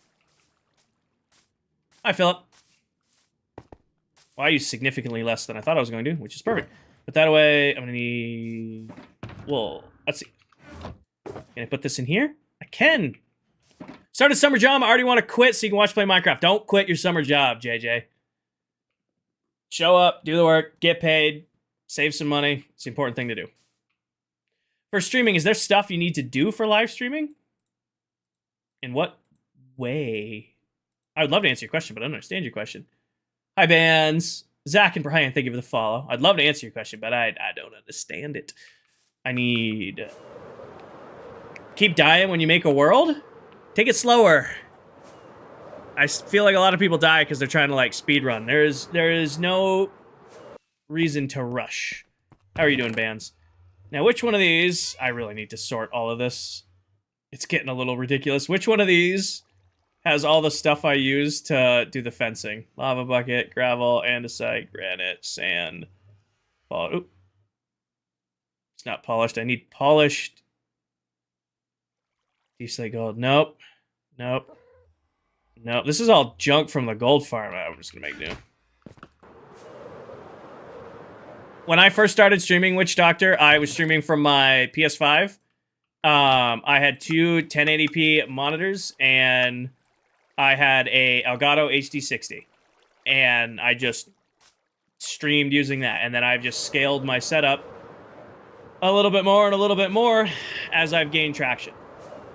Hi, Philip. Well, I use significantly less than I thought I was going to, which is perfect. Put that away. I'm going to need... Well, let's see. Can I put this in here? I can. Started summer job. I already want to quit so you can watch play Minecraft. Don't quit your summer job, JJ. Show up, do the work, get paid, save some money. It's the important thing to do. For streaming, is there stuff you need to do for live streaming? In what way? I would love to answer your question, but I don't understand your question. Hi, bands. Zach and Brian, thank you for the follow. I'd love to answer your question, but I don't understand it. I need... Keep dying when you make a world? Take it slower. I feel like a lot of people die because they're trying to, like, speedrun. There is no reason to rush. How are you doing, bands? Now, which one of these... I really need to sort all of this. It's getting a little ridiculous. Which one of these has all the stuff I use to do the fencing? Lava bucket, gravel, andesite, granite, sand. Oop. It's not polished. I need polished. Deep slate gold. Nope. Nope. Nope. This is all junk from the gold farm. I'm just gonna make new. When I first started streaming Witch Doctor, I was streaming from my PS5. I had two 1080p monitors, and I had a Elgato HD60. And I just streamed using that. And then I've just scaled my setup a little bit more and a little bit more. as I've gained traction.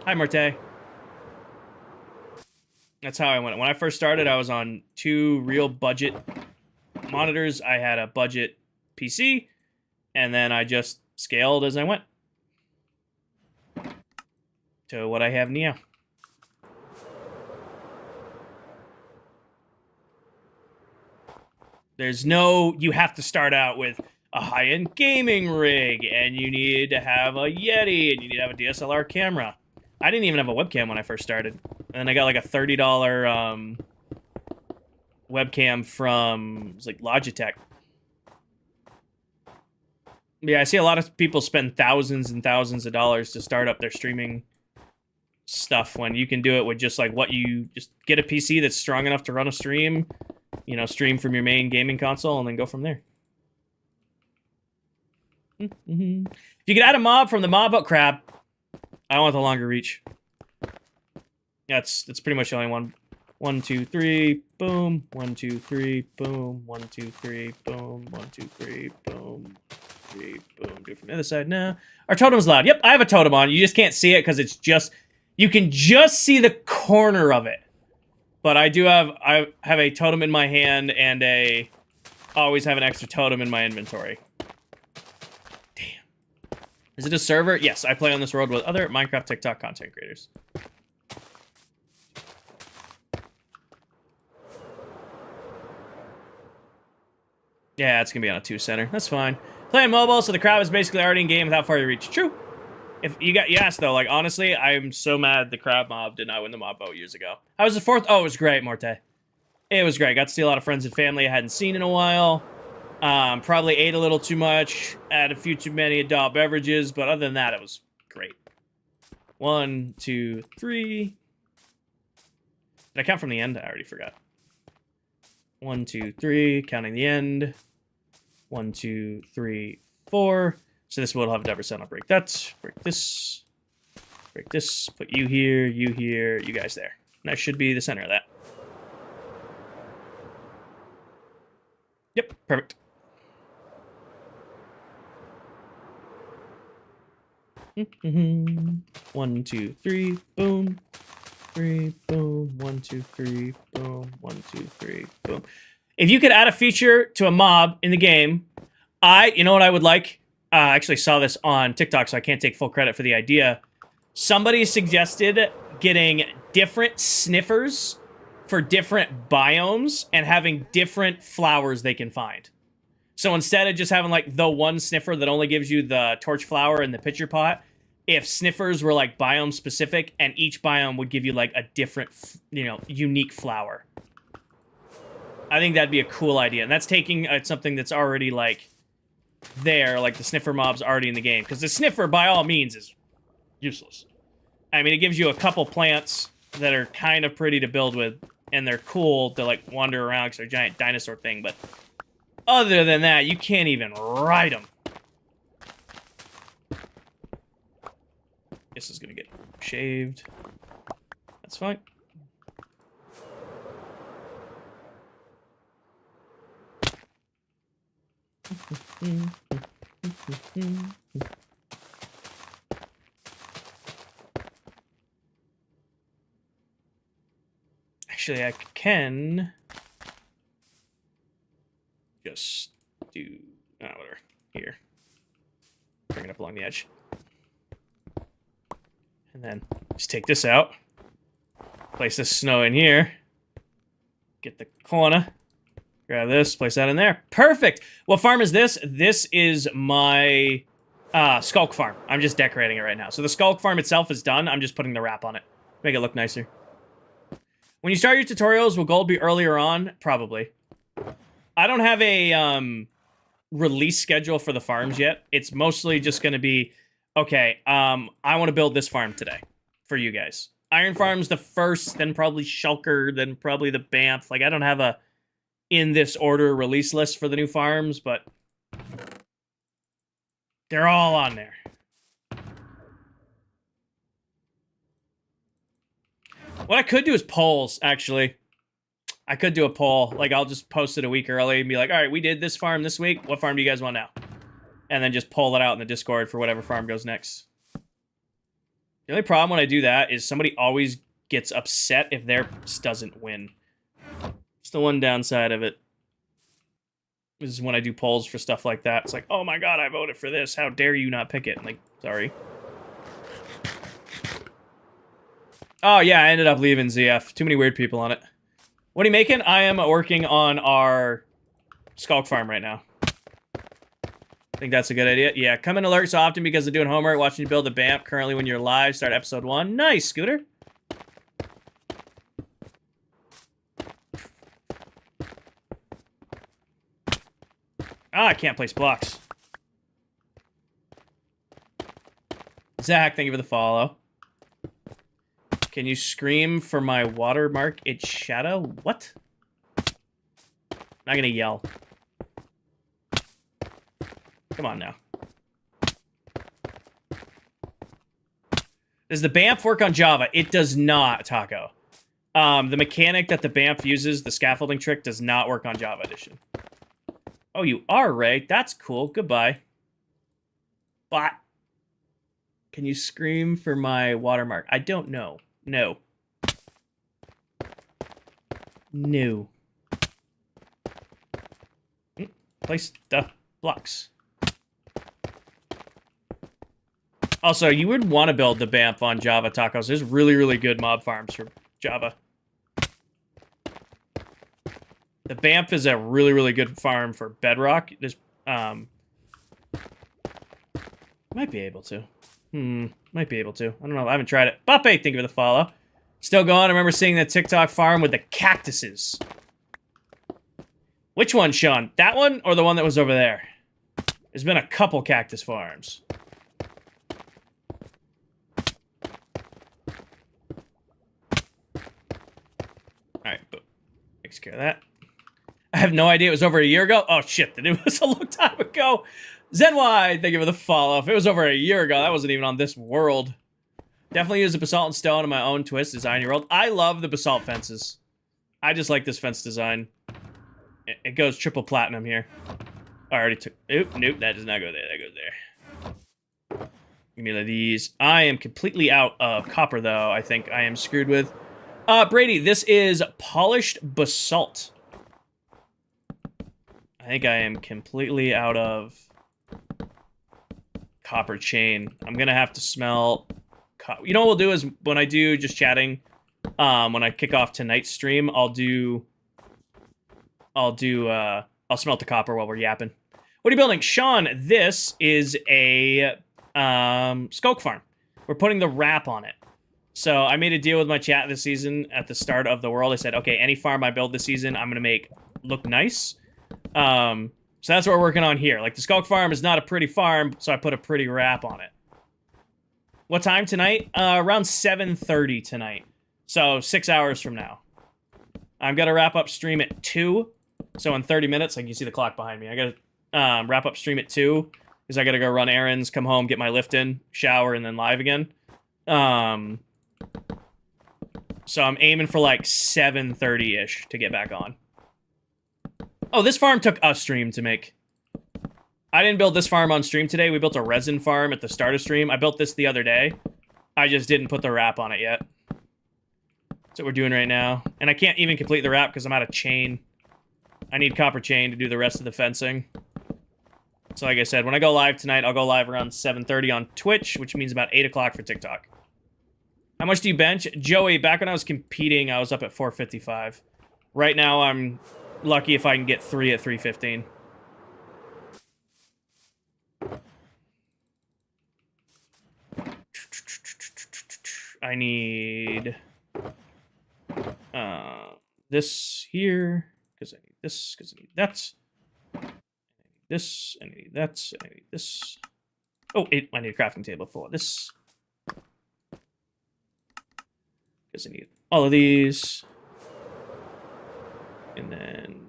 Hi, Marte. That's how I went. When I first started, I was on 2 real budget monitors. I had a budget PC, and then I just scaled as I went to what I have now. There's no, you have to start out with a high-end gaming rig, and you need to have a Yeti, and you need to have a DSLR camera. I didn't even have a webcam when I first started. And then I got like a $30 webcam from, it was like Logitech. Yeah, I see a lot of people spend thousands and thousands of dollars to start up their streaming stuff when you can do it with just like what you, just get a PC that's strong enough to run a stream, you know, stream from your main gaming console and then go from there. If you could add a mob from the mob up crab, I want the longer reach. That's pretty much the only one. 1, 2, 3, boom. 1, 2, 3, boom. 1, 2, 3, boom. 1, 2, 3, boom. 3, boom. Do it from the other side now. Our totem's loud. Yep, I have a totem on. You just can't see it because it's just, you can just see the corner of it. But I have a totem in my hand and always have an extra totem in my inventory. Damn. Is it a server? Yes, I play on this world with other Minecraft TikTok content creators. Yeah, it's gonna be on a 2-center. That's fine. Playing mobile, so the crowd is basically already in game without further reach. True. If you asked though, like honestly, I'm so mad the crab mob did not win the mob vote years ago. How was the 4th? Oh, it was great, Morte. It was great. Got to see a lot of friends and family I hadn't seen in a while. Probably ate a little too much, had a few too many adult beverages, but other than that, it was great. 1, 2, 3. Did I count from the end? I already forgot. 1, 2, 3, counting the end. 1, 2, 3, 4. So this will have a %. I'll break that. Break this. Break this. Put you here, you guys there. And that should be the center of that. Yep, perfect. One, 2, 3, boom. 3, boom. 1, 2, 3, boom. 1, 2, 3, boom. If you could add a feature to a mob in the game, you know what I would like? I actually saw this on TikTok, so I can't take full credit for the idea. Somebody suggested getting different sniffers for different biomes and having different flowers they can find. So instead of just having like the one sniffer that only gives you the torch flower and the pitcher pot, if sniffers were like biome specific and each biome would give you like a different, you know, unique flower. I think that'd be a cool idea. And that's taking something that's already like there, like the sniffer mob's already in the game. Because the sniffer, by all means, is useless. I mean, it gives you a couple plants that are kind of pretty to build with, and they're cool to like wander around because they're a giant dinosaur thing, but other than that, you can't even ride them. This is gonna get shaved. That's fine. Actually, I can just do whatever here. Bring it up along the edge. And then just take this out. Place this snow in here. Get the corner. Grab this, place that in there. Perfect! What farm is this? This is my Skulk farm. I'm just decorating it right now. So the Skulk farm itself is done. I'm just putting the wrap on it. Make it look nicer. When you start your tutorials, will gold be earlier on? Probably. I don't have a release schedule for the farms yet. It's mostly just going to be, okay, I want to build this farm today for you guys. Iron Farm's the first, then probably Shulker, then probably the Banff. Like, I don't have a in this order release list for the new farms, but they're all on there. What I could do is polls, actually. I could do a poll. Like, I'll just post it a week early and be like, all right, we did this farm this week. What farm do you guys want now? And then just poll it out in the Discord for whatever farm goes next. The only problem when I do that is somebody always gets upset if theirs doesn't win. It's the one downside of it. This is when I do polls for stuff like that. It's like, oh my god, I voted for this. How dare you not pick it? I'm like, sorry. Oh yeah, I ended up leaving ZF. Too many weird people on it. What are you making? I am working on our Skulk farm right now. I think that's a good idea. Yeah, come in alerts often because of doing homework, watching you build a BAMP. Currently when you're live, start episode 1. Nice, Scooter. Ah, I can't place blocks. Zach, thank you for the follow. Can you scream for my watermark? It's shadow? What? Not gonna yell. Come on now. Does the BAMF work on Java? It does not, Taco. The mechanic that the BAMF uses, the scaffolding trick, does not work on Java Edition. Oh, you are, Ray. That's cool. Goodbye. But can you scream for my watermark? I don't know. No. No. Place the blocks. Also, you would want to build the BAMF on Java, Tacos. There's really, really good mob farms for Java. The BAMF is a really, really good farm for Bedrock. There's, might be able to. Might be able to. I don't know. I haven't tried it. Bape, thank you for the follow. Still going. I remember seeing that TikTok farm with the cactuses. Which one, Sean? That one or the one that was over there? There's been a couple cactus farms. Alright, boom. Takes care of that. I have no idea it was over a year ago. Oh, shit. It was a long time ago. ZenY, thank you for the follow. If it was over a year ago, that wasn't even on this world. Definitely use the basalt and stone in my own twist design your world. I love the basalt fences. I just like this fence design. It goes triple platinum here. I already took... Oop, nope, that does not go there. That goes there. Give me these. I am completely out of copper, though. I think I am screwed with. Brady, this is polished basalt. I think I am completely out of copper chain. I'm gonna have to smell... You know what we'll do is when I do just chatting, when I kick off tonight's stream, I'll smelt the copper while we're yapping. What are you building? Sean, this is a Skulk farm. We're putting the wrap on it. So I made a deal with my chat this season at the start of the world. I said, okay, any farm I build this season, I'm gonna make look nice. So that's what we're working on here. Like the Skulk farm is not a pretty farm, so I put a pretty wrap on it. What time tonight? Around 7:30 tonight. So 6 hours from now. I'm gonna wrap up stream at 2. So in 30 minutes, like you see the clock behind me, I gotta wrap up stream at 2 because I gotta go run errands, come home, get my lift in, shower, and then live again. So I'm aiming for like 7:30-ish to get back on. Oh, this farm took a stream to make. I didn't build this farm on stream today. We built a resin farm at the start of stream. I built this the other day. I just didn't put the wrap on it yet. That's what we're doing right now. And I can't even complete the wrap because I'm out of chain. I need copper chain to do the rest of the fencing. So like I said, when I go live tonight, I'll go live around 7:30 on Twitch, which means about 8 o'clock for TikTok. How much do you bench? Joey, back when I was competing, I was up at 455. Right now, I'm lucky if I can get 3 at 315. I need this here because I need this because I need that. I need this. I need that. I need this. Oh, I need a crafting table full of this because I need all of these. And then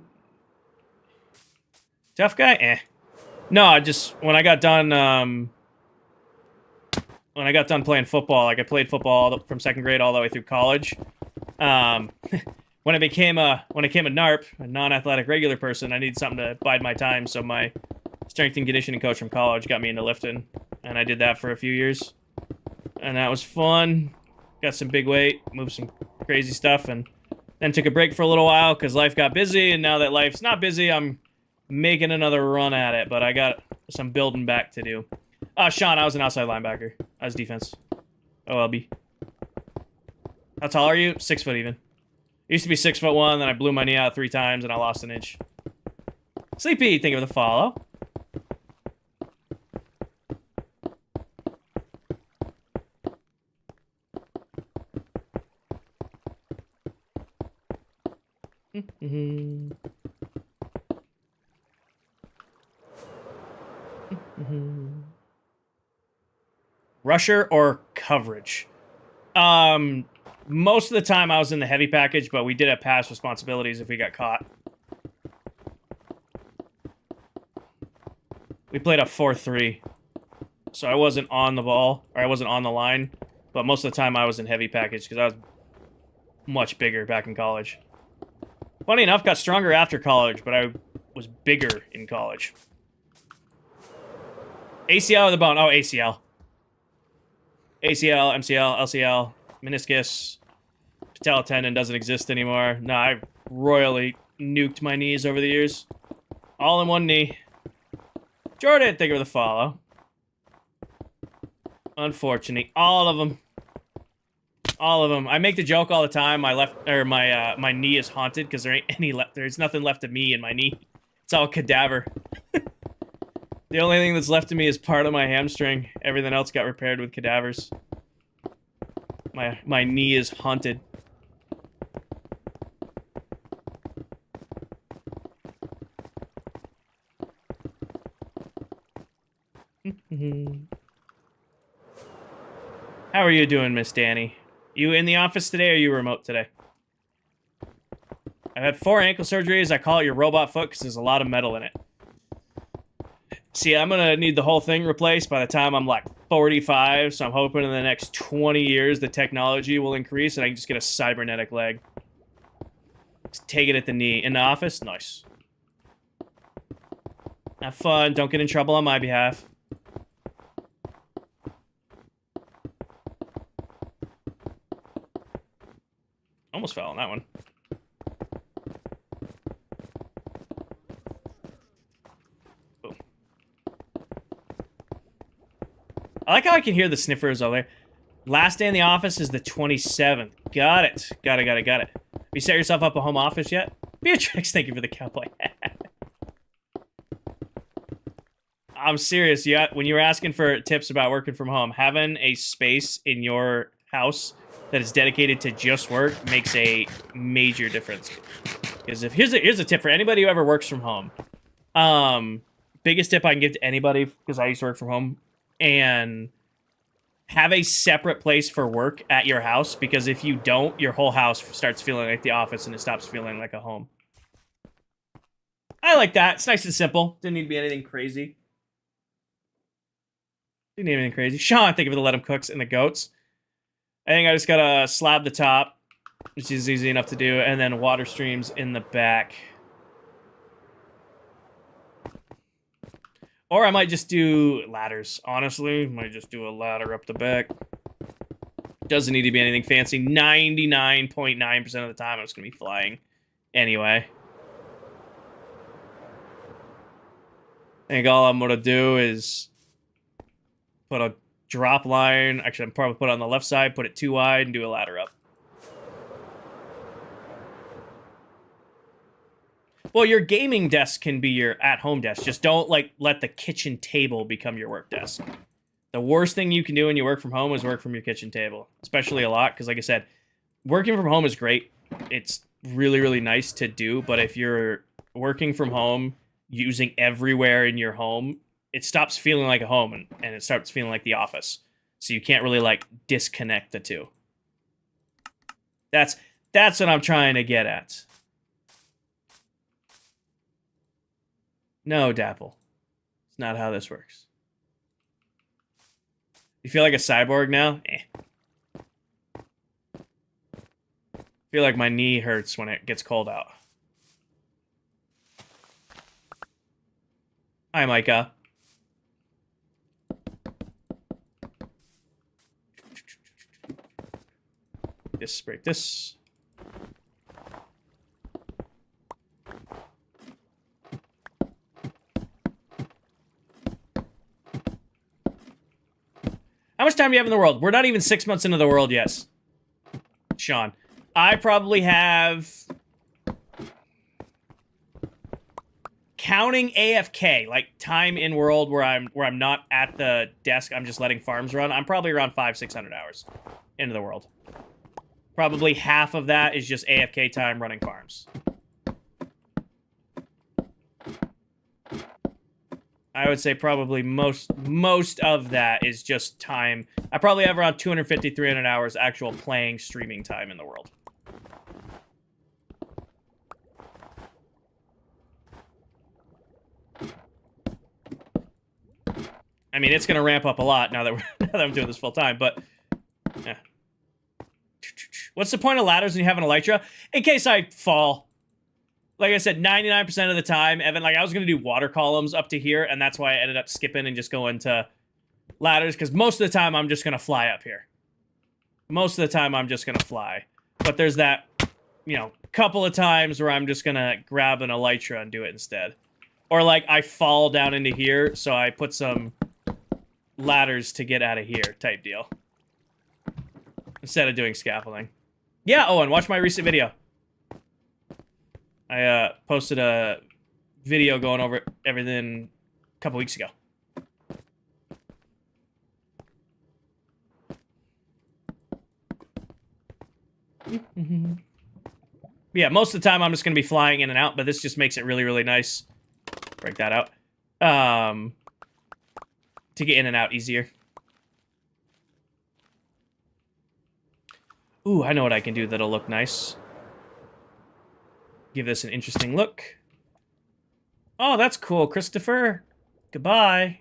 tough guy. No, I just when I got done. When I got done playing football, like I played football from 2nd grade all the way through college. When I became a NARP, a non-athletic regular person, I needed something to bide my time. So my strength and conditioning coach from college got me into lifting, and I did that for a few years. and that was fun. Got some big weight, moved some crazy stuff, and then took a break for a little while because life got busy, and now that life's not busy, I'm making another run at it, but I got some building back to do. Sean, I was an outside linebacker. I was defense. OLB. How tall are you? 6 foot even. Used to be 6'1", then I blew my knee out 3 times and I lost an inch. Sleepy, thank you for the follow. Rusher or coverage? Most of the time I was in the heavy package, but we did have pass responsibilities if we got caught. We played a 4-3. So I wasn't on the ball, or I wasn't on the line, but most of the time I was in heavy package because I was much bigger back in college. Funny enough, got stronger after college, but I was bigger in college. ACL or the bone? Oh, ACL. ACL, MCL, LCL, meniscus, patella tendon doesn't exist anymore. No, I royally nuked my knees over the years. All in one knee. Jordan, thank you for the follow. Unfortunately, all of them. All of them. I make the joke all the time. My knee is haunted because there ain't any left. There's nothing left of me in my knee. It's all cadaver. The only thing that's left of me is part of my hamstring. Everything else got repaired with cadavers. My knee is haunted. How are you doing, Miss Danny? You in the office today or are you remote today? I've had 4 ankle surgeries. I call it your robot foot because there's a lot of metal in it. See, I'm gonna need the whole thing replaced by the time I'm like 45, so I'm hoping in the next 20 years the technology will increase and I can just get a cybernetic leg. Just take it at the knee. In the office? Nice. Have fun. Don't get in trouble on my behalf. Almost fell on that one. Boom. I like how I can hear the sniffers over there. Last day in the office is the 27th. Got it. Got it. You set yourself up a home office yet? Beatrix, thank you for the cowboy hat. I'm serious. When you were asking for tips about working from home, having a space in your house that is dedicated to just work makes a major difference. Because here's a tip for anybody who ever works from home. Biggest tip I can give to anybody, because I used to work from home, and have a separate place for work at your house, because if you don't, your whole house starts feeling like the office and it stops feeling like a home. I like that. It's nice and simple. Didn't need to be anything crazy. Sean, thank you for the let 'em cooks and the goats. I think I just gotta slab the top, which is easy enough to do, and then water streams in the back. Or I might just do ladders. Honestly, might just do a ladder up the back. Doesn't need to be anything fancy. 99.9% of the time, it's gonna be flying anyway. I think all I'm gonna do is put a drop line. Actually, I'm probably put it on the left side, put it too wide, and do a ladder up. Well, your gaming desk can be your at-home desk. Just don't, let the kitchen table become your work desk. The worst thing you can do when you work from home is work from your kitchen table. Especially a lot, because like I said, working from home is great. It's really, really nice to do, but if you're working from home using everywhere in your home, it stops feeling like a home, and it starts feeling like the office. So you can't really, disconnect the two. That's what I'm trying to get at. No, Dapple. It's not how this works. You feel like a cyborg now? I feel like my knee hurts when it gets cold out. Hi, Micah. this, break this. How much time do you have in the world? We're not even 6 months into the world yet, Sean. I probably have, counting AFK, like time in world where I'm not at the desk, I'm just letting farms run. I'm probably around 500-600 hours into the world. Probably half of that is just AFK time running farms. I would say probably most of that is just time. I probably have around 250-300 hours actual playing, streaming time in the world. I mean, it's going to ramp up a lot now that I'm doing this full time, but yeah. What's the point of ladders when you have an elytra? In case I fall. Like I said, 99% of the time, Evan, like I was going to do water columns up to here, and that's why I ended up skipping and just going to ladders, because most of the time I'm just going to fly up here. Most of the time I'm just going to fly. But there's that, you know, couple of times where I'm just going to grab an elytra and do it instead. Or like I fall down into here, so I put some ladders to get out of here type deal. Instead of doing scaffolding. Yeah, Owen, watch my recent video. I posted a video going over everything a couple weeks ago. Yeah, most of the time I'm just going to be flying in and out, but this just makes it really, really nice. Break that out. To get in and out easier. Ooh, I know what I can do that'll look nice. Give this an interesting look. Oh, that's cool, Christopher. Goodbye.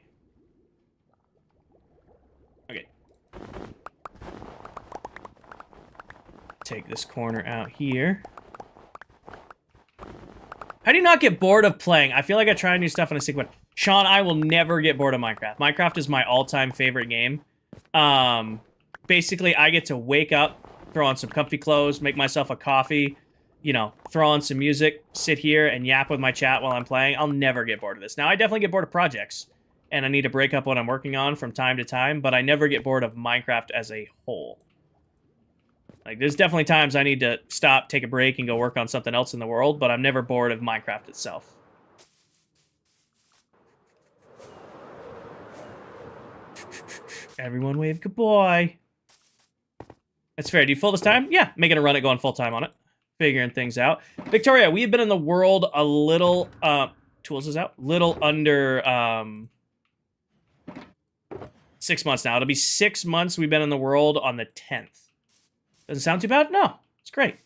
Okay. Take this corner out here. How do you not get bored of playing? I feel like I try new stuff in a sequence. Sean, I will never get bored of Minecraft. Minecraft is my all-time favorite game. Basically, I get to wake up, throw on some comfy clothes, make myself a coffee, you know, throw on some music, sit here and yap with my chat while I'm playing. I'll never get bored of this. Now, I definitely get bored of projects, and I need to break up what I'm working on from time to time, but I never get bored of Minecraft as a whole. Like, there's definitely times I need to stop, take a break, and go work on something else in the world, but I'm never bored of Minecraft itself. Everyone wave goodbye. That's fair. Do you full this time? Yeah, making a run at going full time on it. Figuring things out. Victoria, we have been in the world a little, tools is out, little under, 6 months now. It'll be 6 months we've been in the world on the 10th. Doesn't sound too bad? No, it's great.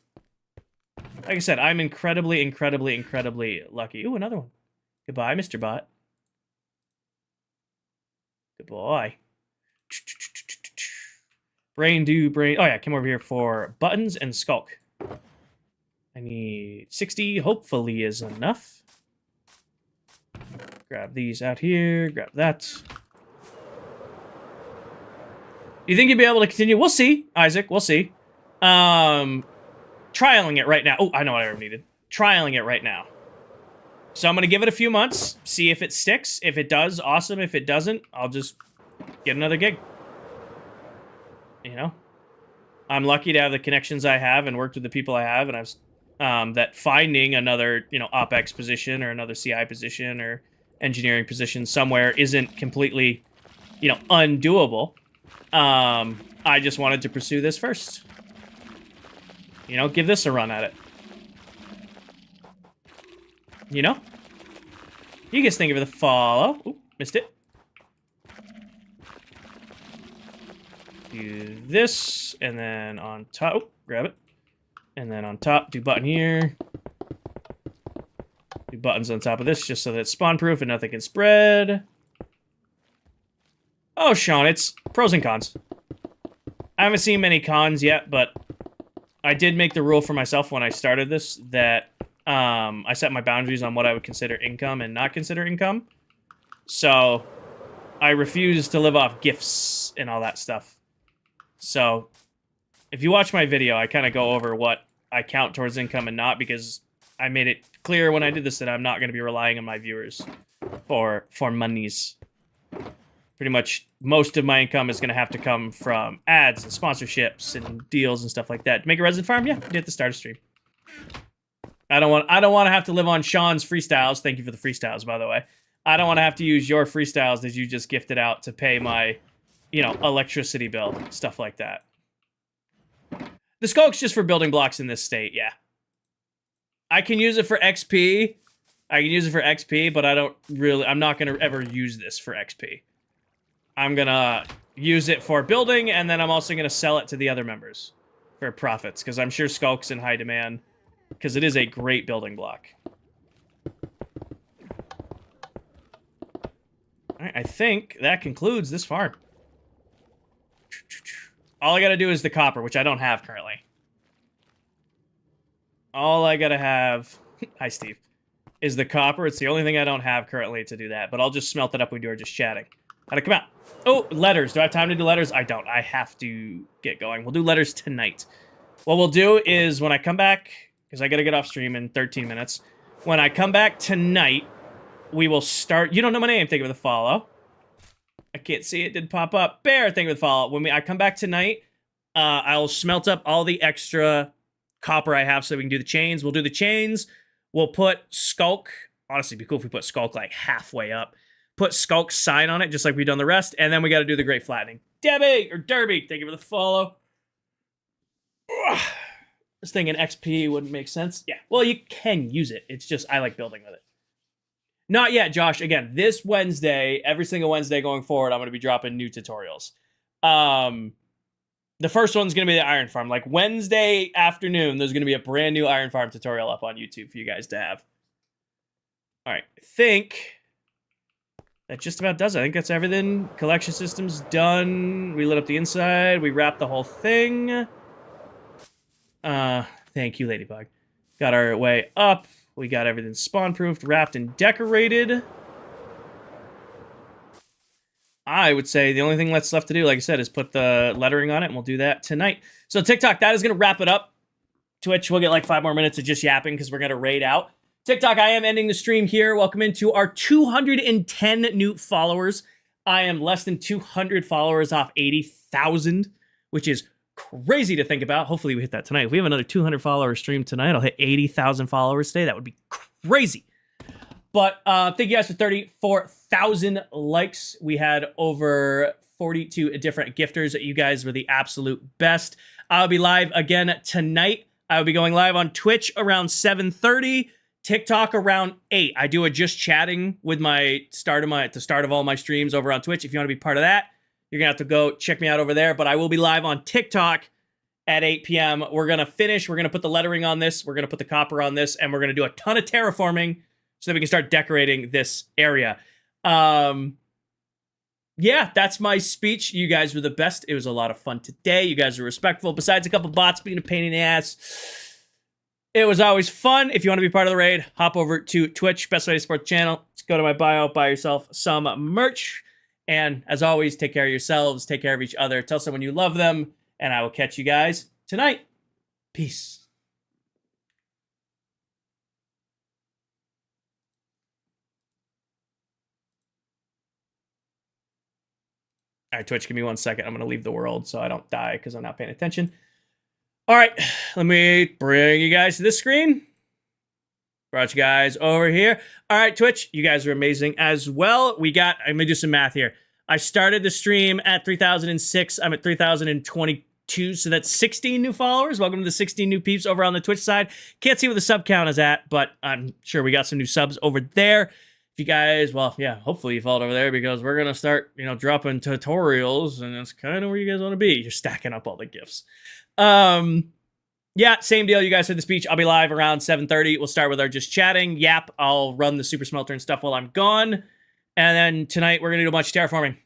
Like I said, I'm incredibly, incredibly, incredibly lucky. Ooh, another one. Goodbye, Mr. Bot. Goodbye. Brain do brain. Oh yeah, come over here for buttons and skulk. I need 60, hopefully is enough. Grab these out here, grab that. You think you'd be able to continue? We'll see, Isaac, we'll see. Trialing it right now. Oh, I know what I needed. Trialing it right now. So I'm going to give it a few months, see if it sticks. If it does, awesome. If it doesn't, I'll just get another gig. You know? I'm lucky to have the connections I have and worked with the people I have, and I've that finding another, you know, OpEx position or another CI position or engineering position somewhere isn't completely, you know, undoable. I just wanted to pursue this first. You know, give this a run at it. You know? You guys think of the follow. Oop, missed it. Do this, and then on top, oh, grab it. And then on top, do button here. Do buttons on top of this, just so that it's spawn-proof and nothing can spread. Oh, Sean, it's pros and cons. I haven't seen many cons yet, but I did make the rule for myself when I started this that I set my boundaries on what I would consider income and not consider income. So I refuse to live off gifts and all that stuff. So if you watch my video, I kind of go over what I count towards income and not, because I made it clear when I did this that I'm not going to be relying on my viewers for monies. Pretty much most of my income is going to have to come from ads and sponsorships and deals and stuff like that. To make a resin farm? Yeah, you have to start a stream. I don't want to have to live on Sean's freestyles. Thank you for the freestyles, by the way. I don't want to have to use your freestyles that you just gifted out to pay my, electricity bill, stuff like that. The skulk's just for building blocks in this state, yeah. I can use it for XP. But I'm not going to ever use this for XP. I'm going to use it for building, and then I'm also going to sell it to the other members for profits, because I'm sure skulk's in high demand, because it is a great building block. Alright, I think that concludes this farm. All I gotta do is the copper, which I don't have currently. All I gotta have... Hi, Steve. Is the copper. It's the only thing I don't have currently to do that, but I'll just smelt it up when we are just chatting. How'd it come out? Oh, letters. Do I have time to do letters? I don't. I have to get going. We'll do letters tonight. What we'll do is when I come back, because I gotta get off stream in 13 minutes. When I come back tonight, we will start... You don't know my name. Thank you for the follow. I can't see it. Did pop up. Bear, thank you for the follow. When I come back tonight, I'll smelt up all the extra copper I have so we can do the chains. We'll do the chains. We'll put Skulk. Honestly, it'd be cool if we put Skulk like halfway up. Put Skulk's sign on it, just like we've done the rest. And then we got to do the great flattening. Debbie, or Derby, thank you for the follow. Ugh. This thing in XP wouldn't make sense. Yeah, well, you can use it. It's just I like building with it. Not yet, Josh. Again, this Wednesday, every single Wednesday going forward, I'm going to be dropping new tutorials. The first one's going to be the iron farm. Like Wednesday afternoon, there's going to be a brand new iron farm tutorial up on YouTube for you guys to have. All right, I think that just about does it. I think that's everything. Collection system's done. We lit up the inside. We wrapped the whole thing. Thank you, Ladybug. Got our way up. We got everything spawn-proofed, wrapped, and decorated. I would say the only thing that's left to do, like I said, is put the lettering on it, and we'll do that tonight. So TikTok, that is going to wrap it up. Twitch, we'll get like 5 more minutes of just yapping because we're going to raid out. TikTok, I am ending the stream here. Welcome into our 210 new followers. I am less than 200 followers off 80,000, which is crazy to think about. Hopefully we hit that tonight. If we have another 200 follower stream tonight, I'll hit 80,000 followers today. That would be crazy. But thank you guys for 34,000 likes. We had over 42 different gifters. You guys were the absolute best. I'll be live again tonight. I'll be going live on Twitch around 7:30, TikTok around 8. I do a just chatting with the start of all my streams over on Twitch. If you want to be part of that, you're going to have to go check me out over there. But I will be live on TikTok at 8 p.m. We're going to finish. We're going to put the lettering on this. We're going to put the copper on this. And we're going to do a ton of terraforming so that we can start decorating this area. Yeah, that's my speech. You guys were the best. It was a lot of fun today. You guys were respectful. Besides a couple bots being a pain in the ass, it was always fun. If you want to be part of the raid, hop over to Twitch. Best way to support the channel. Let's go to my bio, buy yourself some merch. And as always, take care of yourselves. Take care of each other. Tell someone you love them. And I will catch you guys tonight. Peace. All right, Twitch, give me 1 second. I'm going to leave the world so I don't die because I'm not paying attention. All right, let me bring you guys to this screen. Brought you guys over here. All right, Twitch, you guys are amazing as well. I'm going to do some math here. I started the stream at 3,006. I'm at 3,022, so that's 16 new followers. Welcome to the 16 new peeps over on the Twitch side. Can't see where the sub count is at, but I'm sure we got some new subs over there. If you guys, well, yeah, hopefully you followed over there because we're going to start, dropping tutorials, and that's kind of where you guys want to be. You're stacking up all the gifts. Yeah, same deal. You guys heard the speech. I'll be live around 7:30. We'll start with our just chatting. Yap, I'll run the super smelter and stuff while I'm gone. And then tonight we're going to do a bunch of terraforming.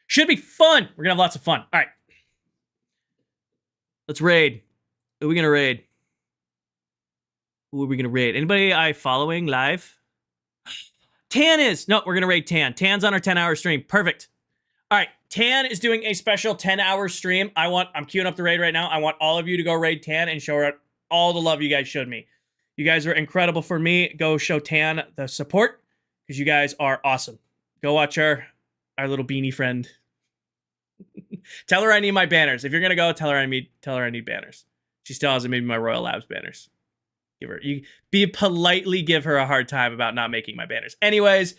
Should be fun. We're going to have lots of fun. All right. Let's raid. Who are we going to raid? Who are we going to raid? Anybody I following live? Tan is. No, we're going to raid Tan. Tan's on our 10-hour stream. Perfect. All right. Tan is doing a special 10-hour stream. I'm queuing up the raid right now. I want all of you to go raid Tan and show her all the love you guys showed me. You guys are incredible for me. Go show Tan the support because you guys are awesome. Go watch her, our little beanie friend. Tell her I need my banners. If you're gonna go, tell her I need banners. She still hasn't made my Royal Labs banners. Politely give her a hard time about not making my banners. Anyways,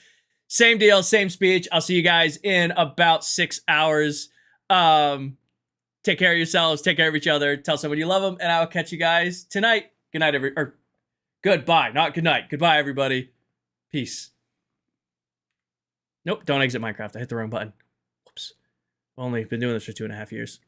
same deal, same speech. I'll see you guys in about 6 hours. Take care of yourselves. Take care of each other. Tell someone you love them, and I will catch you guys tonight. Good night, goodbye, not good night. Goodbye, everybody. Peace. Nope, don't exit Minecraft. I hit the wrong button. Whoops. Only been doing this for 2.5 years.